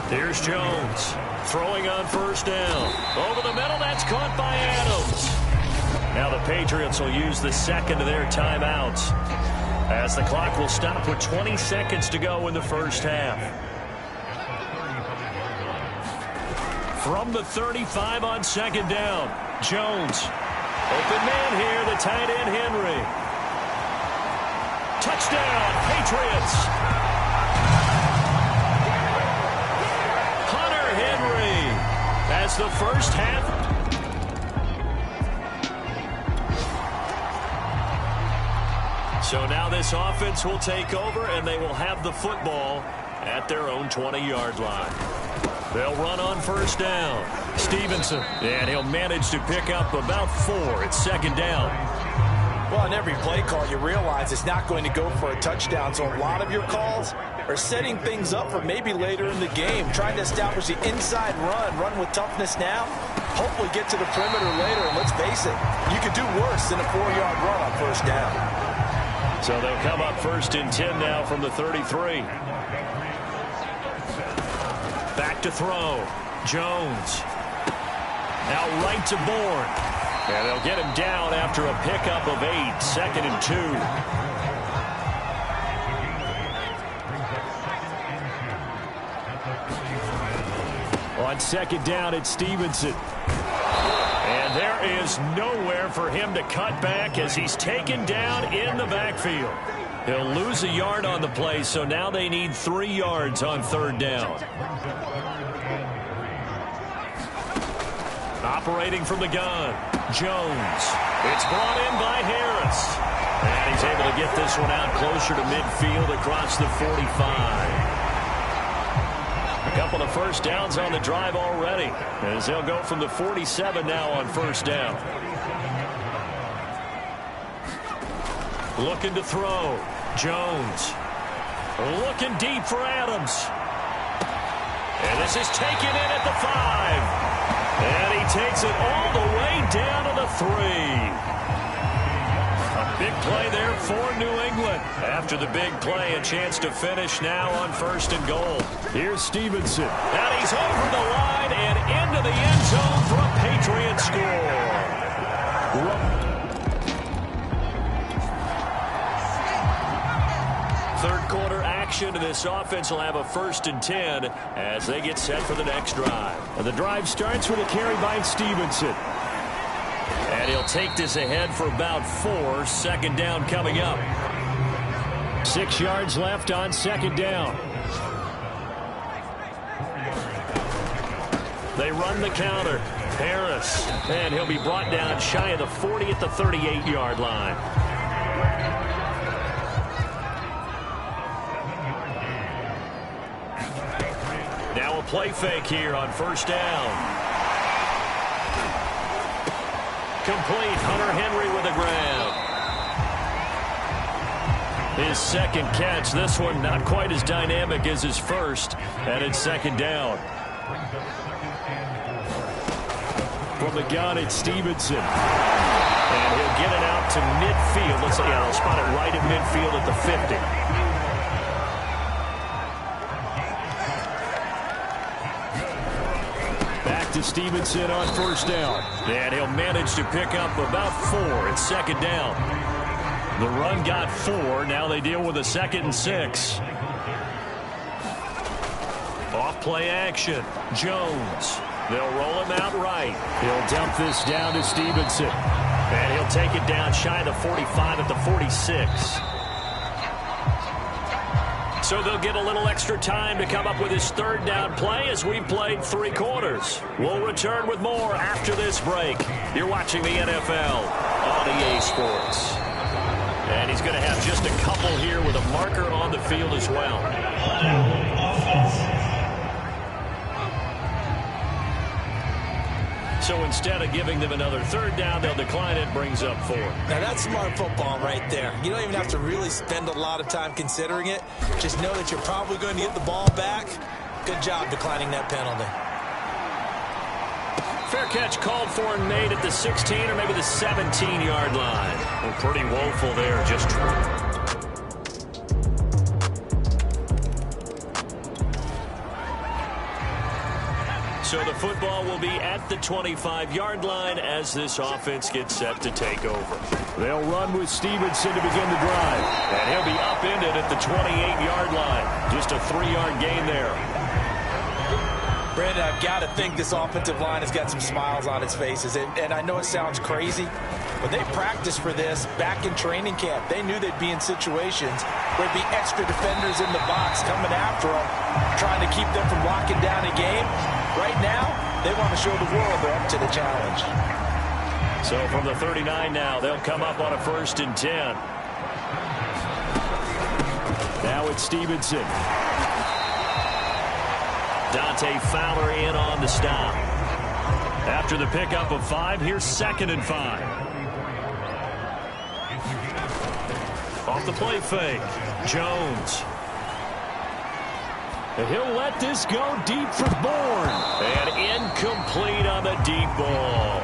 Speaker 2: Here's Jones throwing on 1st down. Over the middle, that's caught by Adams. Now the Patriots will use the 2nd of their timeouts as the clock will stop with 20 seconds to go in the 1st half. From the 35 on 2nd down, Jones. Open man here, the tight end Henry. Touchdown, Patriots. Hunter Henry as the 1st half. So now this offense will take over, and they will have the football at their own 20-yard line. They'll run on 1st down. Stevenson, and he'll manage to pick up about 4. It's 2nd down.
Speaker 17: Well, on every play call, you realize it's not going to go for a touchdown, so a lot of your calls are setting things up for maybe later in the game, trying to establish the inside run with toughness now, hopefully get to the perimeter later, and let's face it, you could do worse than a 4-yard run on 1st down.
Speaker 2: So they'll come up 1st and 10 now from the 33. Back to throw. Jones. Now right to Bourne. And they'll get him down after a pickup of 8. 2nd and 2. On second down, it's Stevenson. And there is nowhere for him to cut back as he's taken down in the backfield. He'll lose a yard on the play, so now they need 3 yards on third down. Operating from the gun, Jones. It's brought in by Harris. And he's able to get this one out closer to midfield across the 45. A couple of first downs on the drive already, as they'll go from the 47 now on first down. Looking to throw. Jones. Looking deep for Adams. And this is taken in at the 5. And he takes it all the way down to the 3. A big play there for New England. After the big play, a chance to finish now on first and goal. Here's Stevenson. And he's over the line and into the end zone for a Patriot score. Third quarter action to this offense will have a 1st and 10 as they get set for the next drive. And the drive starts with a carry by Stevenson. And he'll take this ahead for about 4. Second down coming up. 6 yards left on second down. They run the counter. Harris. And he'll be brought down shy of the 40 at the 38-yard line. Now a play fake here on first down. Complete. Hunter Henry with a grab. His second catch. This one not quite as dynamic as his first. And it's second down. From the gun, it's Stevenson. And he'll get it out to midfield. Let's see, they'll spot it right at midfield at the 50. To Stevenson on first down. And he'll manage to pick up about 4. It's second down. The run got 4. Now they deal with a 2nd and 6. Off play action. Jones. They'll roll him out right. He'll dump this down to Stevenson. And he'll take it down shy of the 45 at the 46. So they'll get a little extra time to come up with his third down play as we've played 3 quarters. We'll return with more after this break. You're watching the NFL on EA Sports. And he's going to have just a couple here with a marker on the field as well. So instead of giving them another third down, they'll decline it, brings up 4.
Speaker 17: Now that's smart football right there. You don't even have to really spend a lot of time considering it. Just know that you're probably going to get the ball back. Good job declining that penalty.
Speaker 2: Fair catch called for and made at the 16 or maybe the 17-yard line. Well, pretty woeful there. Just so the football will be at the 25-yard line as this offense gets set to take over. They'll run with Stevenson to begin the drive. And he'll be upended at the 28-yard line. Just a 3-yard gain there.
Speaker 17: Brandon, I've got to think this offensive line has got some smiles on its faces. And I know it sounds crazy, but they practiced for this back in training camp. They knew they'd be in situations where there'd be extra defenders in the box coming after them, trying to keep them from locking down a game. Right now, they want to show the world they're up to the challenge.
Speaker 2: So from the 39 now, they'll come up on a 1st and 10. Now it's Stevenson. Dante Fowler in on the stop. After the pickup of 5, here's 2nd and 5. Off the play fake, Jones. And he'll let this go deep for Bourne. And incomplete on the deep ball.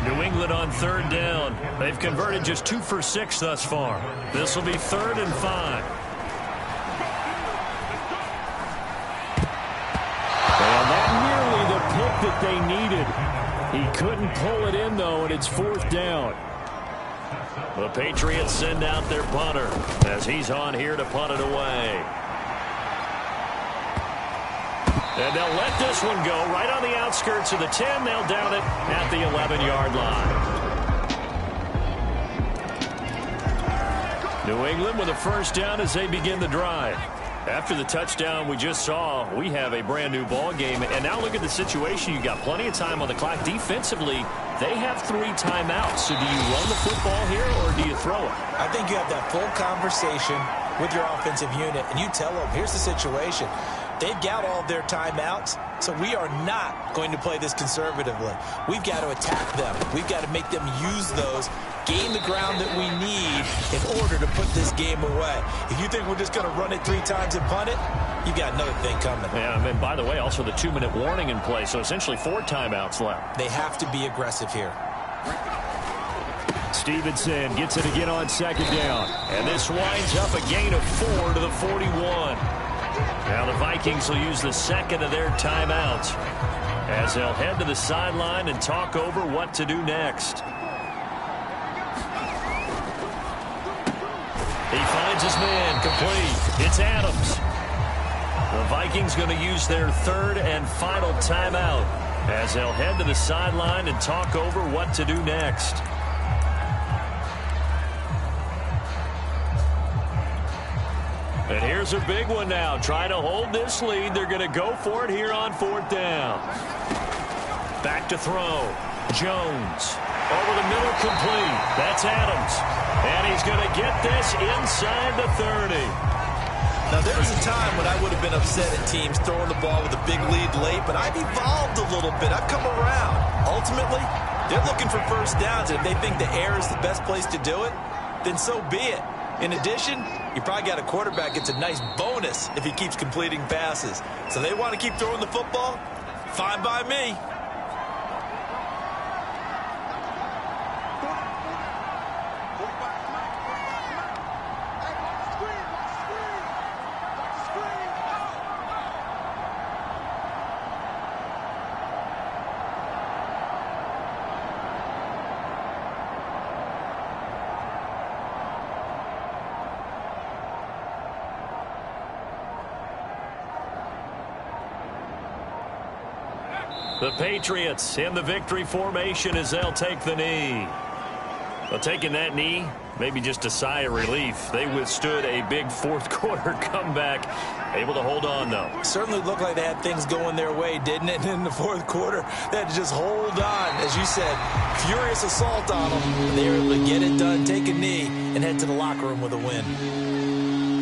Speaker 2: New England on third down. They've converted just 2 for 6 thus far. This will be 3rd and 5. And that nearly the pick that they needed. He couldn't pull it in, though, and it's 4th down. The Patriots send out their punter as he's on here to punt it away. And they'll let this one go right on the outskirts of the 10. They'll down it at the 11-yard line. New England with a first down as they begin the drive. After the touchdown we just saw, we have a brand new ball game. And now look at the situation. You got plenty of time on the clock. Defensively, they have 3 timeouts. So do you run the football here or do you throw it?
Speaker 17: I think you have that full conversation with your offensive unit, and you tell them, here's the situation. They've got all their timeouts, so we are not going to play this conservatively. We've got to attack them. We've got to make them use those, gain the ground that we need in order to put this game away. If you think we're just going to run it 3 times and punt it, you got another thing coming.
Speaker 2: Yeah, and by the way, also the 2-minute warning in play, so essentially 4 timeouts left.
Speaker 17: They have to be aggressive here.
Speaker 2: Stevenson gets it again on second down. And this winds up a gain of 4 to the 41. Now the Vikings will use the second of their timeouts as they'll head to the sideline and talk over what to do next. He finds his man complete. It's Adams. The Vikings going to use their 3rd and final timeout as they'll head to the sideline and talk over what to do next. And here's a big one now. Trying to hold this lead. They're going to go for it here on 4th down. Back to throw. Jones. Over the middle, complete. That's Adams. And he's going to get this inside the 30.
Speaker 17: Now, there was a time when I would have been upset at teams throwing the ball with a big lead late, but I've evolved a little bit. I've come around. Ultimately, they're looking for first downs, and if they think the air is the best place to do it, then so be it. In addition, you probably got a quarterback gets a nice bonus if he keeps completing passes. So they want to keep throwing the football? Fine by me.
Speaker 2: The Patriots in the victory formation as they'll take the knee. Well, taking that knee, maybe just a sigh of relief. They withstood a big 4th quarter comeback. Able to hold on, though.
Speaker 17: Certainly looked like they had things going their way, didn't it? In the 4th quarter, they had to just hold on. As you said, furious assault on them. They were able to get it done, take a knee, and head to the locker room with a win.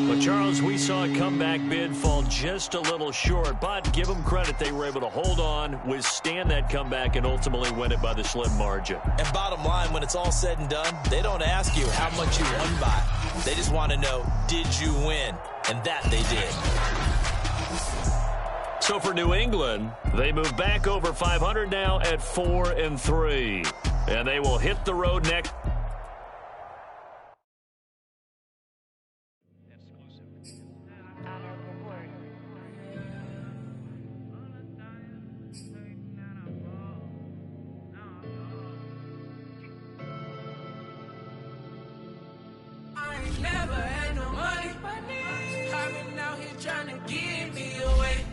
Speaker 2: But, Charles, we saw a comeback bid fall just a little short, but give them credit. They were able to hold on, withstand that comeback, and ultimately win it by the slim margin. And
Speaker 17: bottom line, when it's all said and done, they don't ask you how much you won by. They just want to know, did you win? And that they did.
Speaker 2: So for New England, they move back over 500 now at 4-3. And they will hit the road next.
Speaker 18: Never had no money. I've been out here trying to get me away.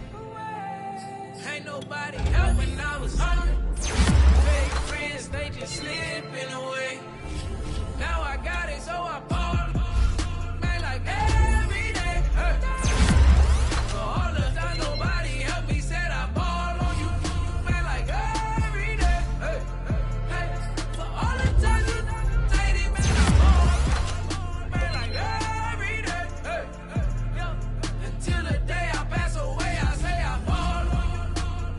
Speaker 18: Ain't nobody helping, I was hungry. Fake friends, they just slipping away. Now I got it, so I ball. Man, like every day. Hey. For all the time nobody helped me, said I ball on you. Man, like every day. Hey. Hey. For all the time you say it, man, I ball. Man, like every day. Hey. Hey. Until the day I pass away, I say I ball on you.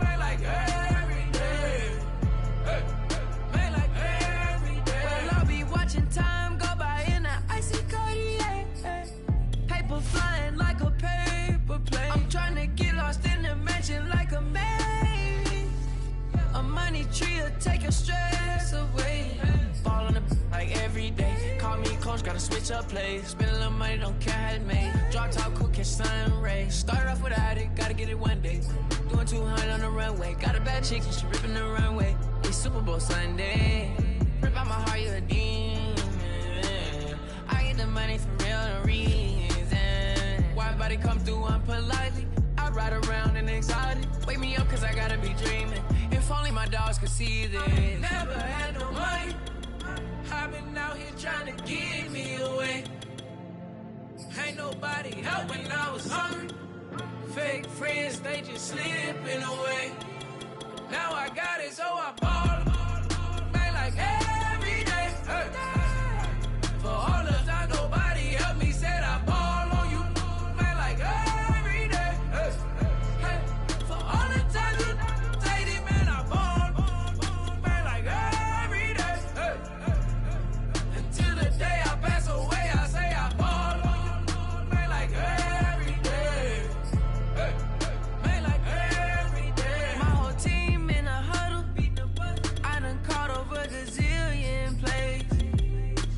Speaker 18: Man, like every day. Hey. Man, like every day. Well, I'll be watching time go by in an icy Cartier. Paper flying like a paper plane. I'm trying to get lost in the mansion like a maze. A money tree will take your stress away. Ball on the like every day. Call me coach, gotta switch up plays. Spend a little money, don't care how it made. Drop top, cool, catch sun rays. Started off without it, gotta get it one day. Doing 200 on the runway. Got a bad chick, she ripping the runway. It's Super Bowl Sunday. Rip out my heart, you a demon. I get the money for real, no reason. Why everybody come through unpolitely? I ride around in exotic. gotta be dreaming. If only my dogs could see this. Never had no money. I've been out here trying to give me away. Ain't nobody help when I was hungry. Fake friends, they just slipping away. Now I got it, so I ball. Man, like every day. Hey. For all the time nobody helped me, said I ball on you. Man, like every day. Hey. Hey. For all the time you take it, man, I ball. Man, like every day. Hey. Until the day I pass away, I say I ball on you. Man, like every day. Hey. Man, like every day. My whole team in a huddle. I done caught over a gazillion plays.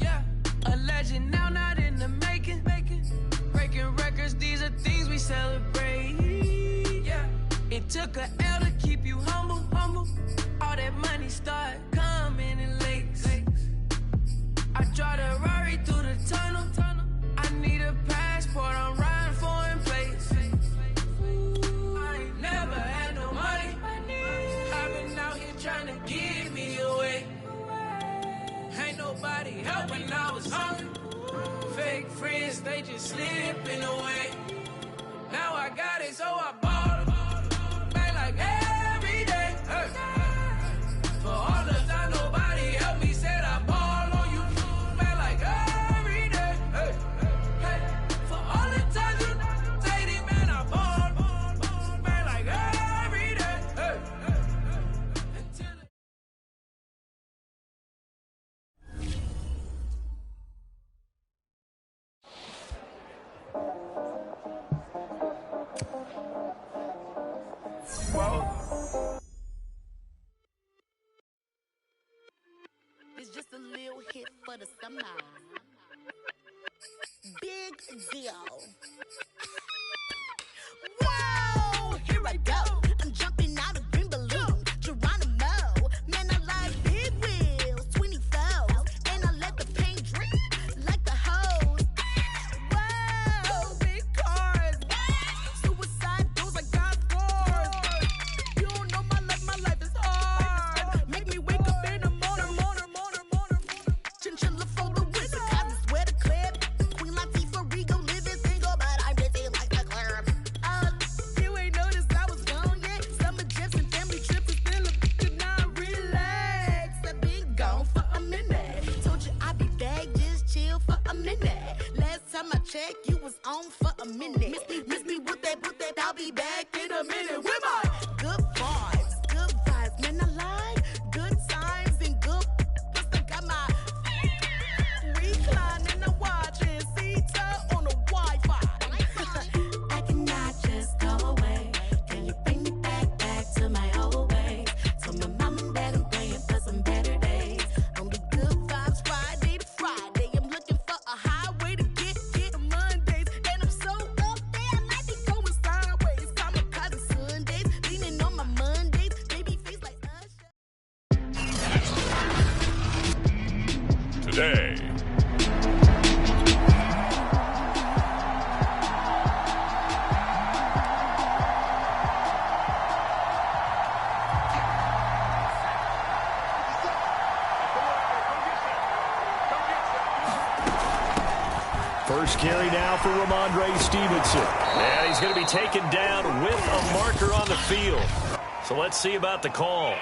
Speaker 18: Yeah, a legend now, not in the making. Breaking records, these are things we celebrate. Yeah, it took a L to keep you humble. All that money start coming in lakes. I drive the Rari through the tunnel. I need a passport, I'm riding foreign plates. I ain't never had no money. I've been out here trying to give me away. Ain't nobody help when I was hungry. Fake friends, they just slipping away. Now I got it, so I ball. Man, like every day. Hey. For all the time nobody helped me, said I ball on you. Man, like every day. Hey. Hey. For all the time you take it, man, I ball. Man, like every day. Hey.
Speaker 16: It's just a little hit for the summer. Big deal. Whoa, here I go. I'm jumping out of green balloon. Geronimo, man, I like big wheels, 24s, and I let the paint drip like the hose. Whoa, big cars. Suicide doors, I got scores. You don't know my life is hard. Make me wake up in the morning. Chinchilla for the wizard, cause I swear to clip. Queen Latifah, Rigo, living single, but I'm busy like a club. You ain't noticed I was gone yet. Summer trips and family trips is still a bit not relax. I've been gone for a minute. Told you I'd be back, just chill for a minute. Last time I checked, you was on for a minute. Miss me with that, I'll be back in a minute. With my good vibes, man, I like good times and good. Plus I got my reclining and watching Sita on the Wi-Fi. I cannot just go away. Can you bring me back to my old ways? Tell my mom and dad I'm praying for some better days. Only good vibes Friday to Friday. I'm looking for a highway to get to Mondays. And I'm so up there, I might be going sideways. Kamikaze Sundays, leaning on my Mondays. Baby face like
Speaker 20: Today.
Speaker 2: First carry now for Ramondre Stevenson. And he's going to be taken down with a marker on the field. So let's see about the call.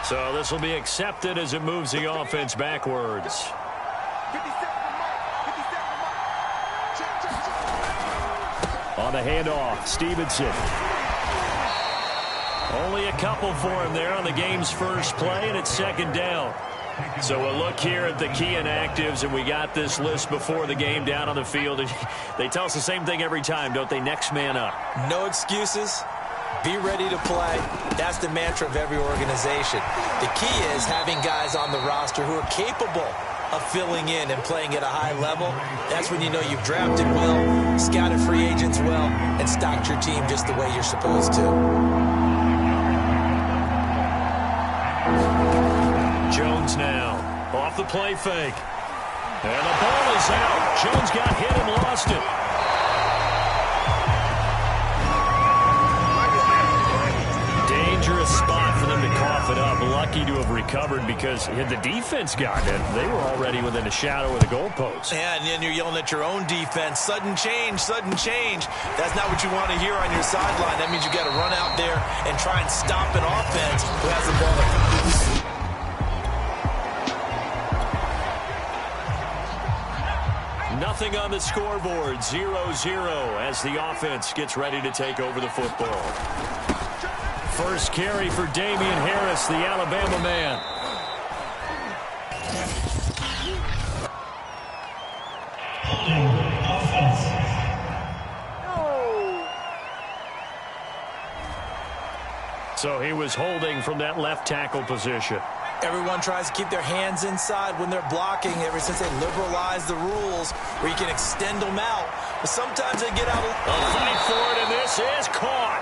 Speaker 2: So this will be accepted as it moves the offense backwards. On the handoff, Stevenson. Only a couple for him there on the game's first play, and it's second down. So we'll look here at the key inactives, and we got this list before the game down on the field. They tell us the same thing every time, don't they? Next man up.
Speaker 17: No excuses. Be ready to play. That's the mantra of every organization. The key is having guys on the roster who are capable of filling in and playing at a high level. That's when you know you've drafted well, scouted free agents well, and stocked your team just the way you're supposed to.
Speaker 2: Jones now off the play fake. And the ball is out. Jones got hit and lost it. lucky to have recovered because had the defense gotten it, they were already within a shadow of the goalpost.
Speaker 17: Yeah, and then you're yelling at your own defense. Sudden change, sudden change. That's not what you want to hear on your sideline. That means you got to run out there and try and stop an offense who has the ball.
Speaker 2: Nothing on the scoreboard, 0-0 as the offense gets ready to take over the football. First carry for Damian Harris, the Alabama man. So he was holding from that left tackle position.
Speaker 17: Everyone tries to keep their hands inside when they're blocking ever since they liberalized the rules where you can extend them out. But sometimes they get out.
Speaker 2: A fight for it, and this is caught.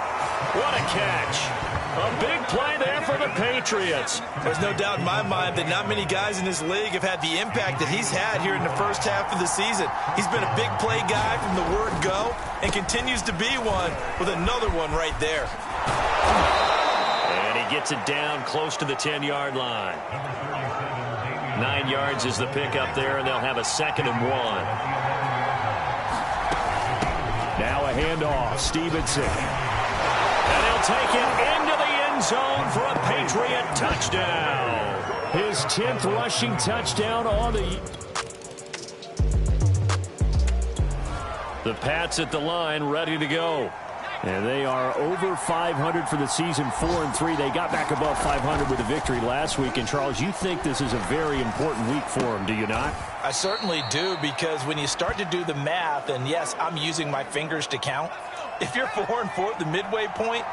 Speaker 2: What a catch. A big play there for the Patriots.
Speaker 17: There's no doubt in my mind that not many guys in this league have had the impact that he's had here in the first half of the season. He's been a big play guy from the word go and continues to be one with another one right there.
Speaker 2: Gets it down close to the 10-yard line. 9 yards is the pickup there, and they'll have a 2nd and 1. Now a handoff. Stevenson. And he'll take it into the end zone for a Patriot touchdown. His 10th rushing touchdown on the Pats at the line, ready to go. And they are over 500 for the season, 4-3. They got back above 500 with a victory last week. And, Charles, you think this is a very important week for them, do you not?
Speaker 17: I certainly do, because when you start to do the math, and, yes, I'm using my fingers to count. If you're 4-4 at the midway point,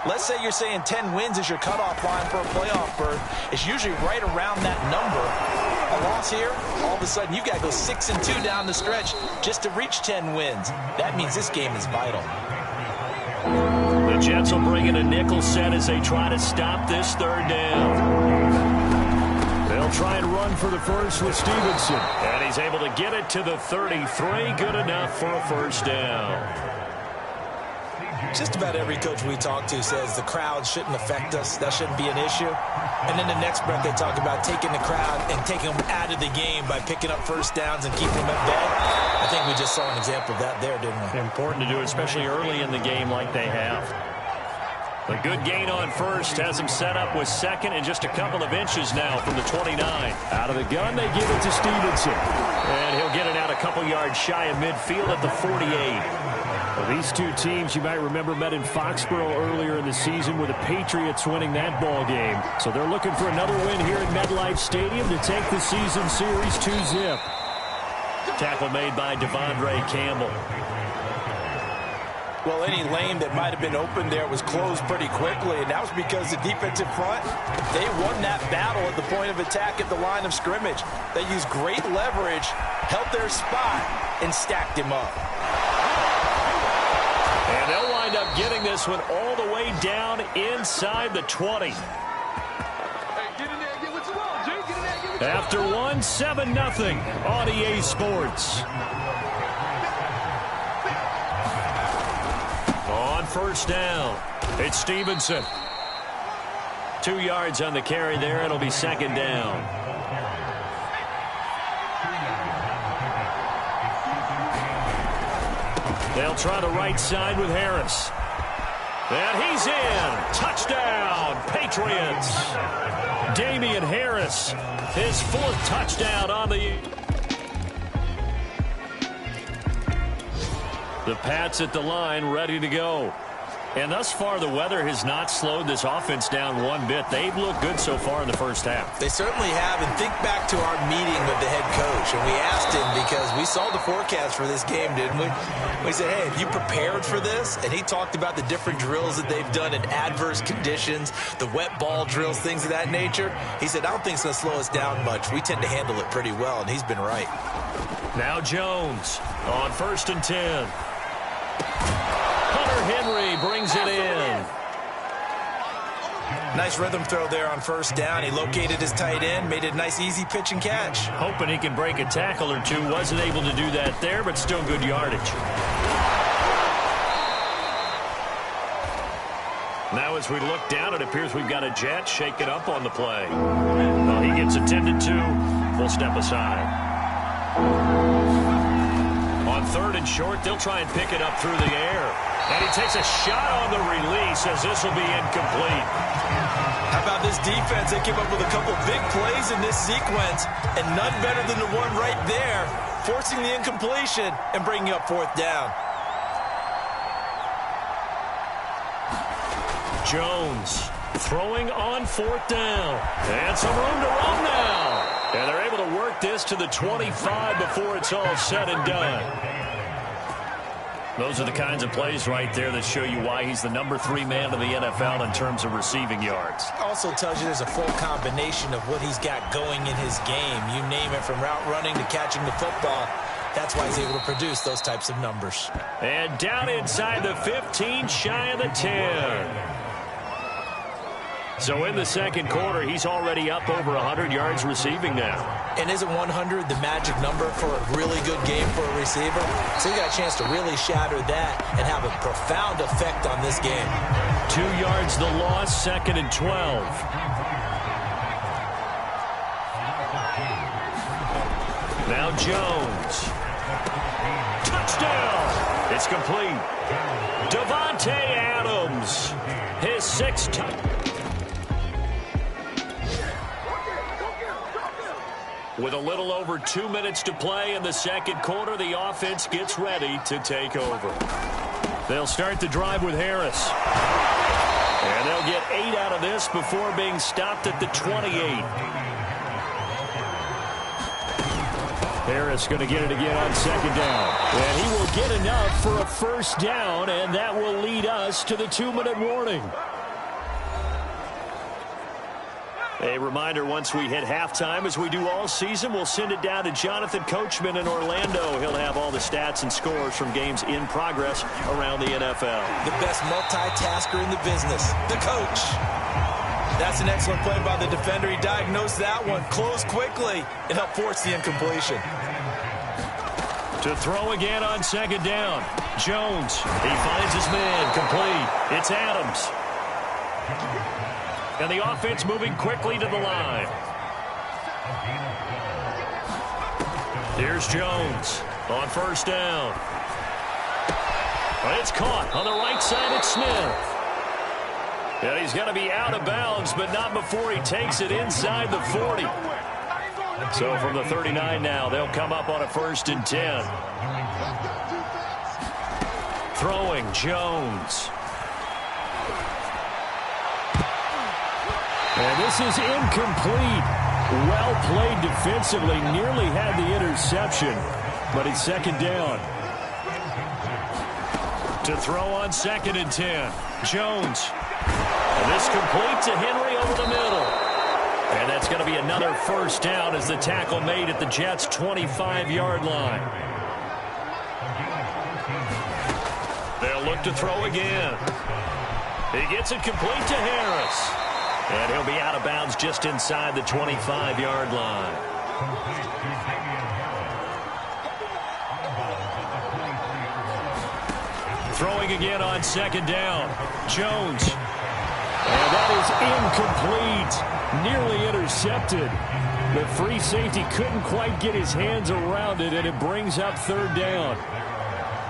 Speaker 17: let's say you're saying 10 wins is your cutoff line for a playoff berth. It's usually right around that number. A loss here, all of a sudden you've got to go 6-2 down the stretch just to reach 10 wins. That means this game is vital.
Speaker 2: The Jets will bring in a nickel set as they try to stop this 3rd down. They'll try and run for the first with Stevenson. And he's able to get it to the 33. Good enough for a 1st down.
Speaker 17: Just about every coach we talk to says the crowd shouldn't affect us. That shouldn't be an issue. And then the next breath they talk about taking the crowd and taking them out of the game by picking up 1st downs and keeping them at bay. I think we just saw an example of that there, didn't we?
Speaker 2: Important to do, especially early in the game like they have. A good gain on 1st has them set up with 2nd and just a couple of inches now from the 29. Out of the gun, they give it to Stevenson. And he'll get it out a couple yards shy of midfield at the 48. Well, these two teams, you might remember, met in Foxborough earlier in the season with the Patriots winning that ball game. So they're looking for another win here at MetLife Stadium to take the season series 2-zip. Tackle made by Devondre Campbell.
Speaker 17: Well, any lane that might have been open there was closed pretty quickly, and that was because the defensive front, they won that battle at the point of attack at the line of scrimmage. They used great leverage, held their spot, and stacked him up.
Speaker 2: And they'll wind up getting this one all the way down inside the 20. After one, 7-0 on EA Sports. On 1st down, it's Stevenson. 2 yards on the carry there. It'll be 2nd down. They'll try the right side with Harris. And he's in. Touchdown, Patriots. Damian Harris, his 4th touchdown on the... The Pats at the line, ready to go. And thus far, the weather has not slowed this offense down one bit. They've looked good so far in the first half.
Speaker 17: They certainly have. And think back to our meeting with the head coach. And we asked him, because we saw the forecast for this game, didn't we? We said, hey, have you prepared for this? And he talked about the different drills that they've done in adverse conditions, the wet ball drills, things of that nature. He said, I don't think it's going to slow us down much. We tend to handle it pretty well, and he's been right.
Speaker 2: Now Jones on 1st and 10. Hunter Henry brings it in.
Speaker 17: Nice rhythm throw there on 1st down. He located his tight end, made it a nice easy pitch and catch.
Speaker 2: Hoping he can break a tackle or two. Wasn't able to do that there, but still good yardage. Now as we look down, it appears we've got a Jet shaken up on the play. Well, he gets attended to. Full step aside. On 3rd and short, they'll try and pick it up through the air. And he takes a shot on the release as this will be incomplete.
Speaker 17: How about this defense? They came up with a couple big plays in this sequence, and none better than the one right there, forcing the incompletion and bringing up 4th down.
Speaker 2: Jones throwing on 4th down. And some room to run now. And they're able to work this to the 25 before it's all said and done. Those are the kinds of plays right there that show you why he's the number 3 man in the NFL in terms of receiving yards.
Speaker 17: Also tells you there's a full combination of what he's got going in his game. You name it, from route running to catching the football. That's why he's able to produce those types of numbers.
Speaker 2: And down inside the 15, shy of the 10. So in the second quarter, he's already up over 100 yards receiving now.
Speaker 17: And isn't 100 the magic number for a really good game for a receiver? So he got a chance to really shatter that and have a profound effect on this game.
Speaker 2: 2 yards the loss, 2nd and 12. Now Jones. Touchdown! It's complete. Davante Adams, his 6th touchdown. With a little over 2 minutes to play in the second quarter, the offense gets ready to take over. They'll start the drive with Harris. And they'll get 8 out of this before being stopped at the 28. Harris going to get it again on 2nd down. And he will get enough for a 1st down, and that will lead us to the 2-minute warning. A reminder, once we hit halftime, as we do all season, we'll send it down to Jonathan Coachman in Orlando. He'll have all the stats and scores from games in progress around the NFL.
Speaker 17: The best multitasker in the business, the coach. That's an excellent play by the defender. He diagnosed that one, closed quickly, and helped force the incompletion.
Speaker 2: To throw again on 2nd down. Jones, he finds his man, complete. It's Adams. And the offense moving quickly to the line. Here's Jones on 1st down. It's caught on the right side. It's Smith. And he's going to be out of bounds, but not before he takes it inside the 40. So from the 39 now, they'll come up on a 1st and 10. Throwing Jones. And this is incomplete. Well played defensively. Nearly had the interception, but it's 2nd down. To throw on 2nd and 10. Jones. And this complete to Henry over the middle. And that's going to be another 1st down as the tackle made at the Jets' 25-yard line. They'll look to throw again. He gets it complete to Harris. And he'll be out of bounds just inside the 25-yard line. Throwing again on 2nd down. Jones. And that is incomplete. Nearly intercepted. The free safety couldn't quite get his hands around it, and it brings up 3rd down.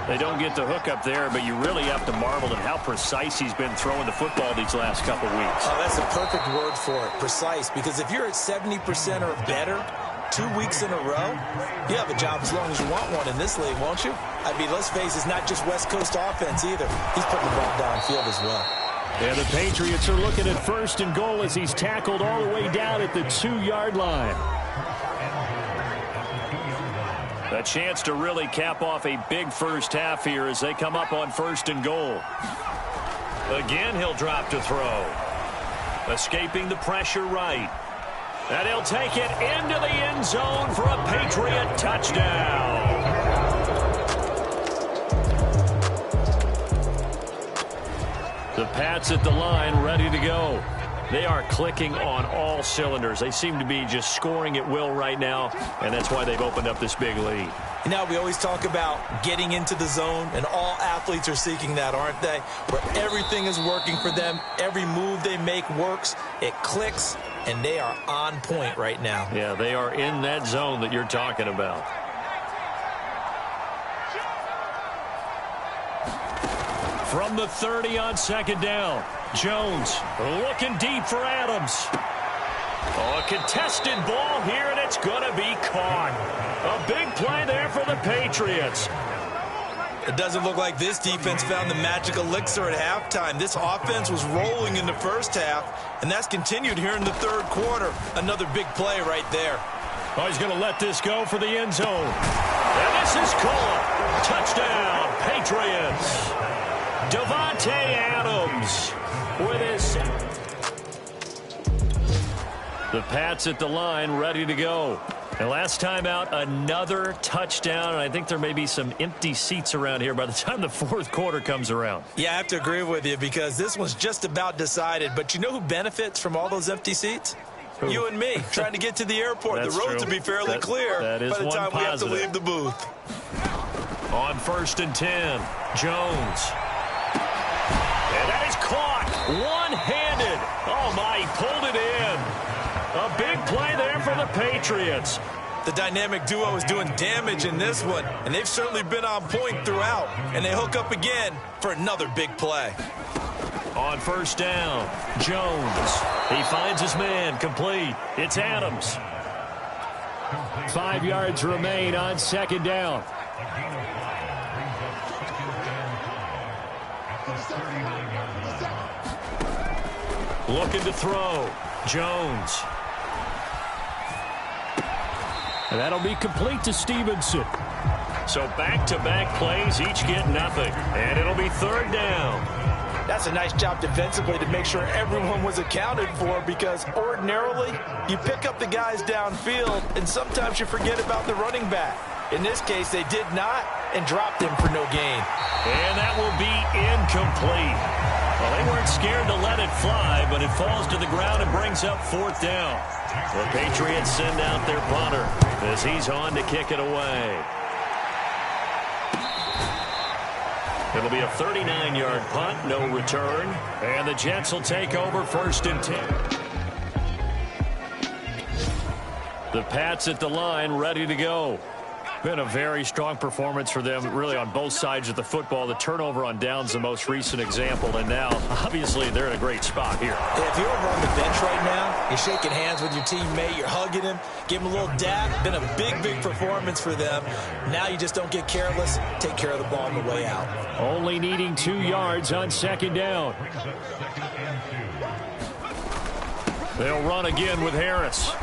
Speaker 2: They don't get the hook up there, but you really have to marvel at how precise he's been throwing the football these last couple weeks.
Speaker 17: Oh, that's a perfect word for it, precise, because if you're at 70% or better 2 weeks in a row, you have a job as long as you want one in this league, won't you? I mean, let's face it, it's not just West Coast offense either. He's putting the ball downfield as well.
Speaker 2: And the Patriots are looking at 1st and goal as he's tackled all the way down at the 2-yard line. A chance to really cap off a big 1st half here as they come up on 1st and goal. Again, he'll drop to throw. Escaping the pressure right. And he'll take it into the end zone for a Patriot touchdown. The Pats at the line, ready to go. They are clicking on all cylinders. They seem to be just scoring at will right now, and that's why they've opened up this big lead.
Speaker 17: You know, we always talk about getting into the zone, and all athletes are seeking that, aren't they? Where everything is working for them. Every move they make works. It clicks, and they are on point right now.
Speaker 2: Yeah, they are in that zone that you're talking about. From the 30 on second down, Jones looking deep for Adams. Oh, a contested ball here, and it's going to be caught. A big play there for the Patriots.
Speaker 17: It doesn't look like this defense found the magic elixir at halftime. This offense was rolling in the first half, and that's continued here in the third quarter. Another big play right there.
Speaker 2: Oh, he's going to let this go for the end zone. And this is caught. Touchdown, Patriots. Davante Adams with his... The Pats at the line, ready to go. And last time out, another touchdown. And I think there may be some empty seats around here by the time the fourth quarter comes around.
Speaker 17: Yeah, I have to agree with you because this one's just about decided. But you know who benefits from all those empty seats? Who? You and me, trying to get to the airport. The roads will be fairly clear by the time we have to leave the booth.
Speaker 2: On 1st and 10, Jones. And that is caught. One-handed. Oh, my, he pulled it in. A big play there for the Patriots.
Speaker 17: The dynamic duo is doing damage in this one, and they've certainly been on point throughout. And they hook up again for another big play.
Speaker 2: On 1st down, Jones. He finds his man, complete. It's Adams. 5 yards remain on 2nd down. Looking to throw. Jones. And that'll be complete to Stevenson. So back-to-back plays, each get nothing. And it'll be 3rd down.
Speaker 17: That's a nice job defensively to make sure everyone was accounted for because ordinarily you pick up the guys downfield and sometimes you forget about the running back. In this case, they did not and dropped him for no gain.
Speaker 2: And that will be incomplete. Well, they weren't scared to let it fly, but it falls to the ground and brings up 4th down. The Patriots send out their punter as he's on to kick it away. It'll be a 39-yard punt, no return. And the Jets will take over 1st and 10. The Pats at the line, ready to go. Been a very strong performance for them, really, on both sides of the football. The turnover on downs, the most recent example, and now, obviously, they're in a great spot here.
Speaker 17: If you're over on the bench right now, you're shaking hands with your teammate, you're hugging him, give him a little dab. Been a big, big performance for them. Now you just don't get careless. Take care of the ball on the way out.
Speaker 2: Only needing 2 yards on 2nd down. They'll run again with Harris.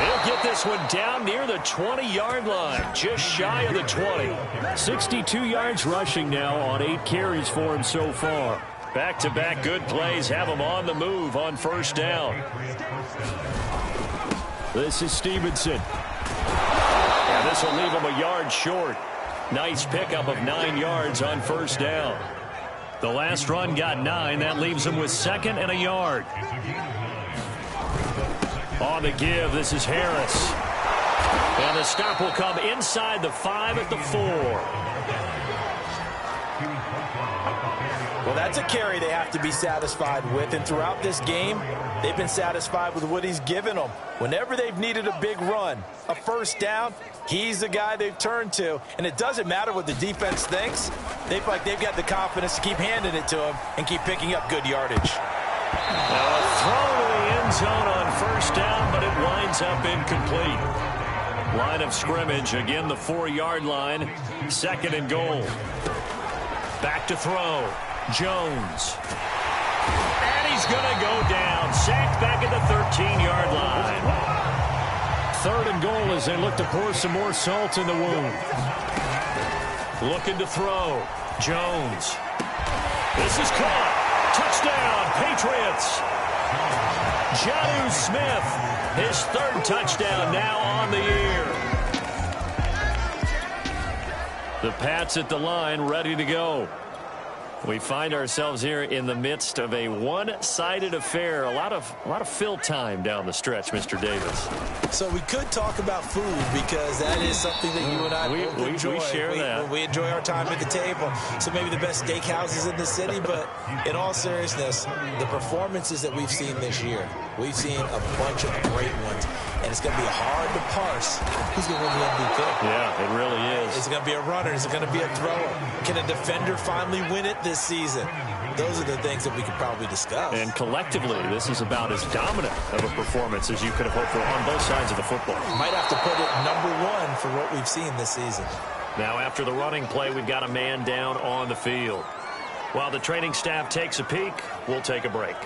Speaker 2: They'll get this one down near the 20-yard line, just shy of the 20. 62 yards rushing now on 8 carries for him so far. Back-to-back good plays have him on the move on 1st down. This is Stevenson. And this will leave him a yard short. Nice pickup of 9 yards on 1st down. The last run got 9. That leaves him with 2nd and a yard. On the give, this is Harris. And the stop will come inside the 5 at the 4.
Speaker 17: Well, that's a carry they have to be satisfied with. And throughout this game, they've been satisfied with what he's given them. Whenever they've needed a big run, a 1st down, he's the guy they've turned to. And it doesn't matter what the defense thinks. They feel like they've got the confidence to keep handing it to him and keep picking up good yardage.
Speaker 2: Now a throw to the end zone on 1st down, but it winds up incomplete. Line of scrimmage, again the 4-yard line. 2nd and goal. Back to throw. Jones. And he's going to go down. Sacked back at the 13-yard line. 3rd and goal as they look to pour some more salt in the wound. Looking to throw. Jones. This is caught. Touchdown, Patriots. Jonnu Smith, his 3rd touchdown now on the year. The Pats at the line, ready to go. We find ourselves here in the midst of a one-sided affair. A lot of fill time down the stretch, Mr. Davis.
Speaker 17: So we could talk about food because that is something that you and I both enjoy.
Speaker 2: We share that.
Speaker 17: We enjoy our time at the table. So maybe the best steakhouses in the city, but in all seriousness, the performances that we've seen this year, we've seen a bunch of great ones. And it's going to be hard to parse who's going to win the MVP.
Speaker 2: Yeah, it really is.
Speaker 17: Is it going to be a runner? Is it going to be a thrower? Can a defender finally win it this season? Those are the things that we could probably discuss.
Speaker 2: And collectively, this is about as dominant of a performance as you could have hoped for on both sides of the football.
Speaker 17: Might have to put it #1 for what we've seen this season.
Speaker 2: Now, after the running play, we've got a man down on the field. While the training staff takes a peek, we'll take a break.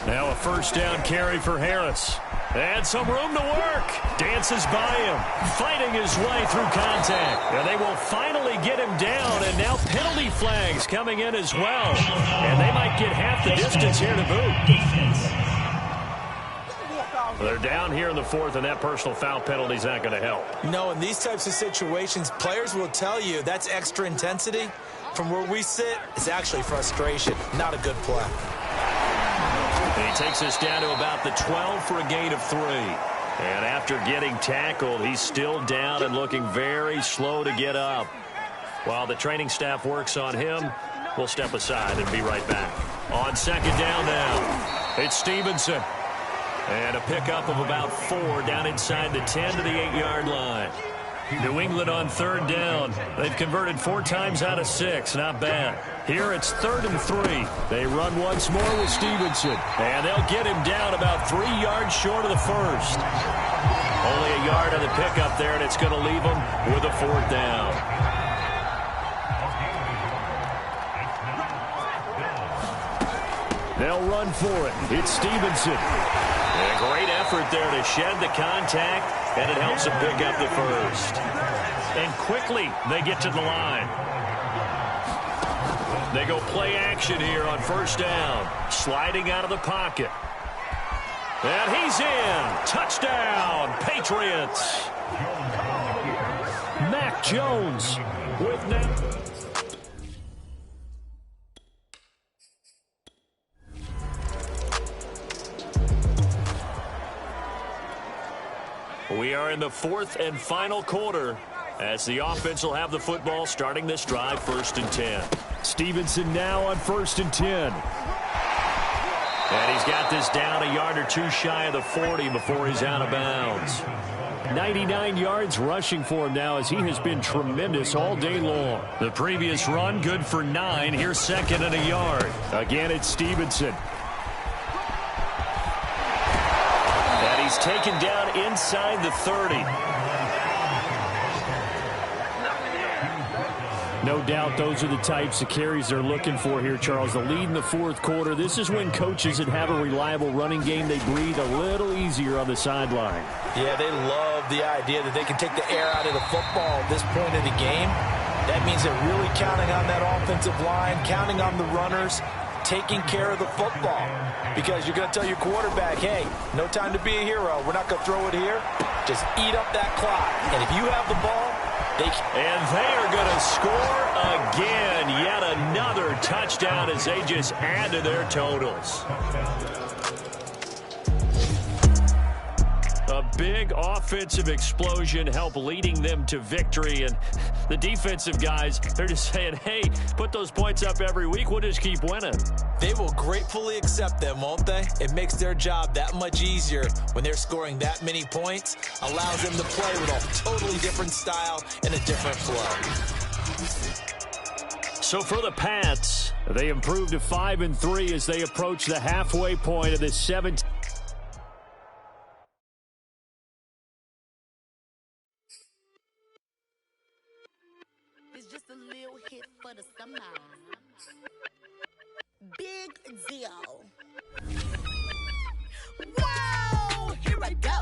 Speaker 2: Now a first down carry for Harris. And some room to work. Dances by him. Fighting his way through contact. And they will finally get him down. And now penalty flags coming in as well. And they might get half the distance here to boot. They're down here in the fourth, and that personal foul penalty is not going to help.
Speaker 17: No, in these types of situations, players will tell you that's extra intensity. From where we sit, it's actually frustration. Not a good play.
Speaker 2: He takes us down to about the 12 for a gain of 3. And after getting tackled, he's still down and looking very slow to get up. While the training staff works on him, we'll step aside and be right back. On second down now, it's Stevenson. And a pickup of about 4 down inside the 10 to the 8-yard line. New England on third down. They've converted 4 times out of 6. Not bad. Here it's 3rd and 3. They run once more with Stevenson. And they'll get him down about 3 yards short of the first. Only a yard on the pickup there, and it's going to leave them with a 4th down. They'll run for it. It's Stevenson. And a great effort there to shed the contact, and it helps them pick up the first. And quickly they get to the line. They go play action here on first down. Sliding out of the pocket. And he's in. Touchdown, Patriots. Mac Jones with now. We are in the 4th and final quarter as the offense will have the football starting this drive 1st and 10. Stevenson now on 1st and 10. And he's got this down a yard or 2 shy of the 40 before he's out of bounds. 99 yards rushing for him now as he has been tremendous all day long. The previous run good for 9. Here's 2nd and a yard. Again, it's Stevenson. He's taken down inside the 30. No doubt those are the types of carries they're looking for here, Charles. The lead in the 4th quarter. This is when coaches that have a reliable running game, they breathe a little easier on the sideline.
Speaker 17: Yeah, they love the idea that they can take the air out of the football at this point of the game. That means they're really counting on that offensive line, counting on the runners, taking care of the football. Because you're going to tell your quarterback, hey, no time to be a hero. We're not going to throw it here. Just eat up that clock. And if you have the ball, they can.
Speaker 2: And they are going to score again. Yet another touchdown as they just add to their totals. A big offensive explosion helped leading them to victory. And the defensive guys, they're just saying, hey, put those points up every week. We'll just keep winning.
Speaker 17: They will gratefully accept them, won't they? It makes their job that much easier when they're scoring that many points. Allows them to play with a totally different style and a different flow.
Speaker 2: So for the Pats, they improved to 5-3 as they approach the halfway point of this 17.
Speaker 16: Just a little hit for the summer. Big deal. Whoa, here I go.